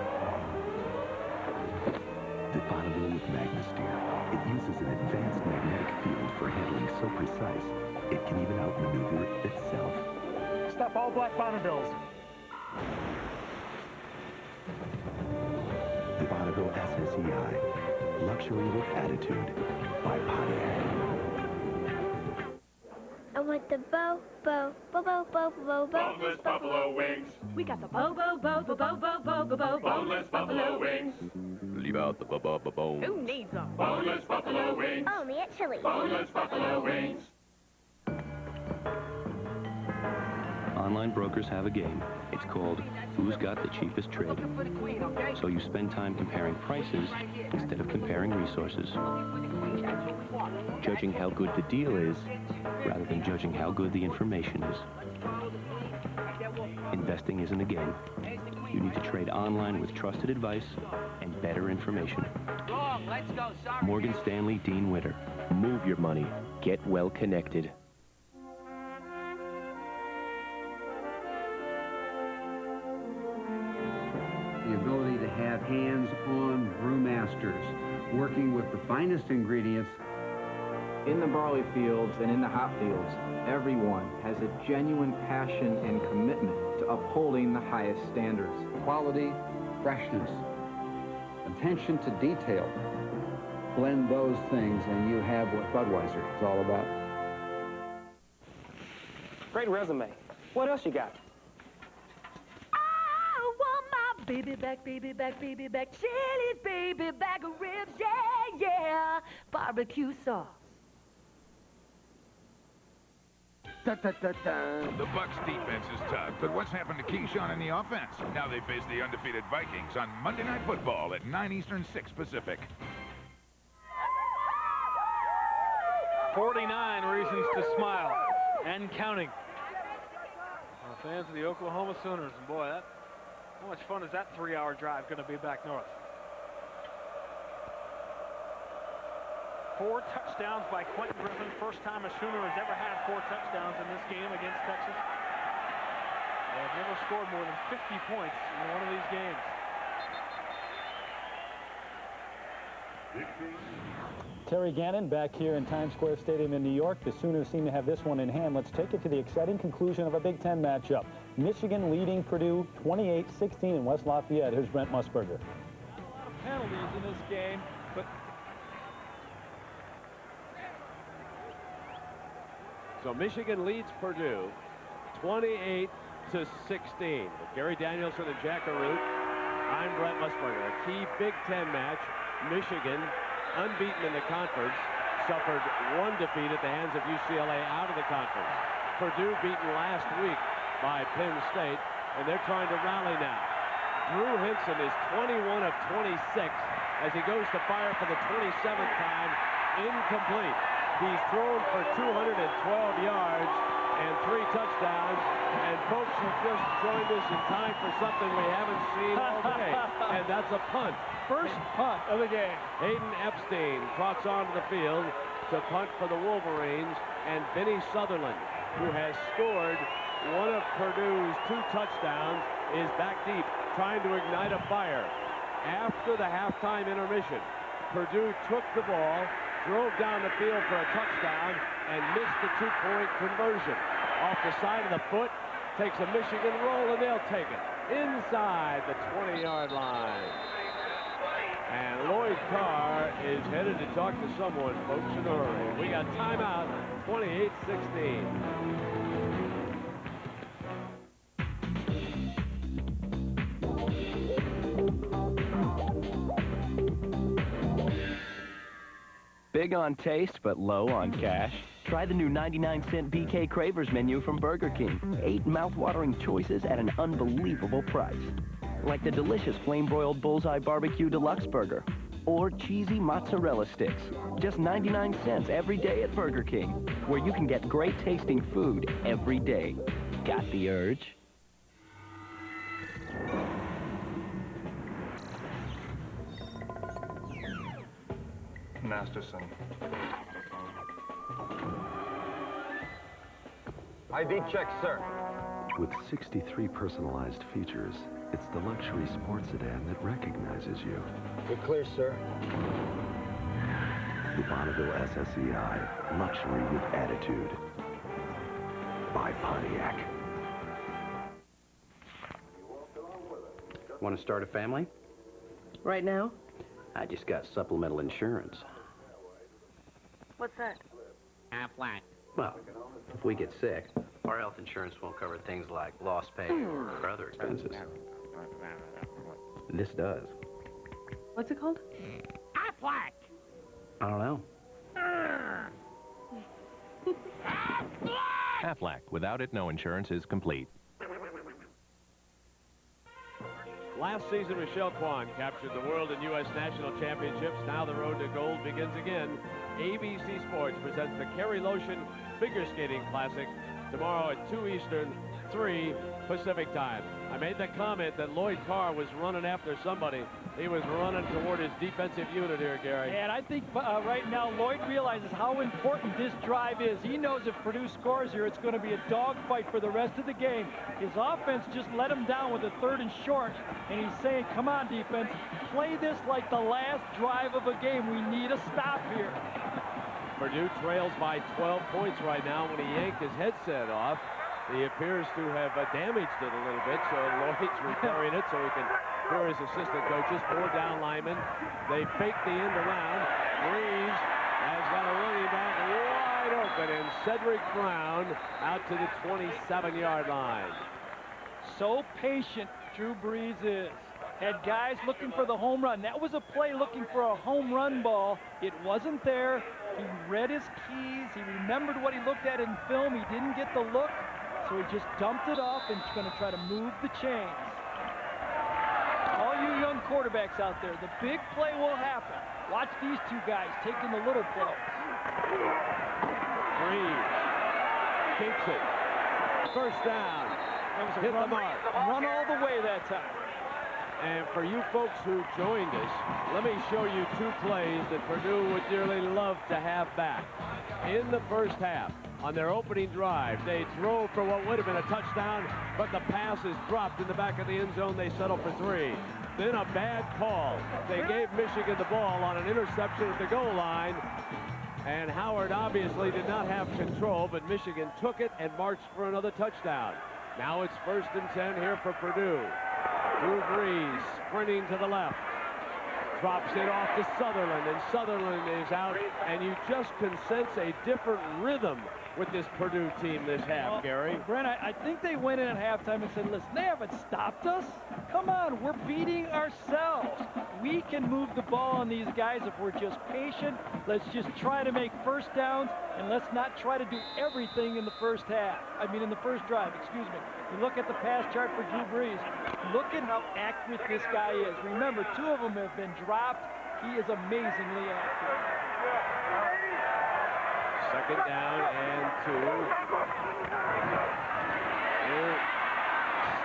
The Bonneville with MagnaSteer. It uses an advanced magnetic field for handling so precise, it can even outmaneuver itself. Stop all black Bonnevilles. The Bonneville SSEI. Luxury with attitude by Pontiac. I want the boneless buffalo wings. We got the boneless buffalo wings. Leave out the bone. Who needs them? Boneless buffalo wings. Only at Chili's. Boneless buffalo wings. Online brokers have a game. It's called Who's Got the Cheapest Trade. So you spend time comparing prices instead of comparing resources. Judging how good the deal is rather than judging how good the information is. Investing isn't a game. You need to trade online with trusted advice and better information. Morgan Stanley, Dean Witter. Move your money. Get well connected. The ability to have hands-on brewmasters working with the finest ingredients. In the barley fields and in the hop fields, everyone has a genuine passion and commitment to upholding the highest standards. Quality, freshness, attention to detail. Blend those things and you have what Budweiser is all about. Great resume. What else you got? I want my baby back, baby back, baby back. Chili's baby back ribs, yeah, yeah. Barbecue sauce. The Bucs defense is tough, but what's happened to Keyshawn in the offense? Now they face the undefeated Vikings on Monday Night Football at 9 Eastern, 6 Pacific. 49 reasons to smile and counting. Fans of the Oklahoma Sooners, and boy, how much fun is that 3-hour drive going to be back north? 4 touchdowns by Quentin Griffin. First time a Sooner has ever had 4 touchdowns in this game against Texas. They have never scored more than 50 points in one of these games. Terry Gannon back here in Times Square Stadium in New York. The Sooners seem to have this one in hand. Let's take it to the exciting conclusion of a Big Ten matchup. Michigan leading Purdue 28-16 in West Lafayette. Here's Brent Musburger. A lot of penalties in this game, but so Michigan leads Purdue 28-16. With Gary Danielson and Jack Arute, I'm Brent Musburger. A key Big Ten match. Michigan, unbeaten in the conference, suffered 1 defeat at the hands of UCLA out of the conference. Purdue beaten last week by Penn State, and they're trying to rally now. Drew Henson is 21 of 26 as he goes to fire for the 27th time. Incomplete. He's thrown for 212 yards and 3 touchdowns. And folks, you just joined us in time for something we haven't seen all day, and that's a punt. First punt of the game. Hayden Epstein trots onto the field to punt for the Wolverines, and Vinny Sutherland, who has scored one of Purdue's 2 touchdowns, is back deep, trying to ignite a fire. After the halftime intermission, Purdue took the ball, drove down the field for a touchdown, and missed the 2-point conversion. Off the side of the foot, takes a Michigan roll, and they'll take it inside the 20-yard line. And Lloyd Carr is headed to talk to someone, folks, in a hurry. We got timeout, 28-16. Big on taste, but low on cash? Try the new 99-cent BK Cravers menu from Burger King. 8 mouth-watering choices at an unbelievable price. Like the delicious flame-broiled Bullseye Barbecue Deluxe Burger or cheesy mozzarella sticks. Just 99 cents every day at Burger King, where you can get great-tasting food every day. Got the urge? Masterson. ID check, sir. With 63 personalized features, it's the luxury sports sedan that recognizes you. You're clear, sir. The Bonneville SSEI, luxury with attitude. By Pontiac. Want to start a family? Right now? I just got supplemental insurance. What's that? Aflac. Well, if we get sick, our health insurance won't cover things like lost pay or other expenses. This does. What's it called? Aflac. I don't know. Aflac. Without it, no insurance is complete. Last season, Michelle Kwan captured the World and U.S. National Championships. Now the road to gold begins again. ABC Sports presents the Kerry Lotion Figure Skating Classic tomorrow at 2 Eastern, 3 Pacific time. I made the comment that Lloyd Carr was running after somebody. He was running toward his defensive unit here, Gary. And I think right now Lloyd realizes how important this drive is. He knows if Purdue scores here, it's going to be a dogfight for the rest of the game. His offense just let him down with a 3rd and short, and he's saying, come on, defense, play this like the last drive of a game. We need a stop here. Purdue trails by 12 points right now when he yanked his headset off. He appears to have damaged it a little bit, so Lloyd's repairing it so he can hear his assistant coaches. 4 down linemen. They fake the end around. Breeze has got a running back wide open, and Cedric Brown out to the 27-yard line. So patient Drew Brees is. Had guys looking for the home run. That was a play looking for a home run ball. It wasn't there. He read his keys. He remembered what he looked at in film. He didn't get the look, so he just dumped it off and is going to try to move the chains. All you young quarterbacks out there, the big play will happen. Watch these 2 guys taking the little play. Breeze keeps it. First down. Hit the mark. Run all the way that time. And for you folks who joined us, let me show you 2 plays that Purdue would dearly love to have back. In the first half, on their opening drive, they drove for what would have been a touchdown, but the pass is dropped in the back of the end zone. They settle for 3. Then a bad call. They gave Michigan the ball on an interception at the goal line, and Howard obviously did not have control, but Michigan took it and marched for another touchdown. Now it's 1st and 10 here for Purdue. Drew Brees sprinting to the left. Drops it off to Sutherland, and Sutherland is out, and you just can sense a different rhythm with this Purdue team this half, Gary. Brent, I think they went in at halftime and said, listen, they haven't stopped us. Come on, we're beating ourselves. We can move the ball on these guys if we're just patient. Let's just try to make first downs, and let's not try to do everything in the first half. I mean, in the first drive, excuse me. You look at the pass chart for Drew Brees. Look at how accurate this guy is. Remember, 2 of them have been dropped. He is amazingly accurate. 2nd down and 2. Here,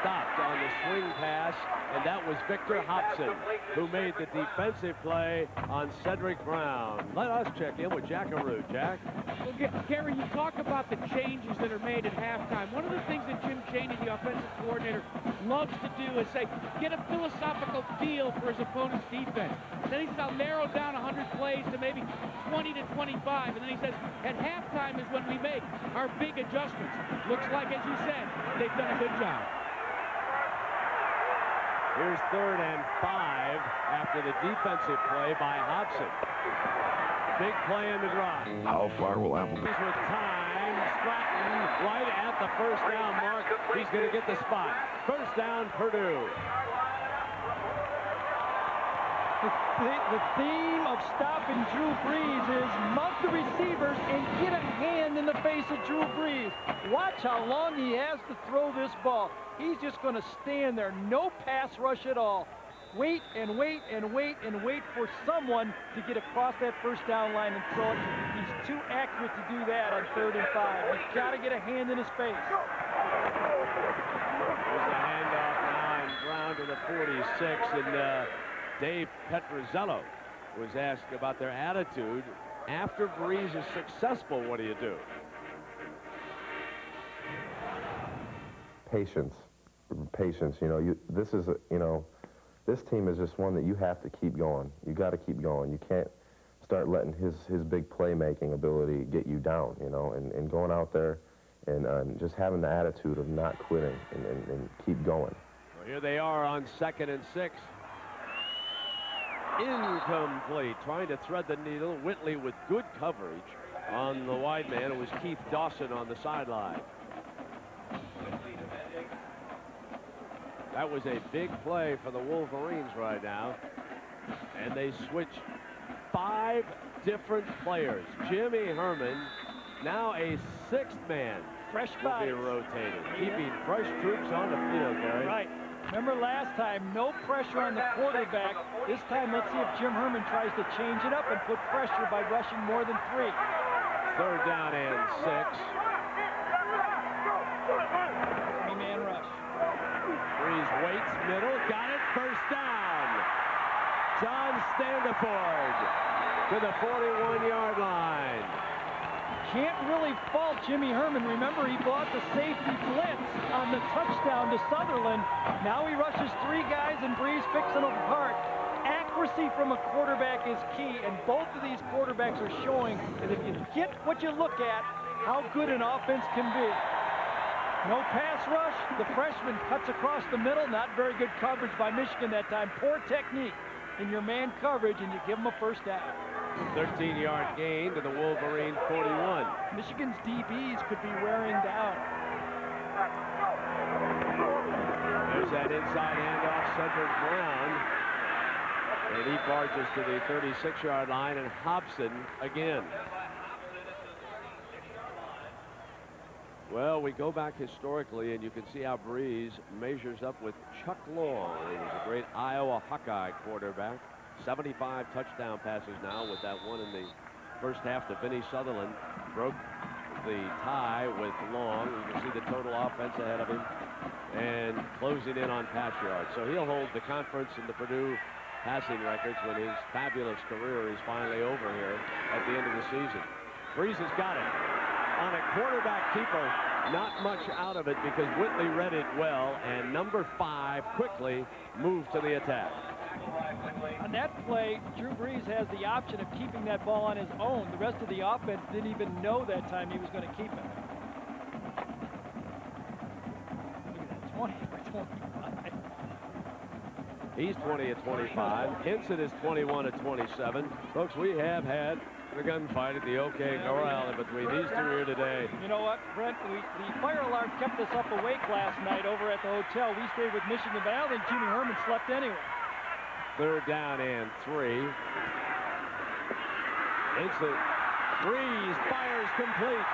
stopped on the swing pass, and that was Victor Hobson, who made the defensive play on Cedric Brown. Let us check in with Jack Arute. Jack? Well, Gary, you talk about the changes that are made at halftime. One of the things that Jim Chaney, the offensive coordinator, loves to do is say, get a philosophical feel for his opponent's defense. Then he says, I'll narrow down 100 plays to maybe 20 to 25. And then he says, at halftime is when we make our big adjustments. Looks like, as you said, they've done a good job. Here's 3rd and 5 after the defensive play by Hobson. Big play in the drive. How far will Applebee's? With time, Stratton right at the first down mark. He's going to get the spot. First down, Purdue. The theme of stopping Drew Brees is mount the receivers and get a hand in the face of Drew Brees. Watch how long he has to throw this ball. He's just going to stand there. No pass rush at all. Wait and wait and wait and wait for someone to get across that first down line and throw it. He's too accurate to do that on 3rd and 5. He's got to get a hand in his face. There's a handoff now and Brown to the 46, and Dave Petrozello was asked about their attitude after Brees is successful. What do you do? Patience. You know, this is this team is just one that you have to keep going. You got to keep going. You can't start letting his big playmaking ability get you down. You know, and going out there and just having the attitude of not quitting and keep going. Well, here they are on 2nd and 6. Incomplete. Trying to thread the needle. Whitley with good coverage on the wide man. It was Keith Dawson on the sideline. That was a big play for the Wolverines right now. And they switch 5 different players. Jimmy Herman, now a 6th man. Fresh will be rotated. Keeping fresh troops on the field, Gary. Right. Remember last time, no pressure on the quarterback. This time, let's see if Jim Herman tries to change it up and put pressure by rushing more than 3. 3rd down and 6. 3-man rush. Brees waits, middle, got it, first down. John Standiford to the 41-yard line. Can't really fault Jimmy Herman. Remember, he bought the safety blitz on the touchdown to Sutherland. Now he rushes 3 guys, and Brees picks them apart. Accuracy from a quarterback is key, and both of these quarterbacks are showing that if you get what you look at, how good an offense can be. No pass rush. The freshman cuts across the middle. Not very good coverage by Michigan that time. Poor technique in your man coverage, and you give them a first down. 13-yard gain to the Wolverine 41. Michigan's DBs could be wearing down. There's that inside handoff, Cedric Brown. And he barges to the 36-yard line, and Hobson again. Well, we go back historically, and you can see how Breeze measures up with Chuck Long. He was a great Iowa Hawkeye quarterback. 75 touchdown passes now, with that one in the first half to Vinny Sutherland. Broke the tie with Long. You can see the total offense ahead of him and closing in on pass yards. So he'll hold the conference and the Purdue passing records when his fabulous career is finally over here at the end of the season. Breeze has got it. On a quarterback keeper, not much out of it because Whitley read it well, and number 5 quickly moved to the attack. On that play, Drew Brees has the option of keeping that ball on his own. The rest of the offense didn't even know that time he was going to keep it. Look at that, 20 for 25. He's 20 at 25. Hinson is 21 at 27. Folks, we have had the gunfight at the OK Corral between these two here today. You know what, Brent? The fire alarm kept us up awake last night over at the hotel. We stayed with Michigan, but I don't think Jimmy Herman slept anyway. 3rd down and 3. Hinson. Breeze fires complete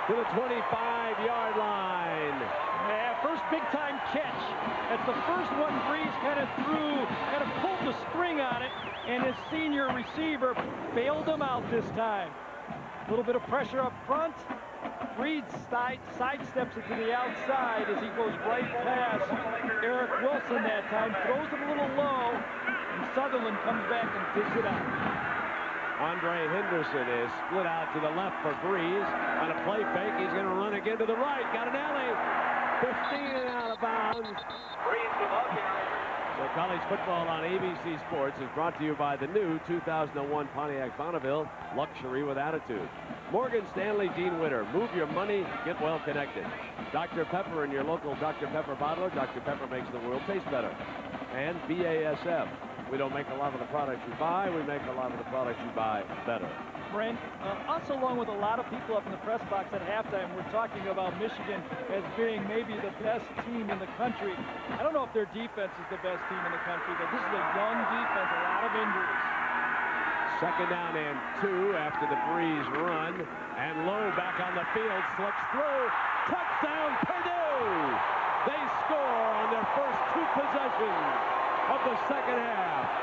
to the 25-yard line. Yeah, first big-time catch. That's the first one Breeze kind of pulled the string on it, and his senior receiver bailed him out this time. A little bit of pressure up front. Breeze sidesteps it to the outside as he goes right past Eric Wilson that time, throws it a little low, and Sutherland comes back and picks it up. Andre Henderson is split out to the left for Breeze. On a play fake, he's going to run again to the right. Got an alley. 15 and out of bounds. So college football on ABC Sports is brought to you by the new 2001 Pontiac Bonneville, luxury with attitude. Morgan Stanley, Dean Witter. Move your money, get well connected. Dr. Pepper in your local Dr. Pepper bottler. Dr. Pepper makes the world taste better. And BASF. We don't make a lot of the products you buy. We make a lot of the products you buy better. Brent, us along with a lot of people up in the press box at halftime, we're talking about Michigan as being maybe the best team in the country. I don't know if their defense is the best team in the country, but this is a young defense, a lot of injuries. 2nd down and 2 after the Breeze run. And Lowe back on the field, slips through. Touchdown, Purdue! They score on their first 2 possessions of the second half.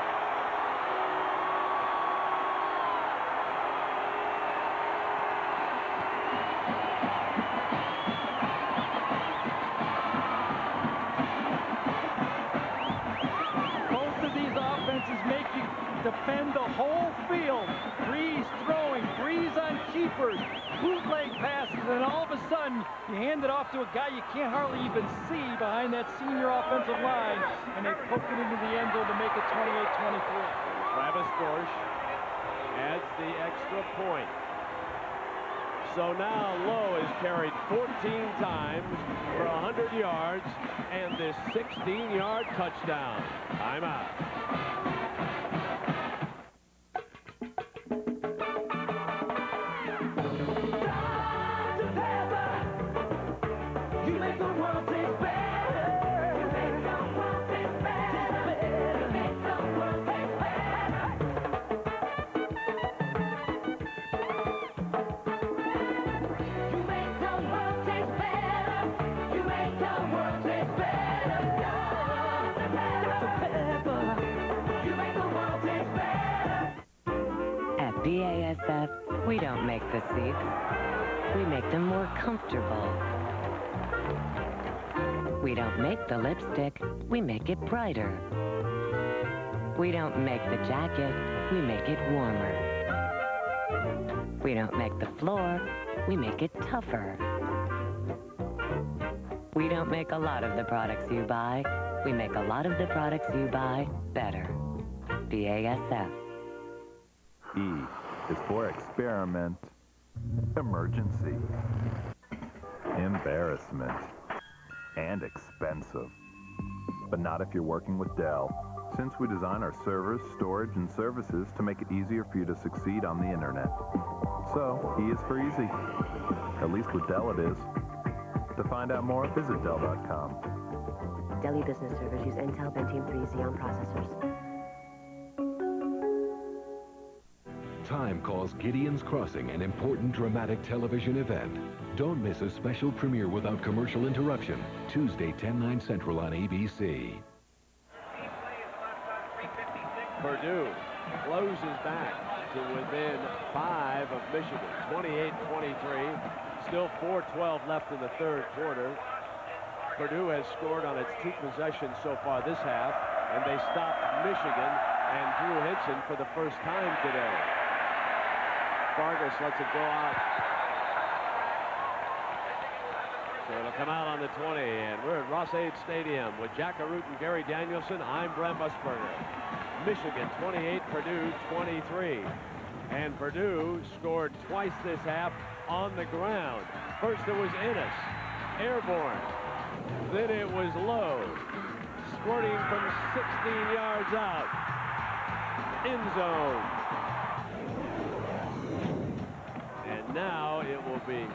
Both of these offenses make you defend the whole field. Breeze throwing, Breeze on keepers, bootleg passes, and all of a sudden you hand it off to a guy you can't hardly even see behind that senior offensive line, and they poke it into the end zone to make it 28-23. Travis Dorsch adds the extra point. So now Lowe is carried 14 times for 100 yards and this 16-yard touchdown. Timeout. BASF, we don't make the seats. We make them more comfortable. We don't make the lipstick. We make it brighter. We don't make the jacket. We make it warmer. We don't make the floor. We make it tougher. We don't make a lot of the products you buy. We make a lot of the products you buy better. BASF. E is for experiment, emergency. embarrassment, and expensive. But not if you're working with Dell, since we design our servers, storage, and services to make it easier for you to succeed on the internet. So, E is for easy. At least with Dell it is. To find out more, visit Dell.com. Dell E-Business servers use Intel Pentium 3 Xeon processors. Time calls Gideon's Crossing an important dramatic television event. Don't miss a special premiere without commercial interruption. Tuesday, 10/9 Central on ABC. Purdue closes back to within 5 of Michigan, 28-23. Still 4:12 left in the third quarter. Purdue has scored on its 2 possessions so far this half, and they stopped Michigan and Drew Henson for the first time today. Vargas lets it go out. So it'll come out on the 20, and we're at Ross-Ade Stadium with Jack Arute and Gary Danielson. I'm Brent Musburger. Michigan 28, Purdue 23. And Purdue scored twice this half on the ground. First it was Ennis, airborne. Then it was Lowe, squirting from 16 yards out. End zone. And now it will be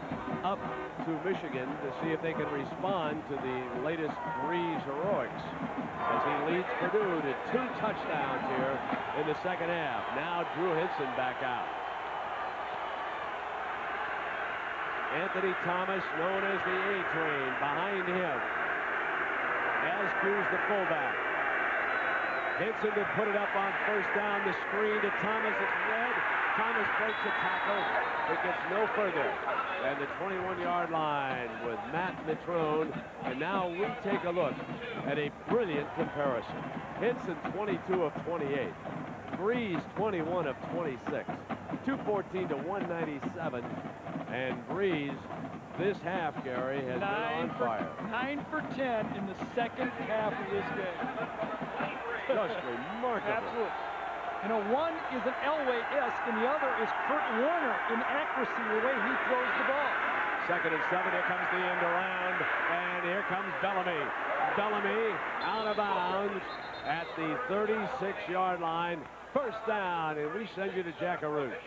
up to Michigan to see if they can respond to the latest Breeze heroics as he leads Purdue to 2 touchdowns here in the second half. Now Drew Henson back out. Anthony Thomas, known as the A-Train, behind him. Askews the fullback. Henson to put it up on first down. The screen to Thomas. It's red. Thomas breaks the tackle. It gets no further than the 21-yard line with Matt Mitrone. And now we take a look at a brilliant comparison. Henson 22 of 28. Breeze 21 of 26. 214 to 197. And Breeze this half, Gary, has been on fire. 9 for 10 in the second half of this game. Just remarkable. Absolutely. You know, one is an Elway-esque, and the other is Kurt Warner in accuracy, the way he throws the ball. Second and 7, here comes the end around, and here comes Bellamy. Bellamy out of bounds at the 36-yard line. First down, and we send you to Jack Arute.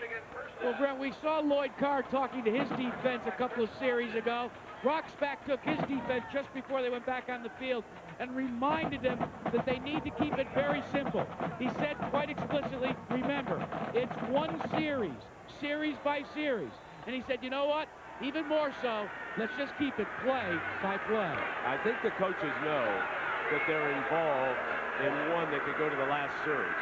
Well, Brent, we saw Lloyd Carr talking to his defense a couple of series ago. Roxback took his defense just before they went back on the field and reminded them that they need to keep it very simple. He said quite explicitly, remember, it's one series, series by series. And he said, you know what? Even more so, let's just keep it play by play. I think the coaches know that they're involved in one that could go to the last series.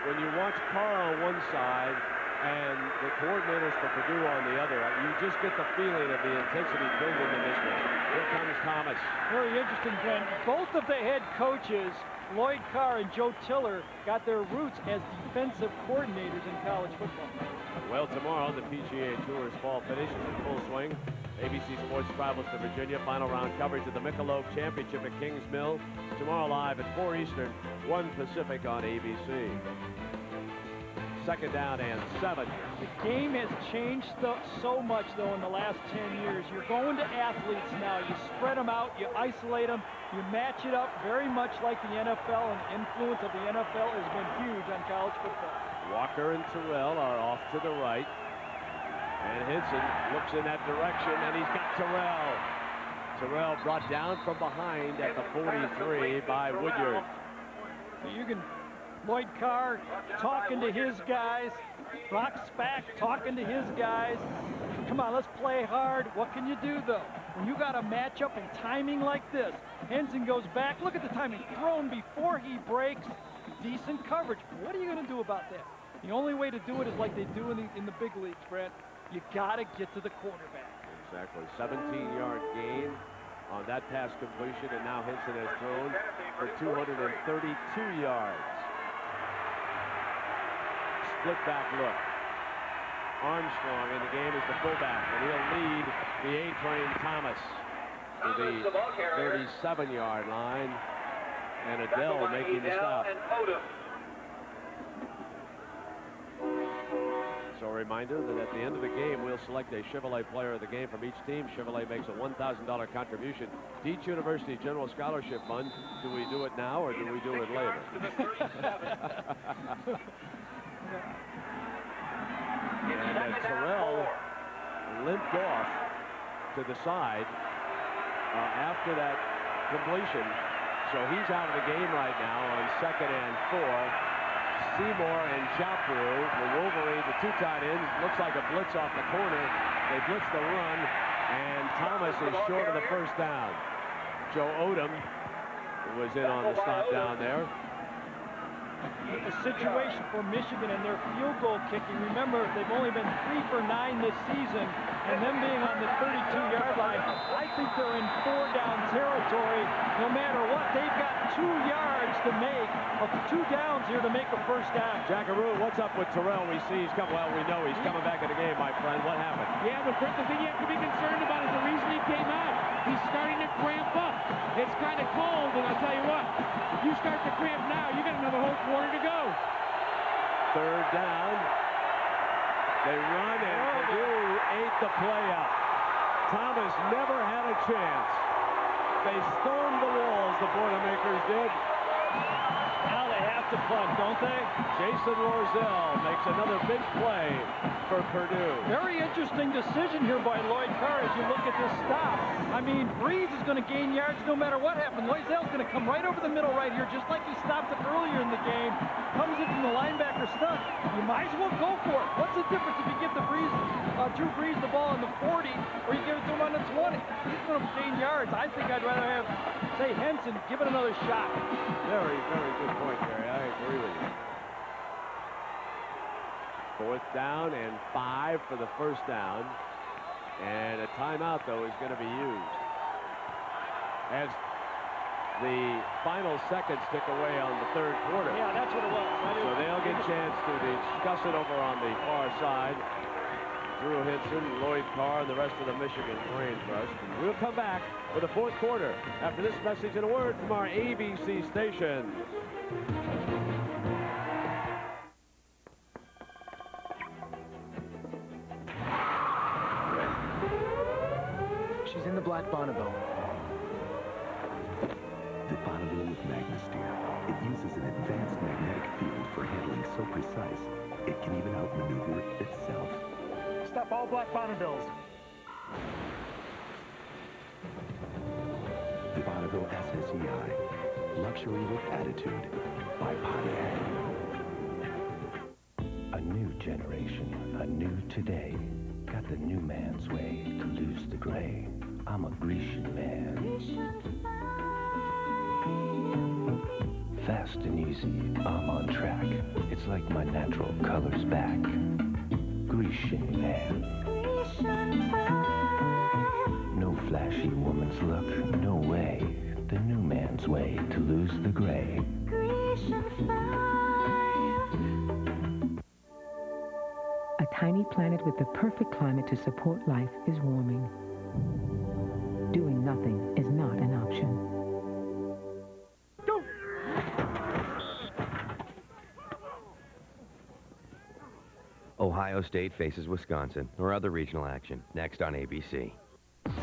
When you watch Carr on one side and the coordinators for Purdue on the other, you just get the feeling of the intensity building in this one. Here comes Thomas. Very interesting, Glenn. Both of the head coaches, Lloyd Carr and Joe Tiller, got their roots as defensive coordinators in college football. Well, tomorrow, the PGA Tour's fall finish is in full swing. ABC Sports travels to Virginia. Final round coverage of the Michelob Championship at Kings Mill. Tomorrow live at 4 Eastern, 1 Pacific on ABC. Second down and 7. The game has changed so much, though, in the last 10 years. You're going to athletes now. You spread them out. You isolate them. You match it up very much like the NFL, and the influence of the NFL has been huge on college football. Walker and Terrell are off to the right. And Henson looks in that direction, and he's got Terrell. Terrell brought down from behind at the 43 by Woodyard. You can... Lloyd Carr talking to his guys. Roxback talking to his guys. Come on, let's play hard. What can you do, though? When you got a matchup and timing like this, Henson goes back. Look at the timing. Thrown before he breaks. Decent coverage. What are you going to do about that? The only way to do it is like they do in the big leagues, Brett. You got to get to the quarterback. Exactly. 17-yard gain on that pass completion, and now Henson has thrown for 232 yards. Split back look. Armstrong in the game is the fullback, and he'll lead the A-Train Thomas to the 37-yard line, and Adele making the stop. So reminder that at the end of the game, we'll select a Chevrolet player of the game from each team. Chevrolet makes a $1,000 contribution. Deach University General Scholarship Fund. Do we do it now or do we do it later? And Terrell limped off to the side after that completion. So he's out of the game right now on 2nd and 4. Seymour and Chapu, the Wolverines, the two tight ends. Looks like a blitz off the corner. They blitz the run, and Thomas is short of the first down. Joe Odom was in on the stop down there. A situation for Michigan and their field goal kicking. Remember, they've only been 3 for 9 this season, and them being on the 32-yard line, I think they're in 4-down territory. No matter what, they've got 2 yards to make, 2 downs here to make a first down. Jackaroo, what's up with Terrell? We see he's coming. Well, we know he's coming back in the game, my friend. What happened? Yeah, but Fred, the thing you have to be concerned about is the reason he came out. He's starting to cramp up. It's kind of cold, and I'll tell you what, if you start to cramp now, you got another whole quarter to go. 3rd down. They run, and Purdue ate the play up. Thomas never had a chance. They stormed the walls, the Boilermakers did. Now they have to punt, don't they? Jason Lorzell makes another big play for Purdue. Very interesting decision here by Lloyd Carr as you look at this stop. I mean, Breeze is going to gain yards no matter what happens. Lorzell's going to come right over the middle right here, just like he stopped it earlier in the game. Comes in from the linebacker stunt. You might as well go for it. What's the difference if you give the Breeze, Drew Brees the ball on the 40 or you give it to him on the 20? He's going to gain yards. I think I'd rather have, say, Henson give it another shot. Very, very good point, Gary. I agree with you. 4th down and 5 for the first down. And a timeout, though, is going to be used. As the final seconds tick away on the 3rd quarter. Yeah, that's what it was. So they'll get a chance to discuss it over on the far side. Drew Henson, Lloyd Carr, and the rest of the Michigan Brain Trust. And we'll come back with the 4th quarter after this message and a word from our ABC station. She's in the black Bonneville. The Bonneville with MagnaSteer. It uses an advanced magnetic field for handling so precise, it can even outmaneuver itself. Stop all black Bonnevilles. The Bonneville SSEI. Luxury with attitude by Pontiac. A new generation, a new today. Got the new man's way to lose the gray. I'm a Grecian man. Fast and easy, I'm on track. It's like my natural color's back. Grecian man. No flashy woman's look, no way. The new man's way to lose the gray. A tiny planet with the perfect climate to support life is warming. Doing nothing is not an option. Ohio State faces Wisconsin, or other regional action, next on ABC.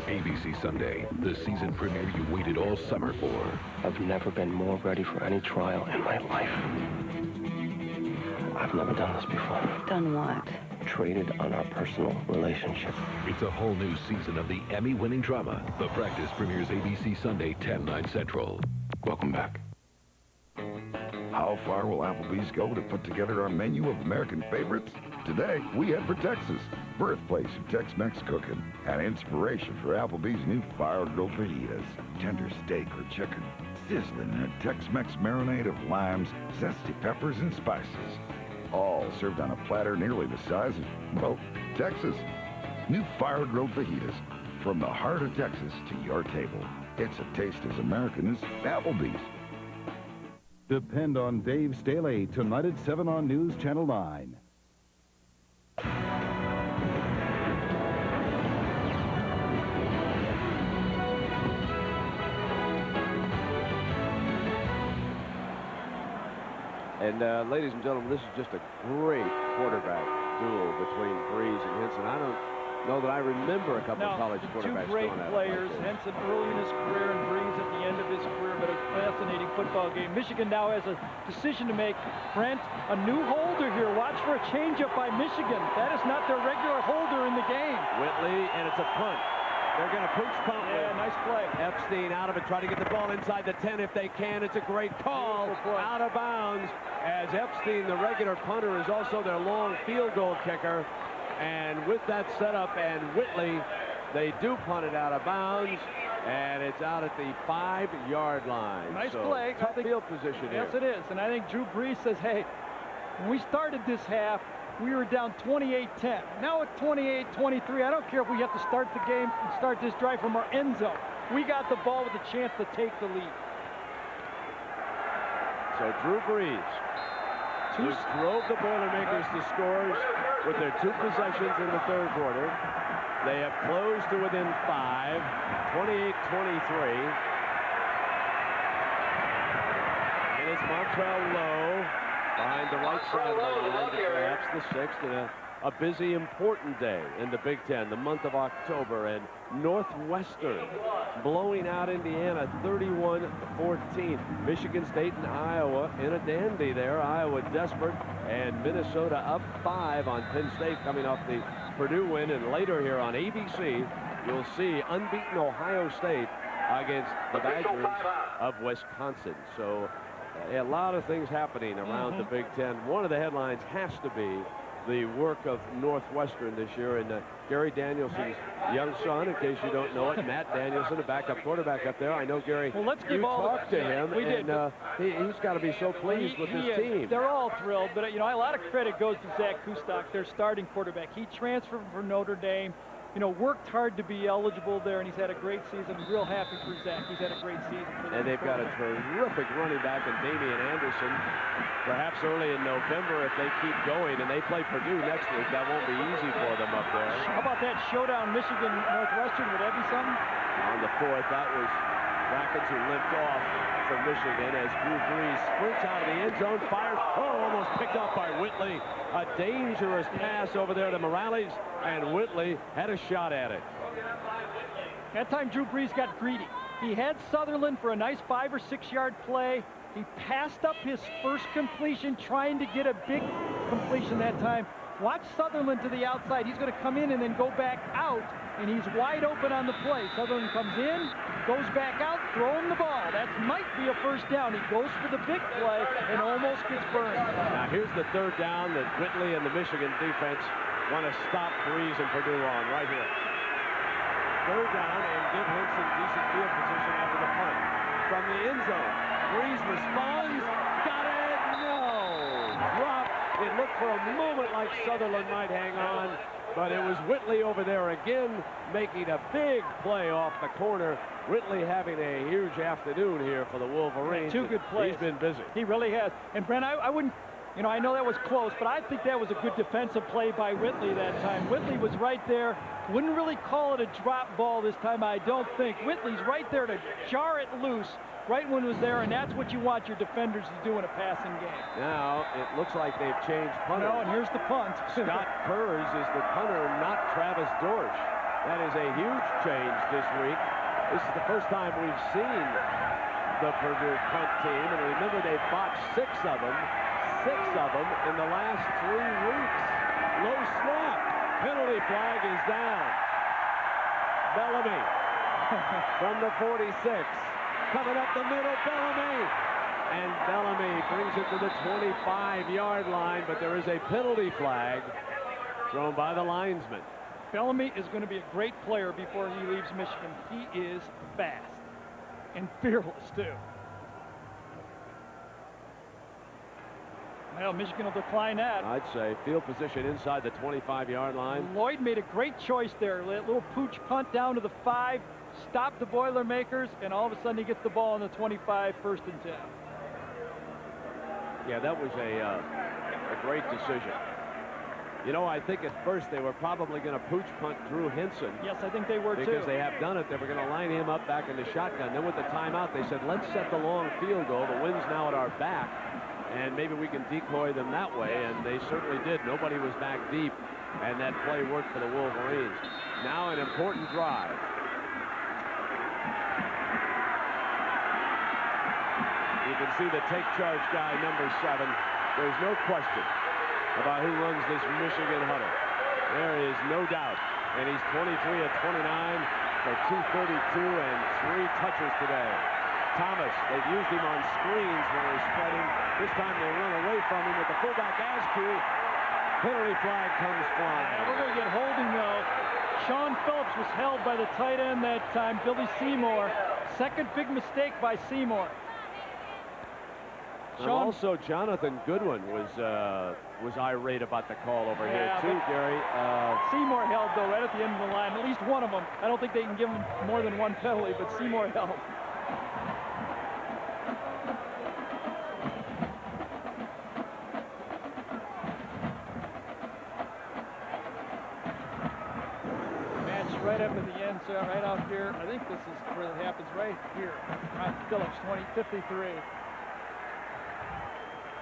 ABC Sunday, the season premiere you waited all summer for. I've never been more ready for any trial in my life. I've never done this before. Done what? Traded on our personal relationship. It's a whole new season of the Emmy-winning drama. The Practice premieres ABC Sunday, 10, 9 Central. Welcome back. How far will Applebee's go to put together our menu of American favorites? Today, we head for Texas, birthplace of Tex-Mex cooking, and inspiration for Applebee's new fire-grilled fajitas. Tender steak or chicken, sizzling in a Tex-Mex marinade of limes, zesty peppers, and spices. All served on a platter nearly the size of, well, Texas. New fire-grilled fajitas, from the heart of Texas to your table. It's a taste as American as Applebee's. Depend on Dave Staley tonight at 7 on News Channel 9. And ladies and gentlemen, this is just a great quarterback. duel between Breeze and Hinson. I don't know that I remember a couple of college quarterbacks two great going at it players. like this. Henson early in his career and Breeze at the end of his career, but a fascinating football game. Michigan now has a decision to make. Brent, a new holder here. Watch for a changeup by Michigan. That is not their regular holder in the game. Whitley, and it's a punt. They're going to pooch punt. Yeah, nice play. Epstein out of it, try to get the ball inside the 10 if they can. It's a great call. Out of bounds, as Epstein, the regular punter, is also their long field goal kicker. And with that setup and Whitley, they do punt it out of bounds, and it's out at the 5-yard line. Nice so play. Tough field position Yes, here. it is. And I think Drew Brees says, hey, when we started this half, we were down 28-10. Now at 28-23, I don't care if we have to start the game and start this drive from our end zone. We got the ball with a chance to take the lead. So Drew Brees, who drove the Boilermakers to scores with their 2 possessions in the 3rd quarter. They have closed to within 5, 28-23. And it's Montrell Lowe behind the right sideline, perhaps the 6th, and a busy, important day in the Big Ten, the month of October, and Northwestern blowing out Indiana 31-14. Michigan State and Iowa in a dandy there. Iowa desperate, and Minnesota up 5 on Penn State coming off the Purdue win. And later here on ABC, you'll see unbeaten Ohio State against the Badgers of Wisconsin. So a lot of things happening around the Big Ten. One of the headlines has to be the work of Northwestern this year, and Gary Danielson's young son, in case you don't know it, Matt Danielson, a backup quarterback up there. I know, Gary, well, let's give you talked to him, we did, and he's got to be so pleased with his team. They're all thrilled, but you know, a lot of credit goes to Zach Kustok, their starting quarterback. He transferred from Notre Dame, you know, worked hard to be eligible there, and he's had a great season. Real happy for Zach. He's had a great season for them. And they've got a terrific running back in Damian Anderson. Perhaps early in November, if they keep going, and they play Purdue next week, that won't be easy for them up there. How about that showdown, Michigan-Northwestern? Would that be something? On the 4th, that was Rackets who limped off from Michigan as Drew Brees sprints out of the end zone, fires, almost picked up by Whitley. A dangerous pass over there to Morales, and Whitley had a shot at it. That time Drew Brees got greedy. He had Sutherland for a nice 5 or 6 yard play. He passed up his first completion, trying to get a big completion that time. Watch Sutherland to the outside. He's going to come in and then go back out, and he's wide open on the play. Sutherland comes in, goes back out, throw him the ball. That might be a first down. He goes for the big play and almost gets burned. Now here's the 3rd down that Whitley and the Michigan defense want to stop Brees and Purdue on right here. 3rd down, and give Hinson decent field position after the punt. From the end zone, Brees responds, got it, no, drop. It looked for a moment like Sutherland might hang on, but it was Whitley over there again making a big play off the corner. Whitley having a huge afternoon here for the Wolverines. 2 good plays. He's been busy. He really has. And Brent, I wouldn't, you know, I know that was close, but I think that was a good defensive play by Whitley that time. Whitley was right there. Wouldn't really call it a drop ball this time, I don't think. Whitley's right there to jar it loose right when it was there, and that's what you want your defenders to do in a passing game. Now it looks like they've changed punter. No, and here's the punt. Scott Kurz is the punter, not Travis Dorsch. That is a huge change this week. This is the first time we've seen the Purdue punt team, and remember they botched 6 of them in the last 3 weeks. Low snap. Penalty flag is down. Bellamy from the 46. Coming up the middle, Bellamy. And Bellamy brings it to the 25-yard line, but there is a penalty flag thrown by the linesman. Bellamy is going to be a great player before he leaves Michigan. He is fast and fearless, too. Well, Michigan will decline that. I'd say field position inside the 25-yard line. Lloyd made a great choice there. A little pooch punt down to the 5, stopped the Boilermakers, and all of a sudden he gets the ball on the 25, 1st and 10. Yeah, that was a great decision. You know, I think at first they were probably going to pooch punt Drew Hinson. Yes, I think they were too. Because they have done it. They were going to line him up back in the shotgun. Then with the timeout, they said, let's set the long field goal. The wind's now at our back. and maybe we can decoy them that way, and they certainly did. Nobody was back deep, and that play worked for the Wolverines. Now an important drive. You can see the take charge guy, number 7. There's no question about who runs this Michigan huddle. There is no doubt. And he's 23 of 29 for 232 and 3 touches today. Thomas, they've used him on screens when they're spreading. This time they run away from him with the fullback Askew. Penalty flag comes flying. We're going to get holding, though. Sean Phillips was held by the tight end that time, Billy Seymour. Second big mistake by Seymour. And also, Jonathan Goodwin was irate about the call over here, too, Gary. Seymour held, though, right at the end of the line. At least one of them. I don't think they can give him more than one penalty, but Seymour held. Match right up at the end, so right out here. I think this is where it happens right here. Phillips, 53.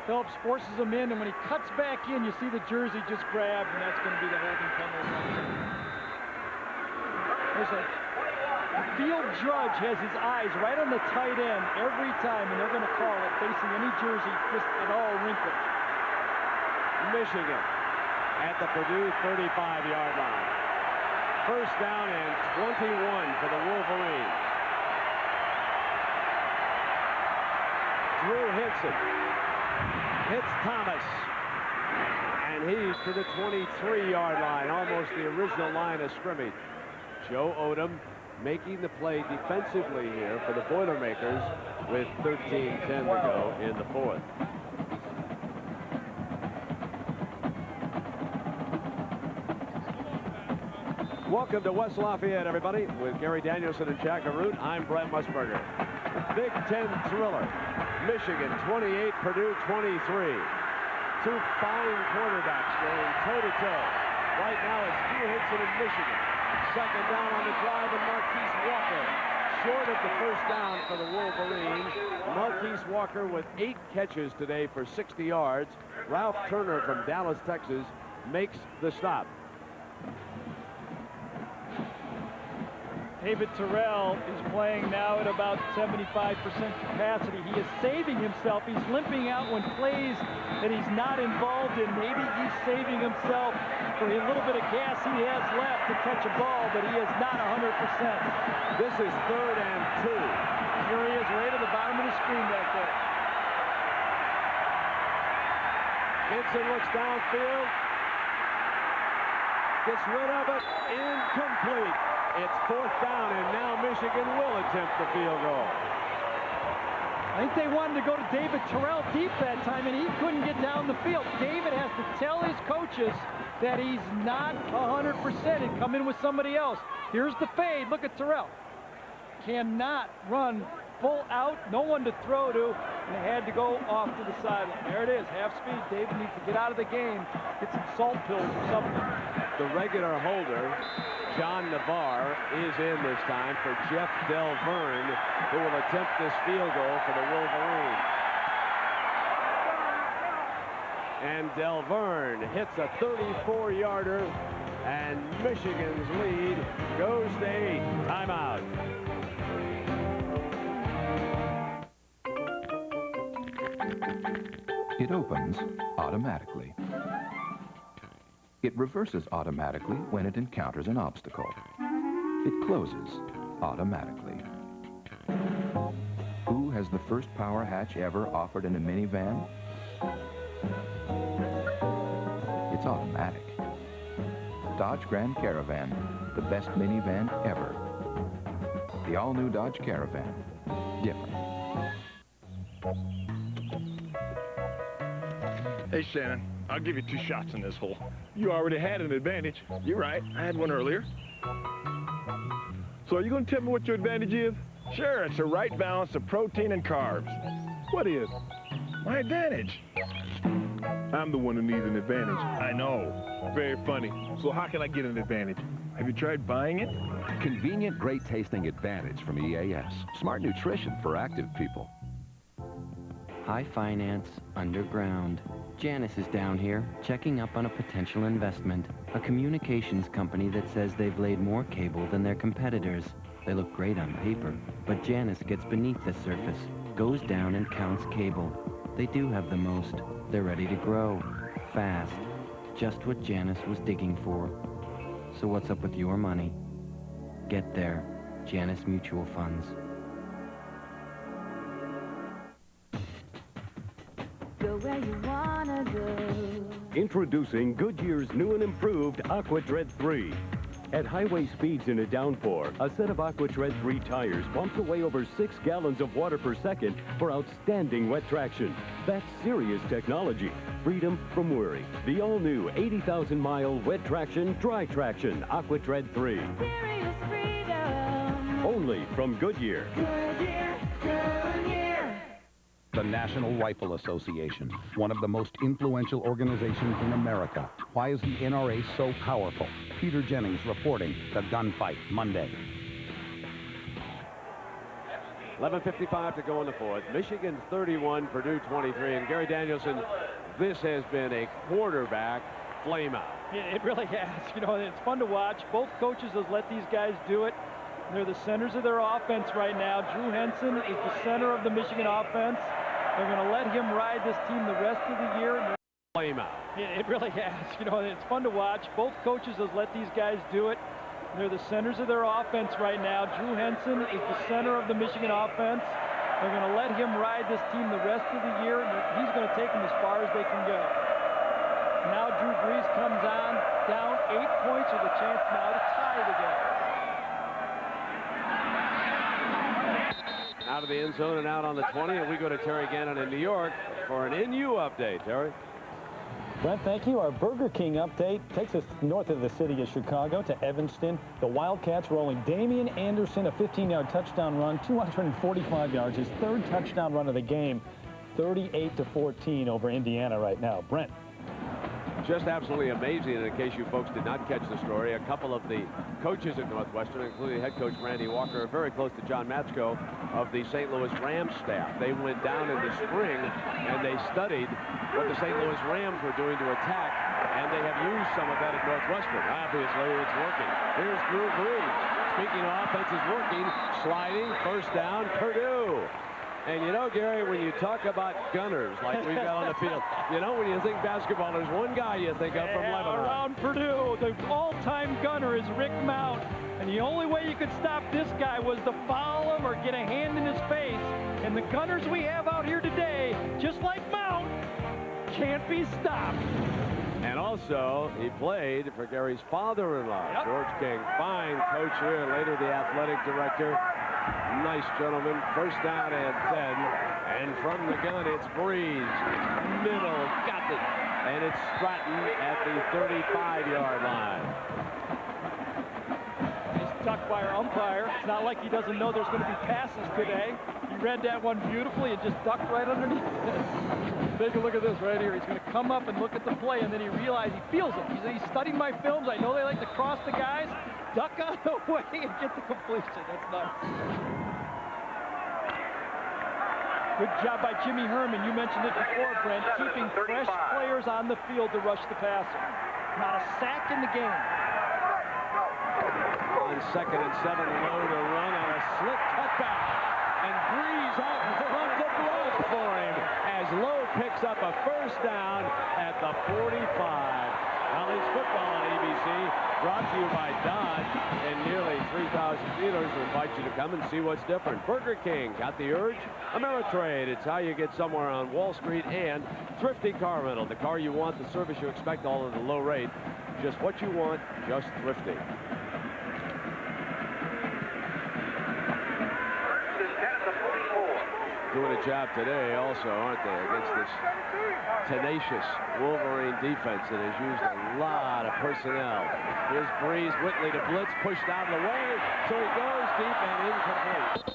Phillips forces him in, and when he cuts back in, you see the jersey just grabbed, and that's going to be the holding penalty. There's the field judge has his eyes right on the tight end every time, and they're going to call it facing any jersey just at all wrinkled. Michigan at the Purdue 35-yard line. First down and 21 for the Wolverines. Drew Henson hits Thomas, and he's to the 23-yard line, almost the original line of scrimmage. Joe Odom making the play defensively here for the Boilermakers with 13:10 to go in the 4th. Welcome to West Lafayette, everybody, with Gary Danielson and Jack Arute. I'm Brett Musburger. Big Ten thriller. Michigan 28, Purdue 23. Two fine quarterbacks going toe-to-toe. Right now it's Drew Henson in Michigan. Second down on the drive, and Marquise Walker short of the first down for the Wolverines. Marquise Walker with 8 catches today for 60 yards. Ralph Turner from Dallas, Texas makes the stop. David Terrell is playing now at about 75% capacity. He is saving himself. He's limping out when plays that he's not involved in. Maybe he's saving himself for a little bit of gas he has left to catch a ball, but he is not 100%. This is 3rd and 2. Here he is right at the bottom of the screen back there. Henson looks downfield. Gets rid of it. Incomplete. It's 4th down, and now Michigan will attempt the field goal. I think they wanted to go to David Terrell deep that time, and he couldn't get down the field. David has to tell his coaches that he's not 100% and come in with somebody else. Here's the fade. Look at Terrell. Cannot run full out. No one to throw to, and they had to go off to the sideline. There it is, half speed. David needs to get out of the game, get some salt pills or something. The regular holder, John Navarre, is in this time for Jeff Delverne, who will attempt this field goal for the Wolverines. And Delverne hits a 34-yarder, and Michigan's lead goes to 8. Timeout. It opens automatically. It reverses automatically when it encounters an obstacle. It closes automatically. Who has the first power hatch ever offered in a minivan? It's automatic. Dodge Grand Caravan, the best minivan ever. The all-new Dodge Caravan. Different. Hey, Shannon, I'll give you 2 shots in this hole. You already had an advantage. You're right, I had one earlier. So are you going to tell me what your advantage is? Sure, it's the right balance of protein and carbs. What is? My advantage. I'm the one who needs an advantage. I know. Very funny. So how can I get an advantage? Have you tried buying it? Convenient, great-tasting Advantage from EAS. Smart nutrition for active people. high finance, underground. Janice is down here, checking up on a potential investment. A communications company that says they've laid more cable than their competitors. They look great on paper, but Janice gets beneath the surface, goes down and counts cable. They do have the most. They're ready to grow. Fast. Just what Janice was digging for. So what's up with your money? Get there. Janice Mutual Funds. Go where you wanna go. Introducing Goodyear's new and improved AquaTread 3. At highway speeds in a downpour, a set of AquaTread 3 tires pumps away over 6 gallons of water per second for outstanding wet traction. That's serious technology. Freedom from worry. The all-new 80,000-mile wet traction, dry traction AquaTread 3. Serious freedom. Only from Goodyear. Goodyear, Goodyear. The National Rifle Association, one of the most influential organizations in America. Why is the NRA so powerful? Peter Jennings reporting The Gunfight, Monday. 11:55 to go in the fourth. Michigan 31, Purdue 23. And Gary Danielson, this has been a quarterback flame-out. It really has. You know, it's fun to watch. Both coaches have let these guys do it. They're the centers of their offense right now. Drew Henson is the center of the Michigan offense. They're going to let him ride this team the rest of the year. Flame-out. It really has. You know, it's fun to watch. Both coaches have let these guys do it. They're the centers of their offense right now. Drew Henson is the center of the Michigan offense. They're going to let him ride this team the rest of the year. He's going to take them as far as they can go. Now Drew Brees comes on, down 8 points with a chance now to tie the game. Out of the end zone and out on the 20, and we go to Terry Gannon in New York for an NU update. Terry? Brent, thank you. Our Burger King update takes us north of the city of Chicago to Evanston. The Wildcats rolling Damian Anderson, a 15-yard touchdown run, 245 yards, his third touchdown run of the game, 38-14 over Indiana right now. Brent. Just absolutely amazing. And in case you folks did not catch the story, a couple of the coaches at Northwestern, including head coach Randy Walker, are very close to John Matsko of the St. Louis Rams staff. They went down in the spring and they studied what the St. Louis Rams were doing to attack, and they have used some of that at Northwestern. Obviously, it's working. Here's Drew Brees. Speaking of offense is working, sliding, first down, Purdue. And you know, Gary, when you talk about gunners like we've got on the field, you know, when you think basketball, there's one guy you think of from Lebanon. Around Purdue, the all-time gunner is Rick Mount. And the only way you could stop this guy was to foul him or get a hand in his face. And the gunners we have out here today, just like Mount, can't be stopped. And also, he played for Gary's father-in-law, George King. Fine coach here, later the athletic director. Nice gentleman. First down and 10. And from the gun, it's Brees. Middle, got it. And it's Stratton at the 35-yard line. He's tucked by our umpire. It's not like he doesn't know there's going to be passes today. He read that one beautifully and just ducked right underneath it. Take a look at this right here. He's going to come up and look at the play, and then he realizes he feels it. He's studying my films. I know they like to cross the guys. Duck out of the way and get the completion. That's nice. Good job by Jimmy Herman. You mentioned it before, Brent, keeping fresh players on the field to rush the passer. Not a sack in the game. On 2nd and 7, Lowe to run on a slick cutback. And Brees out runs a block for him as Lowe picks up a first down at the 45. College football on ABC, brought to you by Dodge, and nearly 3,000 dealers will invite you to come and see what's different. Burger King, got the urge? Ameritrade, it's how you get somewhere on Wall Street, and Thrifty Car Rental, the car you want, the service you expect, all at a low rate. Just what you want, just Thrifty. Doing a job today also, aren't they, against this tenacious Wolverine defense that has used a lot of personnel. Here's Brees, Whitley to blitz, pushed out of the way, so he goes deep and incomplete.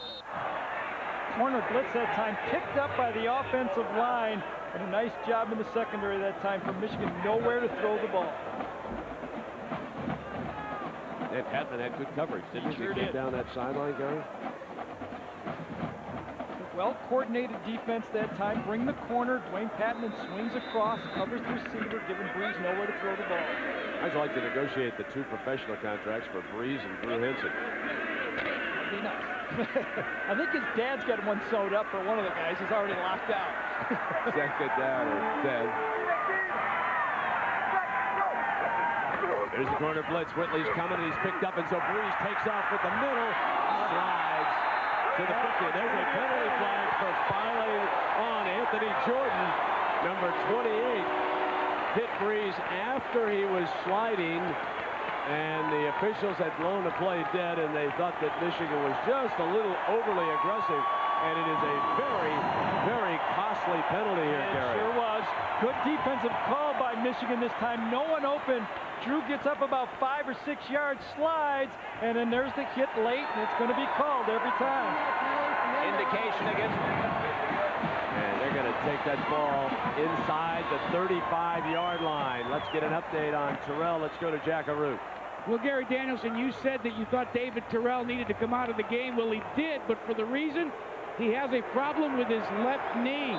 Corner blitz that time, picked up by the offensive line, and a nice job in the secondary that time for Michigan. Nowhere to throw the ball. Ed Patman had good coverage, didn't he? Sure He came did. down that sideline, Gary. Well-coordinated defense that time. Bring the corner. Dwayne Patman swings across, covers the receiver, giving Breeze nowhere to throw the ball. I'd like to negotiate the 2 professional contracts for Breeze and Drew Henson. Be nice. I think his dad's got one sewed up for one of the guys. He's already locked out. Second down and 10. There's the corner blitz. Whitley's coming, and he's picked up, and so Breeze takes off with the middle, slides to the 50. There's a penalty flag for filing on Anthony Jordan, number 28. Hit Breeze after he was sliding, and the officials had blown the play dead, and they thought that Michigan was just a little overly aggressive, and it is a very, very costly penalty here, Gary. It sure was. Good defensive call by Michigan this time. No one open. Drew gets up about 5 or 6 yards, slides, and then there's the hit late, and it's going to be called every time. Indication against. And they're going to take that ball inside the 35-yard line. Let's get an update on Terrell. Let's go to Jack Arute. Well, Gary Danielson, you said that you thought David Terrell needed to come out of the game. Well, he did, but for the reason he has a problem with his left knee.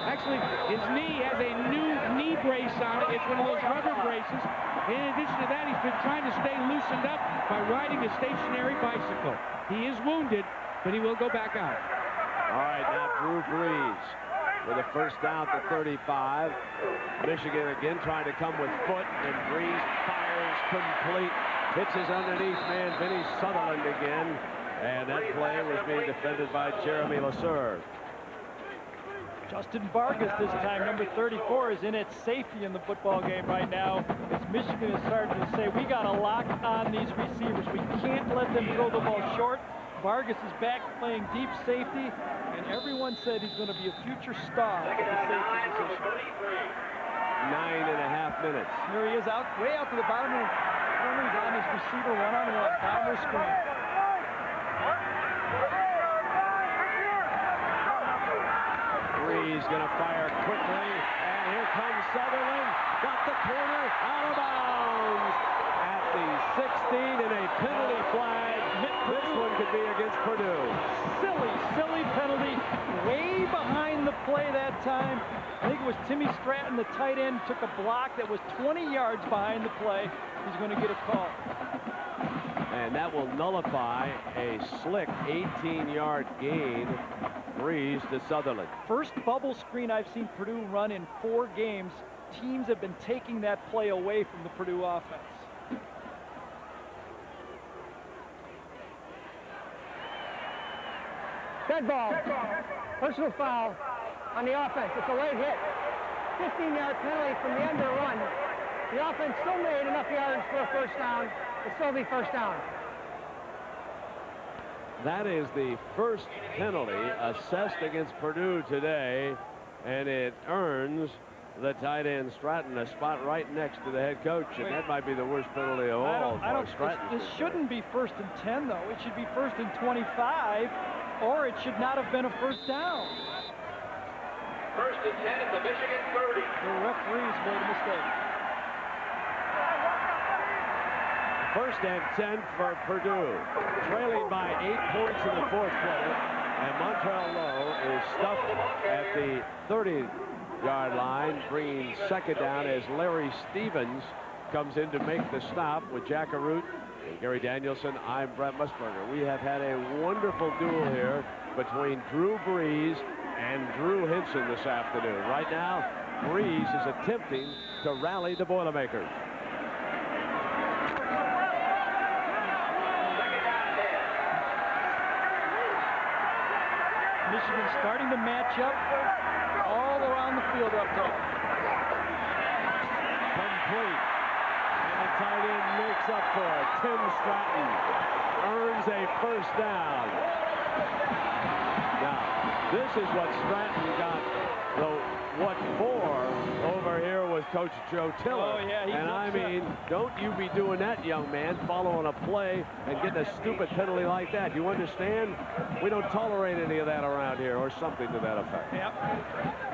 Actually, his knee has a new knee brace on it. It's one of those rubber braces. In addition to that, he's been trying to stay loosened up by riding a stationary bicycle. He is wounded, but he will go back out. All right, now Drew Brees with a first down at the 35. Michigan again trying to come with foot, and Brees fires complete. Hits his underneath man, Vinny Sutherland again. And that play was being defended by Jeremy LeSueur. Justin Vargas this time, number 34, is in at safety in the football game right now. As Michigan is starting to say, we got to lock on these receivers. We can't let them throw the ball short. Vargas is back playing deep safety, and everyone said he's going to be a future star at the safety position. 9.5 minutes. Here he is out, way out to the bottom of the corner. He's on his receiver one-on-one, bottom of the screen. Brees going to fire quickly, and here comes Sutherland. Got the corner, out of bounds at the 16, and a penalty flag. This one could be against Purdue. Silly penalty. Way behind the play that time. I think it was Timmy Stratton, the tight end, took a block that was 20 yards behind the play. He's going to get a call. And that will nullify a slick 18-yard gain. Brees to Sutherland. First bubble screen I've seen Purdue run in 4 games. Teams have been taking that play away from the Purdue offense. Dead ball. Personal foul on the offense. It's a late hit. 15-yard penalty from the end of the run. The offense still made enough yards for a first down. It'll still be first down. That is the first penalty assessed against Purdue today, and it earns the tight end Stratton a spot right next to the head coach, and that might be the worst penalty of all. This shouldn't be 1st and 10, though. It should be 1st and 25, or it should not have been a first down. 1st and 10 at the Michigan 30. The referees made a mistake. 1st and 10 for Purdue, trailing by 8 points in the 4th quarter, and Montrell Lowe is stuffed at the 30-yard line, bringing second down as Larry Stevens comes in to make the stop with Jack Arute and Gary Danielson. I'm Brett Musburger. We have had a wonderful duel here between Drew Brees and Drew Henson this afternoon. Right now, Brees is attempting to rally the Boilermakers. Michigan starting to match up all around the field up there. Complete. And the tight end makes up for it. Tim Stratton earns a first down. Now, this is what Stratton got the what for over here with Coach Joe Tiller. Oh, yeah, and I mean, don't you be doing that, young man, following a play and getting a stupid penalty like that. You understand? We don't tolerate any of that around here, or something to that effect. Yep.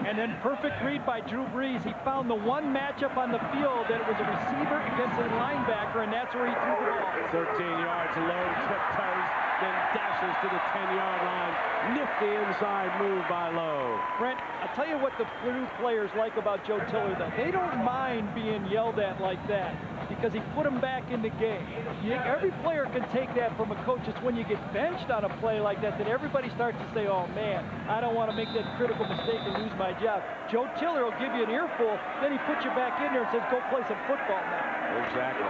And then perfect read by Drew Brees. He found the one matchup on the field that it was a receiver against a linebacker, and that's where he threw the ball. 13 yards, low tiptoes then dashes to the 10-yard line. Nifty inside move by Lowe. Brent, I'll tell you what the Purdue players like about Joe Tiller, though. They don't mind being yelled at like that because he put them back in the game. Every player can take that from a coach. It's when you get benched on a play like that that everybody starts to say, oh, man, I don't want to make that critical mistake and lose my job. Joe Tiller will give you an earful, then he puts you back in there and says, go play some football now. Exactly.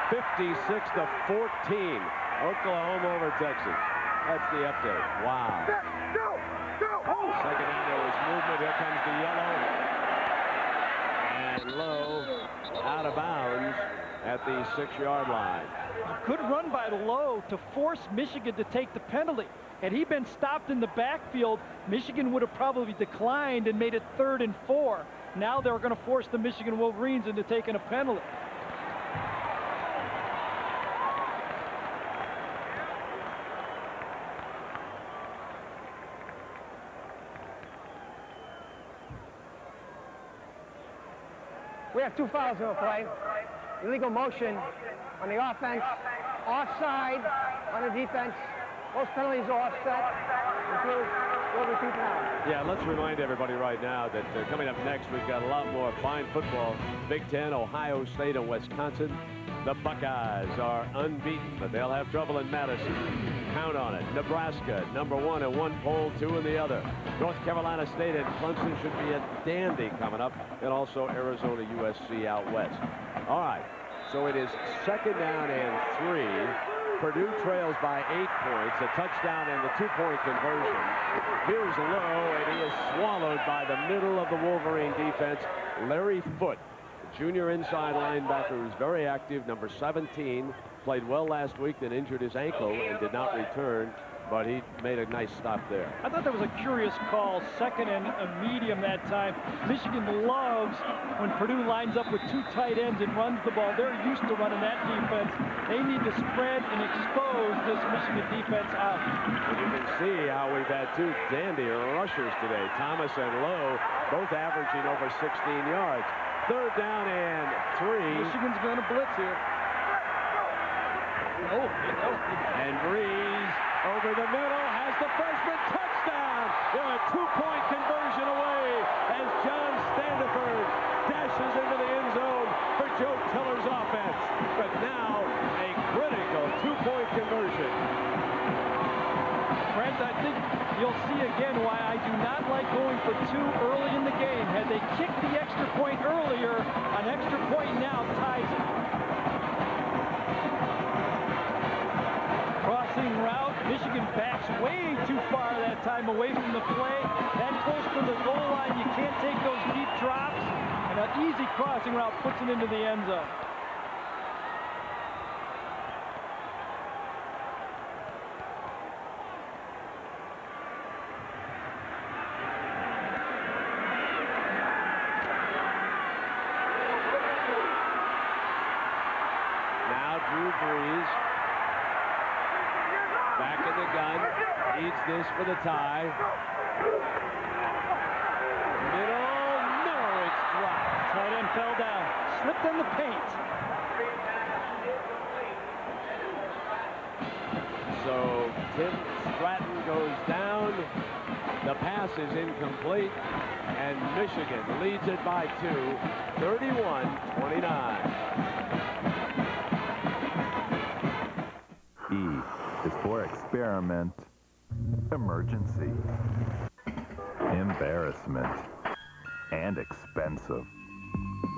56-14. Oklahoma over Texas. That's the update. Wow. Second down, there was movement. Here comes the yellow. And Lowe out of bounds at the 6-yard line. A good run by Lowe to force Michigan to take the penalty. Had he been stopped in the backfield, Michigan would have probably declined and made it 3rd and 4. Now they're going to force the Michigan Wolverines into taking a penalty. We have 2 fouls in the play. Illegal motion on the offense, offside on the defense. Most penalties are offset. We'll repeat now. Yeah, let's remind everybody right now that coming up next, we've got a lot more fine football. Big Ten, Ohio State, and Wisconsin. The Buckeyes are unbeaten, but they'll have trouble in Madison. Count on it. Nebraska, #1 in one poll, 2 in the other. North Carolina State and Clemson should be a dandy coming up, and also Arizona, USC out west. All right, so it is 2nd down and 3. Purdue trails by 8 points, a touchdown and the 2-point conversion. Here's Lowe, and he is swallowed by the middle of the Wolverine defense. Larry Foote, junior inside linebacker who's very active, #17, played well last week, then injured his ankle and did not return, but he made a nice stop there. I thought that was a curious call, 2nd and a medium that time. Michigan loves when Purdue lines up with 2 tight ends and runs the ball. They're used to running that defense. They need to spread and expose this Michigan defense out. And you can see how we've had 2 dandy rushers today. Thomas and Lowe, both averaging over 16 yards. 3rd down and 3. Michigan's going to blitz here. Oh, and Breeze over the middle has the freshman touchdown. They're a 2-point conversion away as John Standiford dashes into the end zone for Joe Tiller's offense. But now a critical 2-point conversion. Brent, I think you'll see again why I do not like going for 2 early in the game. Had they kicked the extra point earlier, an extra point now ties it. Crossing route, Michigan backs way too far that time away from the play. That close to the goal line, you can't take those deep drops. And an easy crossing route puts it into the end zone. Now Drew Brees. Back in the gun, needs this for the tie. Middle, no, it's dropped. Tight end fell down, slipped in the paint. So Tim Stratton goes down. The pass is incomplete, and Michigan leads it by 2, 31-29. E is for experiment, emergency, embarrassment, and expensive.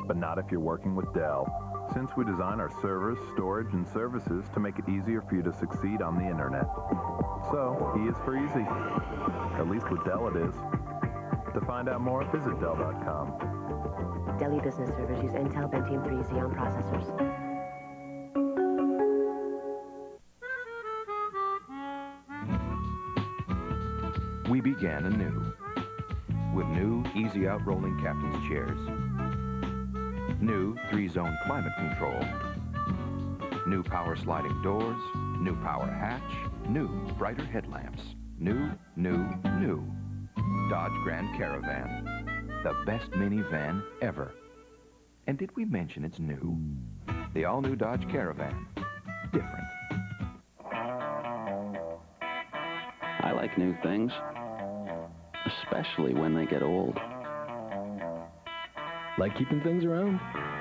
But not if you're working with Dell, since we design our servers, storage, and services to make it easier for you to succeed on the internet. So, E is for easy. At least with Dell it is. To find out more, visit Dell.com. Dell Business Servers use Intel Pentium 3 Xeon processors. We began anew with new easy-out rolling captain's chairs, new 3-zone climate control, new power sliding doors, new power hatch, new brighter headlamps, new. Dodge Grand Caravan, the best minivan ever. And did we mention it's new? The all-new Dodge Caravan. Different. I like new things, especially when they get old. Like keeping things around?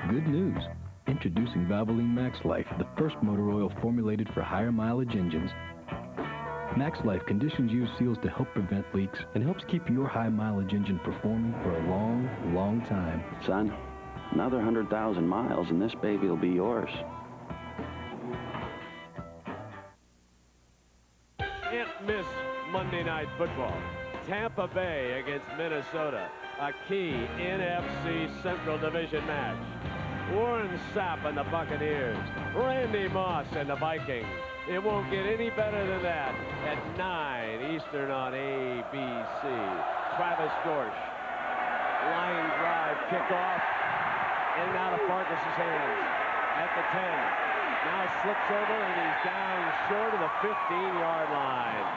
Good news. Introducing Valvoline Max Life, the first motor oil formulated for higher mileage engines. Max Life conditions use seals to help prevent leaks and helps keep your high mileage engine performing for a long, long time. Son, another 100,000 miles and this baby will be yours. Can't miss Monday Night Football. Tampa Bay against Minnesota, a key NFC Central Division match. Warren Sapp and the Buccaneers, Randy Moss and the Vikings. It won't get any better than that at 9 Eastern on ABC. Travis Dorsch, line drive kickoff, in and out of Farkas's hands at the 10. Now slips over and he's down short of the 15-yard line.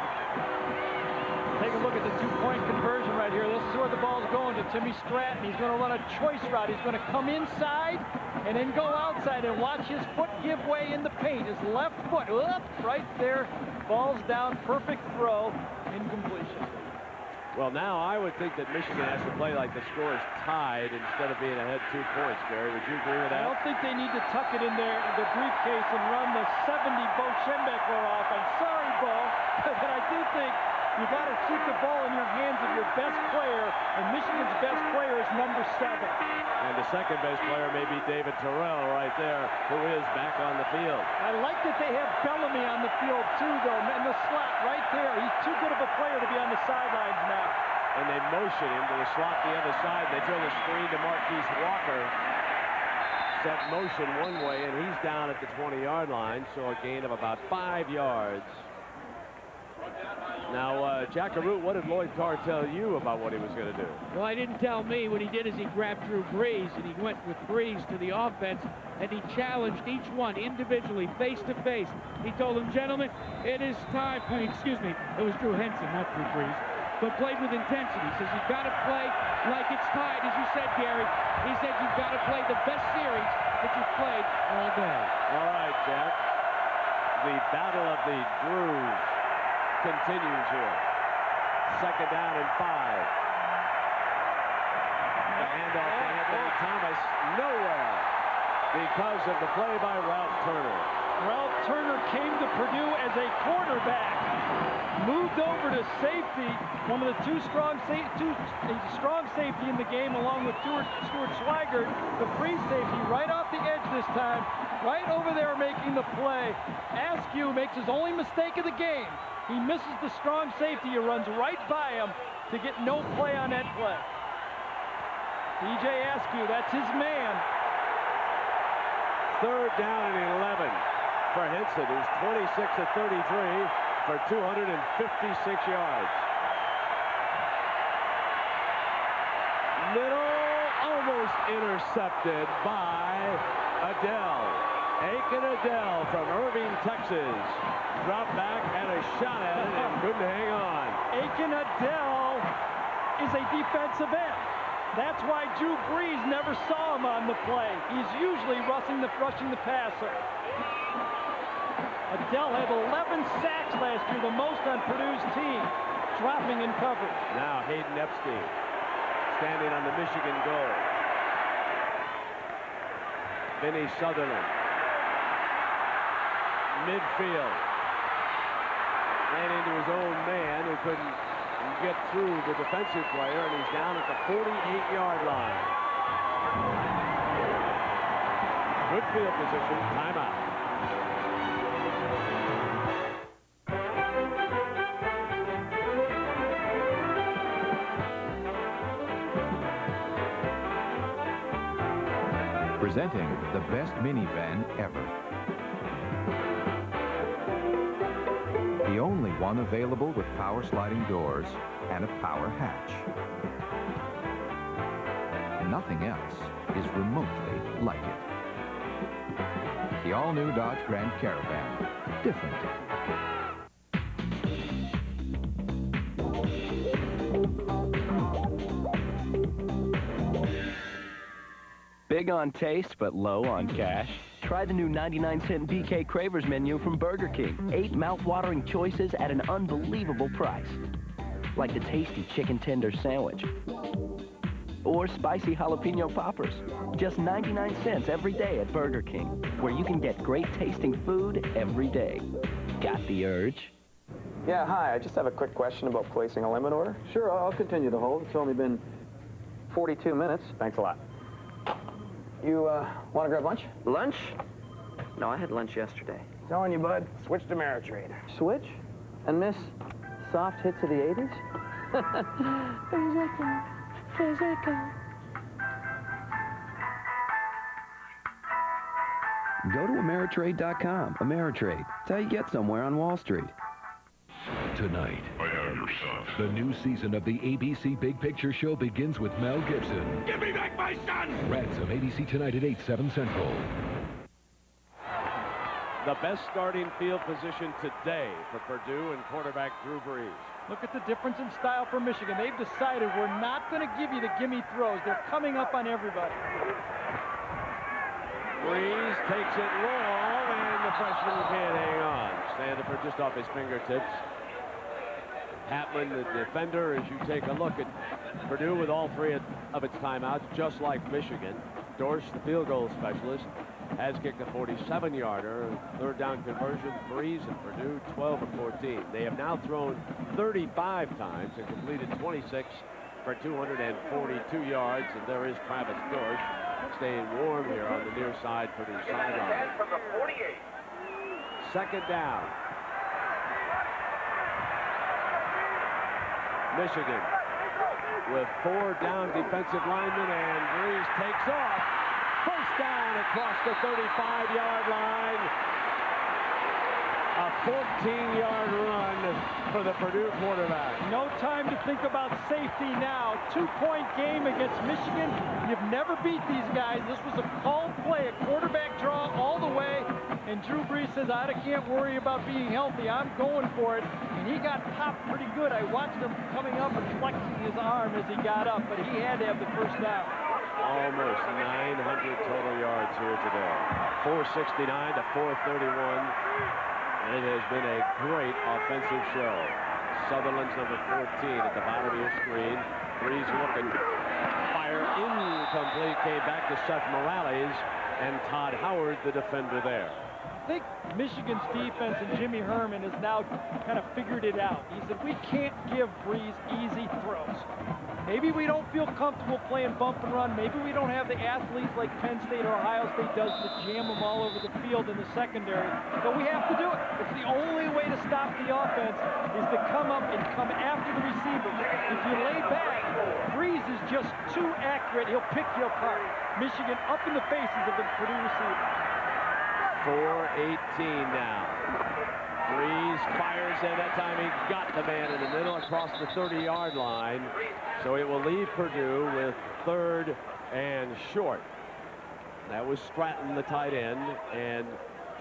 Take a look at the two-point conversion right here. This is where the ball's going to Timmy Stratton. He's going to run a choice route. He's going to come inside and then go outside and watch his foot give way in the paint. His left foot, up, right there. Ball's down, perfect throw, incompletion. Well, now I would think that Michigan has to play like the score is tied instead of being ahead 2 points, Gary. Would you agree with that? I don't think they need to tuck it in there in the briefcase and run the 70 Bo Schembechler offense. Sorry, Bo, but I do think you got to keep the ball in your hands of your best player, and Michigan's best player is number 7. And the second best player may be David Terrell right there, who is back on the field. I like that they have Bellamy on the field too, though, in the slot right there. He's too good of a player to be on the sidelines now. And they motion him to the slot the other side. They throw the screen to Marquise Walker. Set motion one way, and he's down at the 20-yard line, so a gain of about 5 yards. Now, Jack Arute, what did Lloyd Carr tell you about what he was going to do? Well, he didn't tell me. What he did is he grabbed Drew Brees, and he went with Brees to the offense, and he challenged each one individually, face to face. He told them, gentlemen, it is time. Excuse me, it was Drew Henson, not Drew Brees, but played with intensity. He says, you've got to play like it's tied, as you said, Gary. He said, you've got to play the best series that you've played all day. All right, Jack. The battle of the Drews continues here. 2nd down and 5. The handoff to Anthony Thomas nowhere because of the play by Ralph Turner. Ralph Turner came to Purdue as a cornerback, moved over to safety, one of the two strong safety in the game, along with Stuart Swigert, the free safety, right off the edge this time, right over there making the play. Askew makes his only mistake of the game. He misses the strong safety. He runs right by him to get no play on that play. DJ Askew, that's his man. 3rd down and 11 for Henson, who's 26 of 33 for 256 yards. Middle, almost intercepted by Adele. Aiken Adele from Irving, Texas. Dropped back, had a shot at it, and couldn't hang on. Aiken Adele is a defensive end. That's why Drew Brees never saw him on the play. He's usually rushing the passer. Adele had 11 sacks last year, the most on Purdue's team, dropping in coverage. Now Hayden Epstein standing on the Michigan goal. Vinny Sutherland. Midfield. Ran into his own man who couldn't get through the defensive player, and he's down at the 48-yard line. Good field position. Timeout. Presenting the best minivan ever. The only one available with power sliding doors and a power hatch. Nothing else is remotely like it. The all-new Dodge Grand Caravan. Different. Big on taste, but low on cash? Try the new 99-cent BK Cravers menu from Burger King. 8 mouth-watering choices at an unbelievable price. Like the tasty chicken tender sandwich. Or spicy jalapeno poppers. Just 99 cents every day at Burger King, where you can get great tasting food every day. Got the urge? Yeah, hi. I just have a quick question about placing a limit order. Sure, I'll continue to hold. It's only been 42 minutes. Thanks a lot. You, want to grab lunch? Lunch? No, I had lunch yesterday. Telling you, bud. Switch to Ameritrade. Switch? And miss soft hits of the 80s? Physical. Go to Ameritrade.com. Ameritrade. It's how you get somewhere on Wall Street. Tonight, the new season of the ABC Big Picture Show begins with Mel Gibson. Give me back my son! Ransom, ABC tonight at 8, 7 Central. The best starting field position today for Purdue and quarterback Drew Brees. Look at the difference in style for Michigan. They've decided we're not going to give you the gimme throws. They're coming up on everybody. Brees takes it long, and the freshman can't hang on. Standiford just off his fingertips. Hatman, the defender, as you take a look at Purdue with all 3 of its timeouts, just like Michigan. Dorsch, the field goal specialist, has kicked a 47-yarder. Third down conversion, Brees and Purdue 12 of 14. They have now thrown 35 times and completed 26 for 242 yards. And there is Travis Dorsch staying warm here on the near side for the sideline. From the 48. Second down. Michigan with 4 down defensive linemen, and Brees takes off. First down across the 35-yard line. A 14-yard run for the Purdue quarterback. No time to think about safety now. 2-point game against Michigan. You've never beat these guys. This was a called play, a quarterback draw all the way. And Drew Brees says, I can't worry about being healthy. I'm going for it. And he got popped pretty good. I watched him coming up and flexing his arm as he got up, but he had to have the first down. Almost 900 total yards here today. 469 to 431. And it has been a great offensive show. Sutherland's number 14 at the bottom of your screen. Brees looking. Fire incomplete. Came back to Seth Morales and Todd Howard, the defender there. I think Michigan's defense and Jimmy Herman has now kind of figured it out. He said, we can't give Brees easy throws. Maybe we don't feel comfortable playing bump and run. Maybe we don't have the athletes like Penn State or Ohio State does to jam them all over the field in the secondary. But we have to do it. It's the only way to stop the offense is to come up and come after the receiver. If you lay back, Brees is just too accurate. He'll pick you apart. Michigan up in the faces of the Purdue receiver. 4:18 now. Brees fires in. That time he got the man in the middle across the 30-yard line. So it will leave Purdue with 3rd and short. That was Stratton, the tight end. And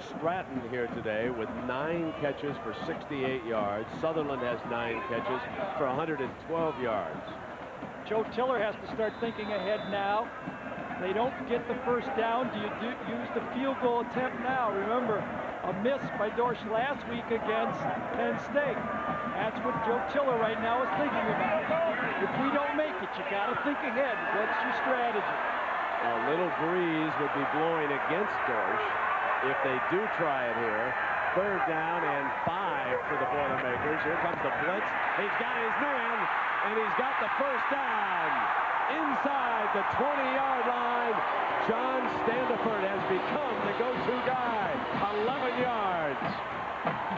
Stratton here today with 9 catches for 68 yards. Sutherland has 9 catches for 112 yards. Joe Tiller has to start thinking ahead now. They don't get the first down. Do you use the field goal attempt now? Remember, a miss by Dorsch last week against Penn State. That's what Joe Tiller right now is thinking about. If we don't make it, you got to think ahead. What's your strategy? A little breeze would be blowing against Dorsch if they do try it here. 3rd down and 5 for the Boilermakers. Here comes the blitz. He's got his man, and he's got the first down. Inside the 20-yard line, John Standiford has become the go-to guy. 11 yards.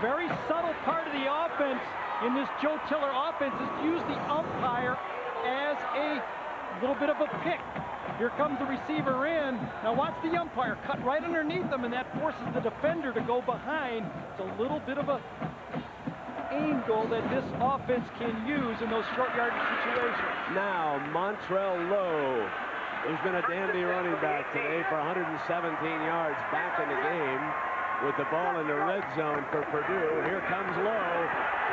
Very subtle part of the offense in this Joe Tiller offense is to use the umpire as a little bit of a pick. Here comes the receiver in. Now watch the umpire cut right underneath them, and that forces the defender to go behind. It's a little bit of a angle that this offense can use in those short yardage situations. Now Montrell Lowe, who's been a dandy running back today for 117 yards, back in the game with the ball in the red zone for Purdue. Here comes Lowe.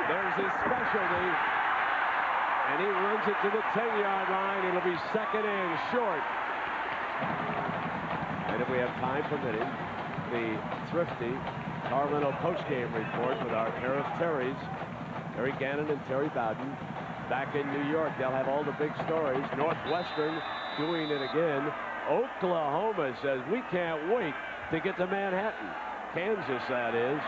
There's his specialty. And he runs it to the 10-yard line. It'll be 2nd and short. And if we have time permitting, the thrifty Carlino postgame report with our pair of Terrys, Terry Gannon and Terry Bowden, back in New York. They'll have all the big stories. Northwestern doing it again. Oklahoma says, we can't wait to get to Manhattan. Kansas, that is.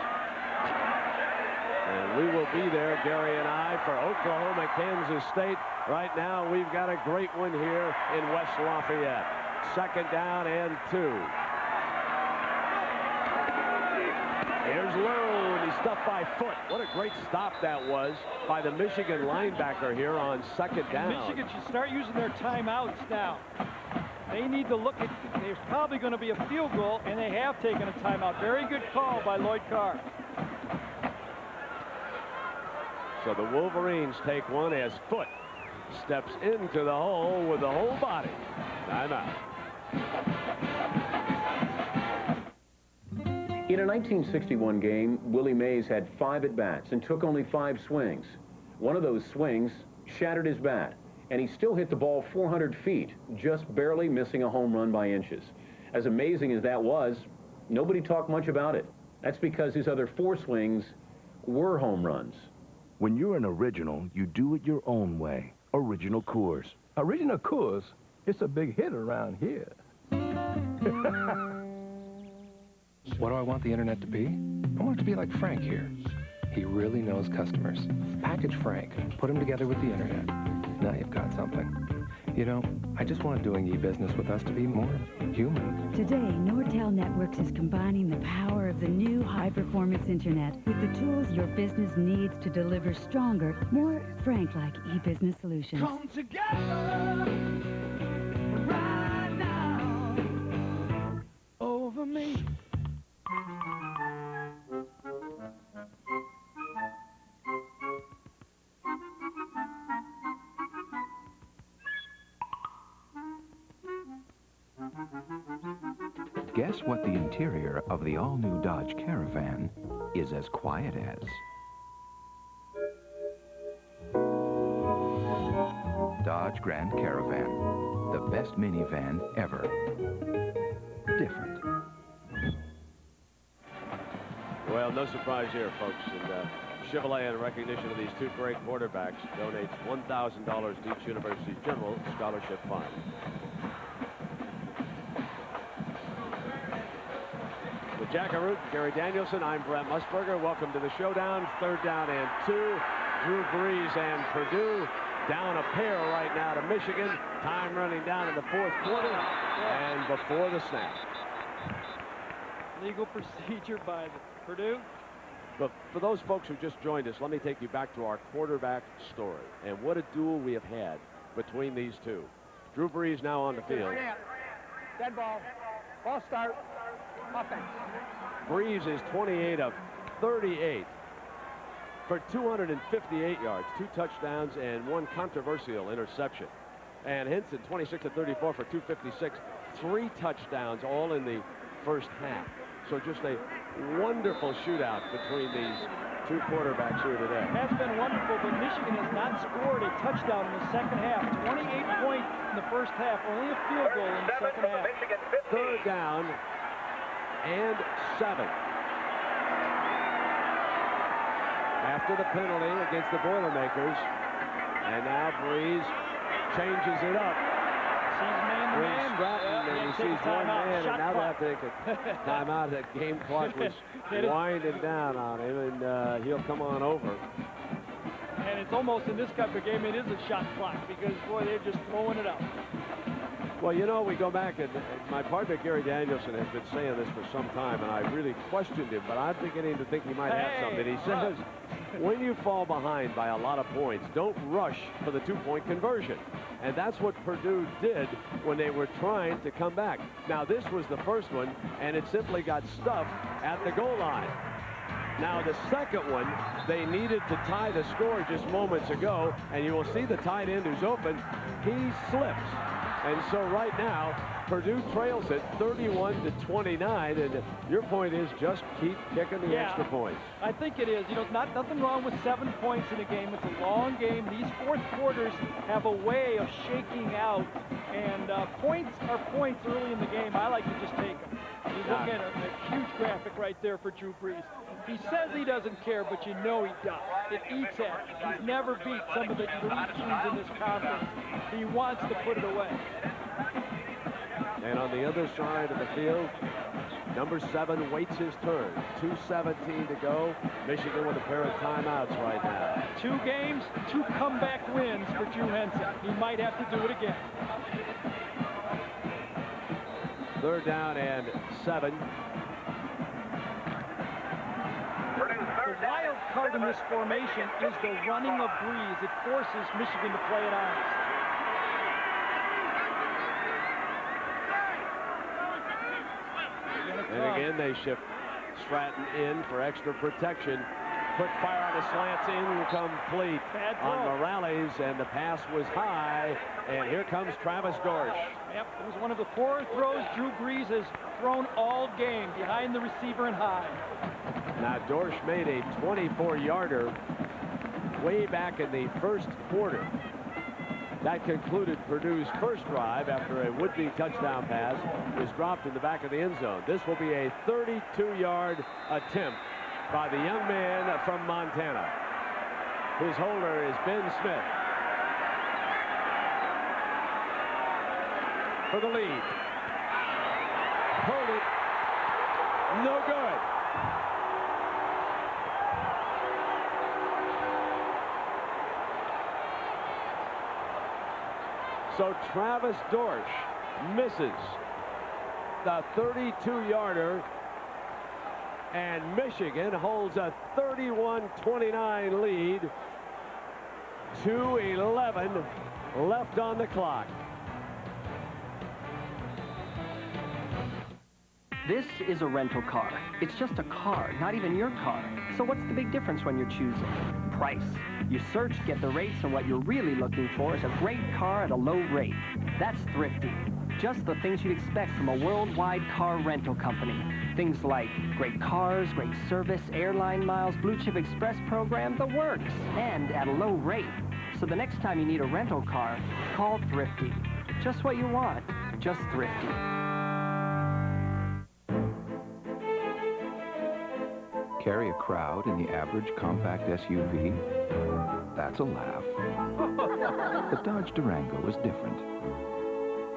And we will be there, Gary and I, for Oklahoma, Kansas State. Right now, we've got a great one here in West Lafayette. 2nd down and 2. Here's Lowe, and he's stuffed by Foot. What a great stop that was by the Michigan linebacker here on 2nd down. Michigan should start using their timeouts now. They need to look at, there's probably going to be a field goal, and they have taken a timeout. Very good call by Lloyd Carr. So the Wolverines take one as Foot steps into the hole with the whole body. Timeout. In a 1961 game, Willie Mays had 5 at-bats and took only 5 swings. One of those swings shattered his bat, and he still hit the ball 400 feet, just barely missing a home run by inches. As amazing as that was, nobody talked much about it. That's because his other 4 swings were home runs. When you're an original, you do it your own way. Original Coors. Original Coors? It's a big hit around here. What do I want the internet to be? I want it to be like Frank here. He really knows customers. Package Frank. Put him together with the internet. Now you've got something. You know, I just want doing e-business with us to be more human. Today, Nortel Networks is combining the power of the new high-performance internet with the tools your business needs to deliver stronger, more Frank-like e-business solutions. Come together right now over me. Guess what the interior of the all-new Dodge Caravan is as quiet as. Dodge Grand Caravan, the best minivan ever. Different. Well, no surprise here, folks. And Chevrolet, in recognition of these 2 great quarterbacks, donates $1,000 to each University General Scholarship Fund. With Jack Arute, Gary Danielson, I'm Brent Musburger. Welcome to the showdown. 3rd down and 2. Drew Brees and Purdue down a pair right now to Michigan. Time running down in the 4th quarter and before the snap. Legal procedure by Purdue. But for those folks who just joined us, let me take you back to our quarterback story. And what a duel we have had between these two. Drew Brees now on the field. Dead ball. Ball start. Offense. Brees is 28 of 38 for 258 yards, 2 touchdowns, and 1 controversial interception. And Henson, 26 of 34 for 256, 3 touchdowns, all in the first half. So just a wonderful shootout between these 2 quarterbacks here today. It has been wonderful, but Michigan has not scored a touchdown in the second half. 28 points in the first half, only a field goal in the second half. 3rd down and 7. After the penalty against the Boilermakers. And now Brees changes it up. Brees Stratton, and he sees one man, and now they have to take a timeout. That game clock was winding down on him, and he'll come on over. And it's almost, in this type of game, it is a shot clock because, boy, they're just throwing it up. Well, you know, we go back, and my partner Gary Danielson has been saying this for some time, and I really questioned him, but I'm beginning to think he might have something. He says, when you fall behind by a lot of points, don't rush for the 2-point conversion. And that's what Purdue did when they were trying to come back. Now, this was the first one, and it simply got stuffed at the goal line. Now, the second one, they needed to tie the score just moments ago, and you will see the tight end who's open. He slips. And so right now, Purdue trails it 31-29, and your point is just keep kicking the extra points. I think it is. You know, nothing wrong with 7 points in a game. It's a long game. These 4th quarters have a way of shaking out, and points are points early in the game. I like to just take them. You look at a huge graphic right there for Drew Brees. He says he doesn't care, but you know he does. It eats at him. He's never beat some of the elite teams in this conference. He wants to put it away. And on the other side of the field, number 7 waits his turn. 2:17 to go. Michigan with a pair of timeouts right now. 2 games, 2 comeback wins for Drew Henson. He might have to do it again. 3rd down and 7. The wild card in this formation is the running of Brees. It forces Michigan to play it honest. And again, they shift Stratton in for extra protection. Quick fire on the slants, incomplete on Morales, and the pass was high. And here comes Travis Dorsch. Yep, it was one of the 4 throws Drew Brees has thrown all game, behind the receiver and high. Now, Dorsch made a 24-yarder way back in the 1st quarter. That concluded Purdue's first drive after a would-be touchdown pass was dropped in the back of the end zone. This will be a 32-yard attempt by the young man from Montana. His holder is Ben Smith. For the lead. Hold it. No good. So Travis Dorsch misses the 32-yarder, and Michigan holds a 31-29 lead. 2:11 left on the clock. This is a rental car. It's just a car, not even your car. So what's the big difference when you're choosing? Price. You search, get the rates, and what you're really looking for is a great car at a low rate. That's Thrifty. Just the things you'd expect from a worldwide car rental company. Things like great cars, great service, airline miles, Blue Chip Express program, the works, and at a low rate. So the next time you need a rental car, call Thrifty. Just what you want, just Thrifty. Carry a crowd in the average compact SUV? That's a laugh. The Dodge Durango is different.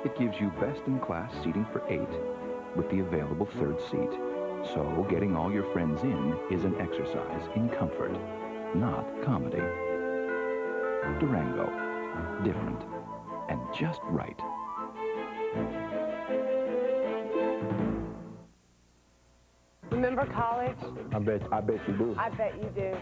It gives you best-in-class seating for 8 with the available 3rd seat. So getting all your friends in is an exercise in comfort, not comedy. Durango. Different. And just right. Remember college? I bet you do. I bet you do.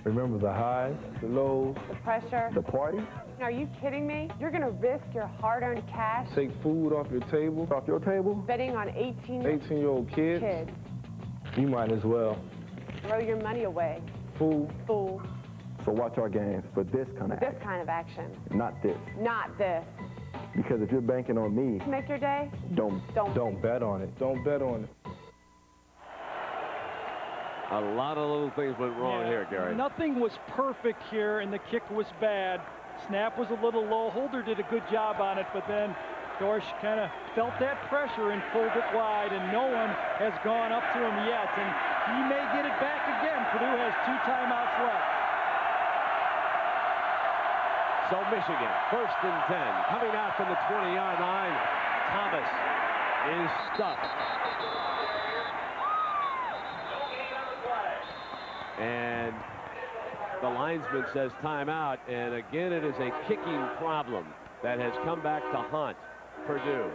Remember the highs, the lows, The pressure. the party? Are you kidding me? You're going to risk your hard-earned cash Take food off your table. Off your table? betting on 18-year-old kids? kids. You might as well. Throw your money away. Fool. Fool. So watch our games for this kind of This action, kind of action. not this. Not this. Because if you're banking on me, To make your day? don't bet on it. Don't bet on it. A lot of little things went wrong here, Gary. Nothing was perfect here, and the kick was bad. Snap was a little low. Holder did a good job on it, but then Dorsch kind of felt that pressure and pulled it wide, and no one has gone up to him yet, and he may get it back again. Purdue has 2 timeouts left. So Michigan, 1st and 10, coming out from the 20-yard line. Thomas is stuck. And the linesman says timeout, and again it is a kicking problem that has come back to haunt Purdue.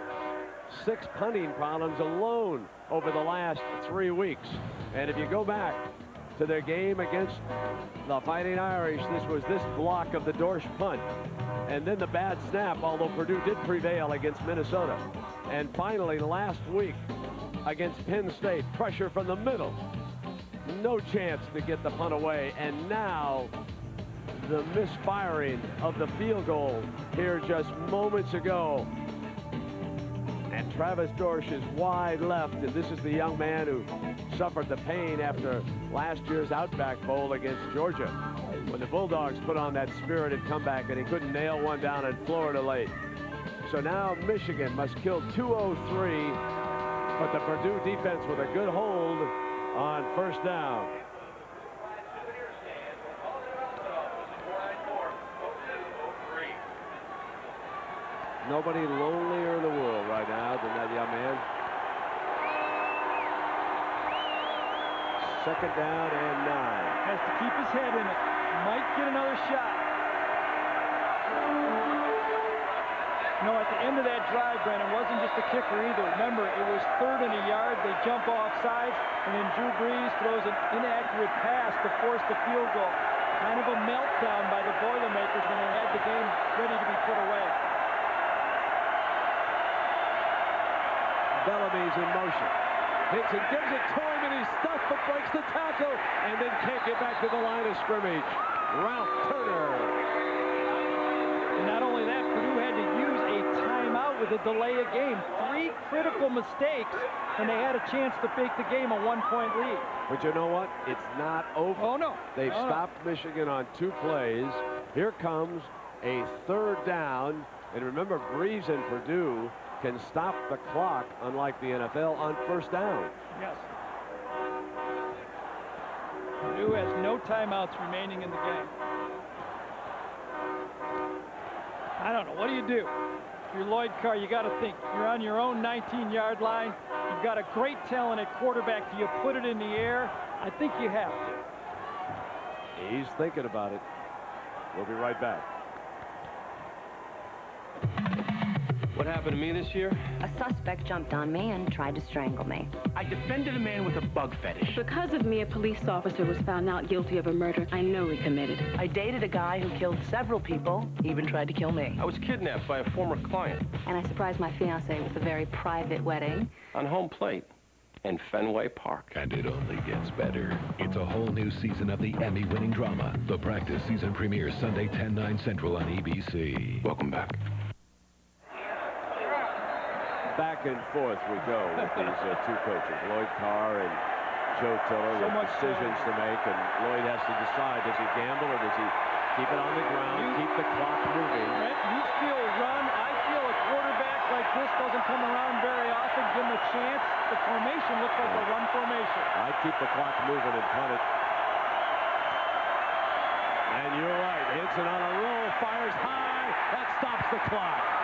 6 punting problems alone over the last 3 weeks. And if you go back to their game against the Fighting Irish, this was this block of the Dorsch punt, and then the bad snap, although Purdue did prevail against Minnesota. And finally, last week against Penn State, pressure from the middle. No chance to get the punt away, and now the misfiring of the field goal here just moments ago. And Travis Dorsch is wide left, and this is the young man who suffered the pain after last year's Outback Bowl against Georgia, when the Bulldogs put on that spirited comeback and he couldn't nail one down in Florida late. So now Michigan must kill 2:03 But the Purdue defense with a good hold on first down. Nobody lonelier in the world right now than that young man. Second down and 9. Has to keep his head in it. Might get another shot. No, at the end of that drive, Brandon, wasn't just the kicker either. Remember, it was 3rd and a yard. They jump off sides, and then Drew Brees throws an inaccurate pass to force the field goal. Kind of a meltdown by the Boilermakers when they had the game ready to be put away. Bellamy's in motion. Hickson gives it to him, and he's stuffed, but breaks the tackle, and then can't get back to the line of scrimmage. Ralph Turner. And not only that, Purdue had to use a timeout with a delay of game. 3 critical mistakes, and they had a chance to make the game a 1-point lead. But you know what? It's not over. Oh, no. They've stopped Michigan on 2 plays. Here comes a 3rd down. And remember, Brees and Purdue can stop the clock, unlike the NFL, on first down. Yes. Purdue has no timeouts remaining in the game. I don't know. What do you do? If you're Lloyd Carr, you got to think. You're on your own 19-yard line. You've got a great talent at quarterback. Do you put it in the air? I think you have to. He's thinking about it. We'll be right back. What happened to me this year? A suspect jumped on me and tried to strangle me. I defended a man with a bug fetish. Because of me, a police officer was found not guilty of a murder I know he committed. I dated a guy who killed several people, even tried to kill me. I was kidnapped by a former client. And I surprised my fiancé with a very private wedding. On home plate in Fenway Park. And it only gets better. It's a whole new season of the Emmy-winning drama. The Practice season premieres Sunday 10/9 Central on ABC. Welcome back. Back and forth we go with these 2 coaches, Lloyd Carr and Joe Tiller, with decisions to make, and Lloyd has to decide, does he gamble or does he keep it on the ground, keep the clock moving? You still run. I feel a quarterback like this doesn't come around very often. Give him a chance. The formation looks like a run formation. I keep the clock moving and punt it. And you're right, Hinson on a roll, fires high, that stops the clock.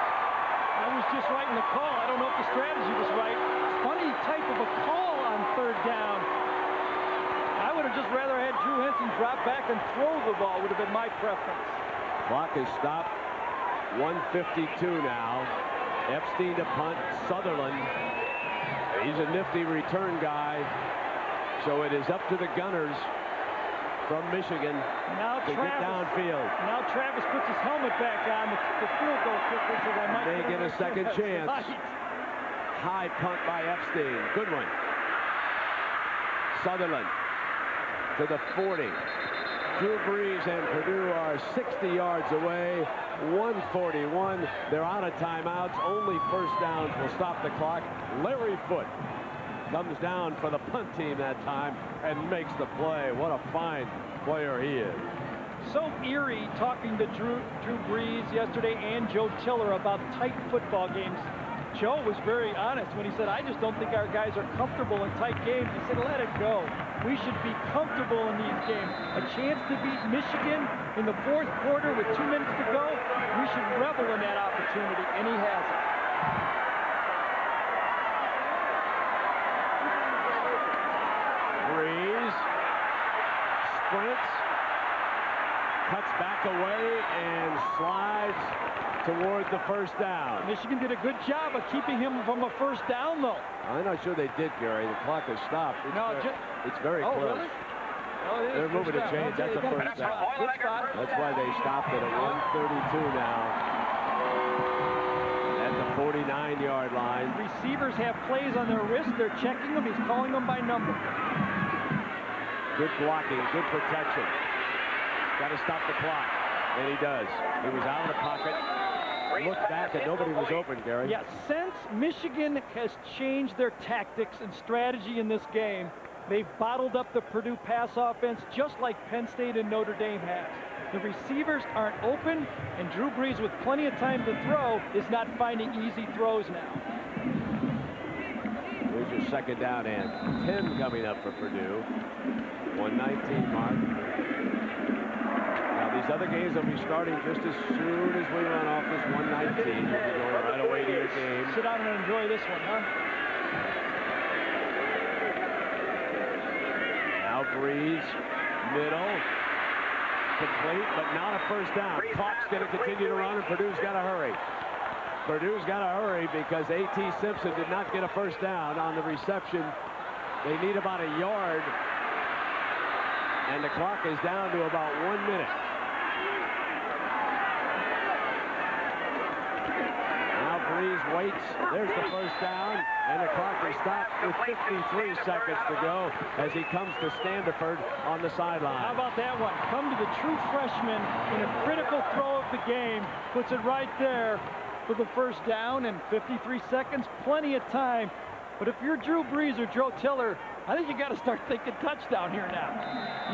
I was just writing the call. I don't know if the strategy was right. Funny type of a call on 3rd down. I would have just rather had Drew Hinson drop back and throw the ball. Would have been my preference. Clock is stopped. 1:52 now. Epstein to punt. Sutherland. He's a nifty return guy. So it is up to the Gunners from Michigan now to get downfield. Now Travis puts his helmet back on. The field goal kicker says I might they get a second chance. High punt by Epstein. Good one. Sutherland to the 40. Drew Brees and Purdue are 60 yards away. 1:41. They're out of timeouts. Only first downs will stop the clock. Larry Foote comes down for the punt team that time and makes the play. What a fine player he is. So eerie talking to Drew Brees yesterday and Joe Tiller about tight football games. Joe was very honest when he said, I just don't think our guys are comfortable in tight games. He said, let it go. We should be comfortable in these games. A chance to beat Michigan in the 4th quarter with 2 minutes to go. We should revel in that opportunity, and he has it. Brees sprints, cuts back away, and slides toward the first down. Michigan did a good job of keeping him from a first down, though. I'm not sure they did, Gary. The clock has stopped. It's very close. Really? Oh, they're moving to change. That's a first down. That's why they stopped it at 1:32 now. At the 49-yard line. Receivers have plays on their wrist. They're checking them. He's calling them by number. Good blocking, good protection. Got to stop the clock. And he does. He was out of the pocket. Looked back and nobody was open, Gary. Yeah, since Michigan has changed their tactics and strategy in this game, they've bottled up the Purdue pass offense just like Penn State and Notre Dame has. The receivers aren't open, and Drew Brees, with plenty of time to throw, is not finding easy throws now. Here's your second down and 10 coming up for Purdue. 119 mark. Now these other games will be starting just as soon as we run off this 119. You'll be going right away to your game. Sit down and enjoy this one, huh? Now Breeze, middle, complete, but not a first down. Clock's going to continue to run, and Purdue's got to hurry. Purdue's got to hurry because A.T. Simpson did not get a first down on the reception. They need about a yard, and the clock is down to about 1 minute. Now Breeze waits. There's the first down, and the clock is stopped with 53 seconds to go as he comes to Standiford on the sideline. How about that one? Come to the true freshman in a critical throw of the game. Puts it right there for the first down, and 53 seconds, plenty of time. But if you're Drew Brees or Joe Tiller, I think you got to start thinking touchdown here now.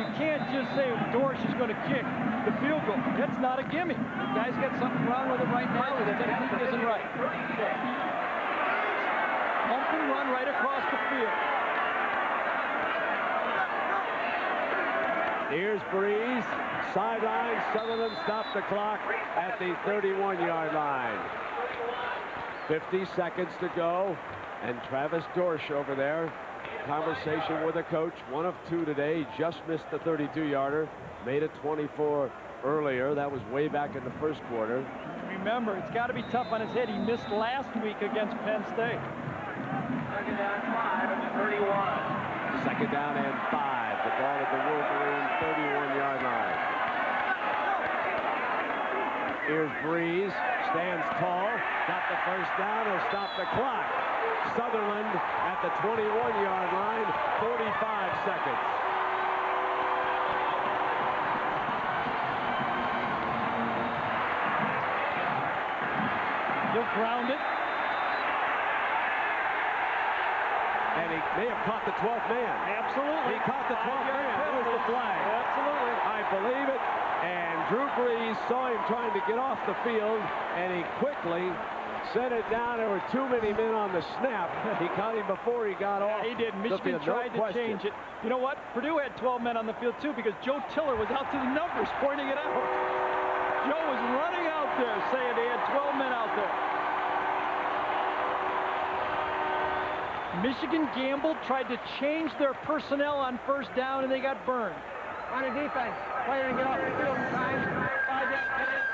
You can't just say Dorsch is going to kick the field goal. That's not a gimme. The guy's got something wrong with it right now. The technique isn't right. Pump and run right across the field. Here's Breeze. Sideline. Sutherland stops the clock at the 31-yard line. 50 seconds to go. And Travis Dorsch over there. Conversation with the coach. 1 of 2 today. Just missed the 32-yarder. Made it 24 earlier. That was way back in the first quarter. Remember, it's got to be tough on his head. He missed last week against Penn State. Second down 5 at the 31. Second down and 5. The ball at the Wolverine 31-yard line. Here's Breeze. Stands tall. Got the first down. He'll stop the clock. Sutherland at the 21-yard line. 45 seconds. He'll ground it. And he may have caught the 12th man. Absolutely. He caught the 12th man. There's the flag. Absolutely. I believe it. And Drew Brees saw him trying to get off the field, and he quickly sent it down. There were too many men on the snap. He caught him before he got off. He did. Michigan tried to change it. You know what? Purdue had 12 men on the field, too, because Joe Tiller was out to the numbers pointing it out. Joe was running out there saying they had 12 men out there. Michigan gambled, tried to change their personnel on first down, and they got burned. On the defense, player to get off the field in time. 5 minutes.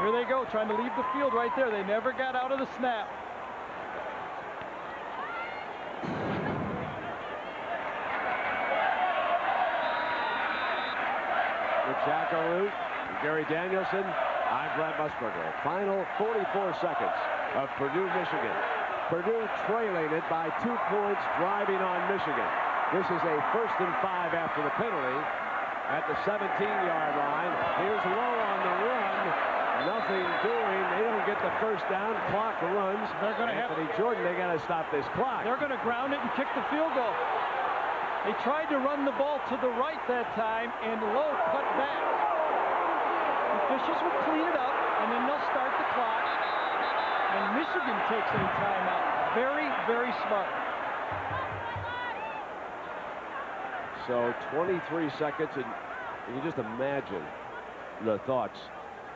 Here they go, trying to leave the field right there. They never got out of the snap. With Jack Arute, Gary Danielson, I'm Brad Musburger. Final 44 seconds of Purdue, Michigan. Purdue trailing it by 2 points, driving on Michigan. This is a 1st and 5 after the penalty at the 17-yard line. Here's Lowe on the run. Nothing doing. They don't get the first down. Clock runs. They're going to have Anthony Jordan. They got to stop this clock. They're going to ground it and kick the field goal. They tried to run the ball to the right that time, and Lowe cut back. The officials will clean it up, and then they'll start the clock. And Michigan takes a timeout. Very, very smart. So 23 seconds, and you just imagine the thoughts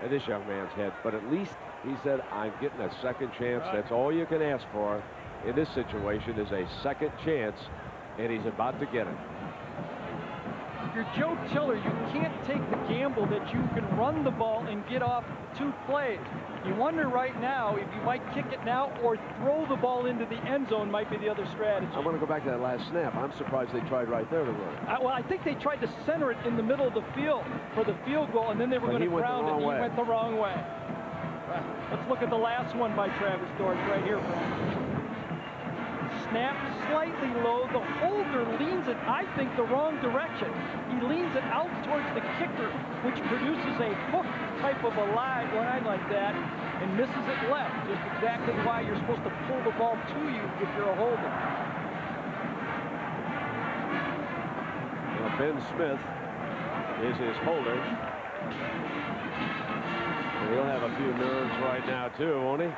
in this young man's head. But at least he said, I'm getting a second chance. Right. That's all you can ask for in this situation is a second chance, and he's about to get it. If you're Joe Tiller, you can't take the gamble that you can run the ball and get off 2 plays. You wonder right now if you might kick it now or throw the ball into the end zone might be the other strategy. I want to go back to that last snap. I'm surprised they tried right there to run it. Well, I think they tried to center it in the middle of the field for the field goal, and then they were going to ground it. He went the wrong way. Let's look at the last one by Travis Dorsch right here, Frank. Snap slightly low. The holder leans it, I think, the wrong direction. He leans it out towards the kicker, which produces a hook type of a line like that, and misses it left. Just exactly why you're supposed to pull the ball to you if you're a holder. Well, Ben Smith is his holder. And he'll have a few nerves right now, too, won't he?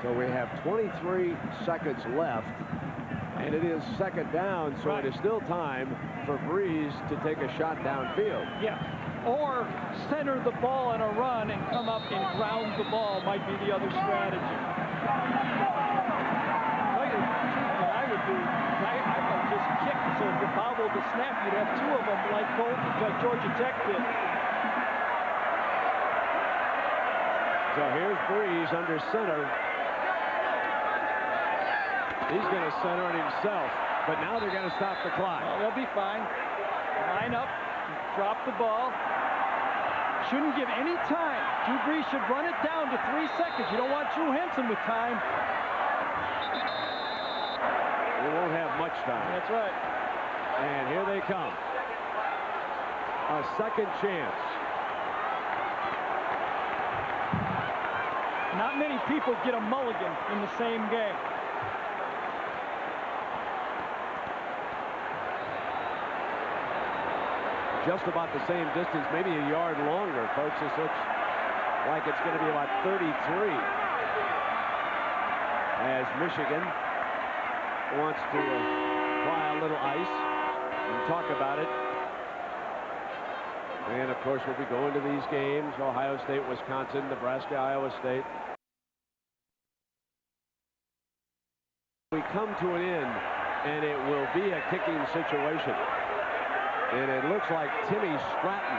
So we have 23 seconds left, and it is second down, so it is still time for Breeze to take a shot downfield. Yeah, or center the ball in a run and come up and ground the ball might be the other strategy. I would do, I might just kick, so if you bobbled the snap, you'd have two of them like Georgia Tech did. So here's Breeze under center. He's going to center it himself, but now they're going to stop the clock. Well, they'll be fine. Line up, drop the ball. Shouldn't give any time. Drew Brees should run it down to 3 seconds. You don't want Drew Henson with time. We won't have much time. That's right. And here they come. A second chance. Not many people get a mulligan in the same game. Just about the same distance, maybe a yard longer, folks. This looks like it's going to be about 33 as Michigan wants to apply a little ice and talk about it. And, of course, we'll be going to these games, Ohio State, Wisconsin, Nebraska, Iowa State. We come to an end, and it will be a kicking situation. And it looks like Timmy Stratton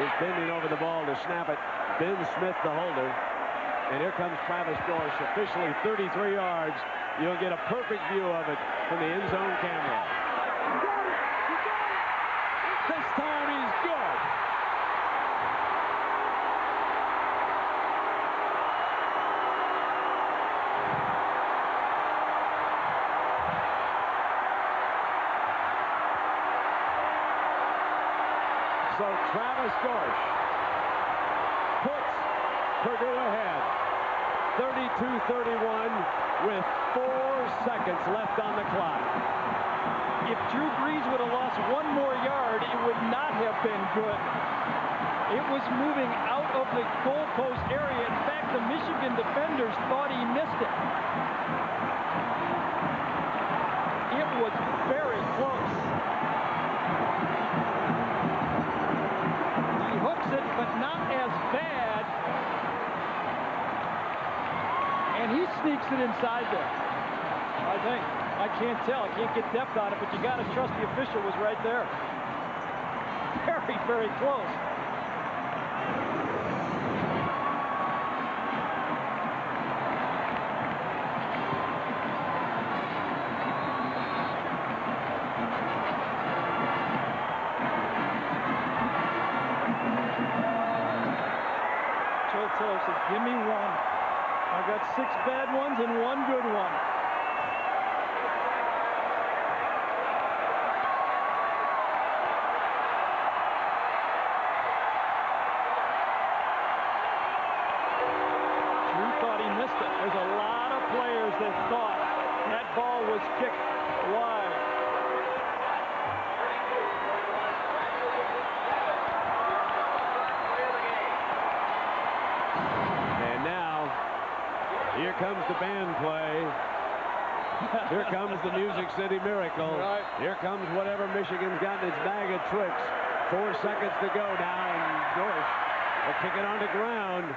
is bending over the ball to snap it. Ben Smith, the holder. And here comes Travis Dorsch, officially 33 yards. You'll get a perfect view of it from the end zone camera. This time he's good. So Travis Dorsch puts Purdue ahead, 32-31 with 4 seconds left on the clock. If Drew Brees would have lost 1 more yard, it would not have been good. It was moving out of the goalpost area. In fact, the Michigan defenders thought he missed it. It was very close. He hooks it, but not as bad. And he sneaks it inside there, I think. I can't tell. I can't get depth on it, but you got to trust the official was right there. Very, very close. Joe Tiller says, give me one. I got 6 bad ones and 1 good one. There's a lot of players that thought that ball was kicked wide. And now, here comes the band play. Here comes the Music City Miracle. Right. Here comes whatever Michigan's got in its bag of tricks. 4 seconds to go now, and Dorsch will kick it on the ground.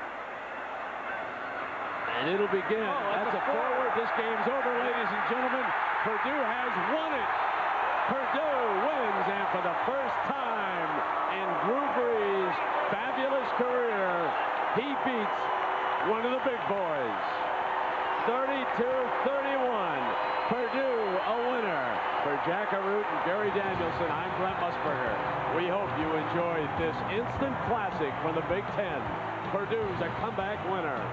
And it'll begin. That's a forward. This game's over, ladies and gentlemen. Purdue has won it. Purdue wins, and for the first time in Drew Brees' fabulous career, he beats one of the big boys. 32-31. Purdue a winner. For Jack Arute and Gary Danielson, I'm Brent Musburger. We hope you enjoyed this instant classic from the Big Ten. Purdue's a comeback winner.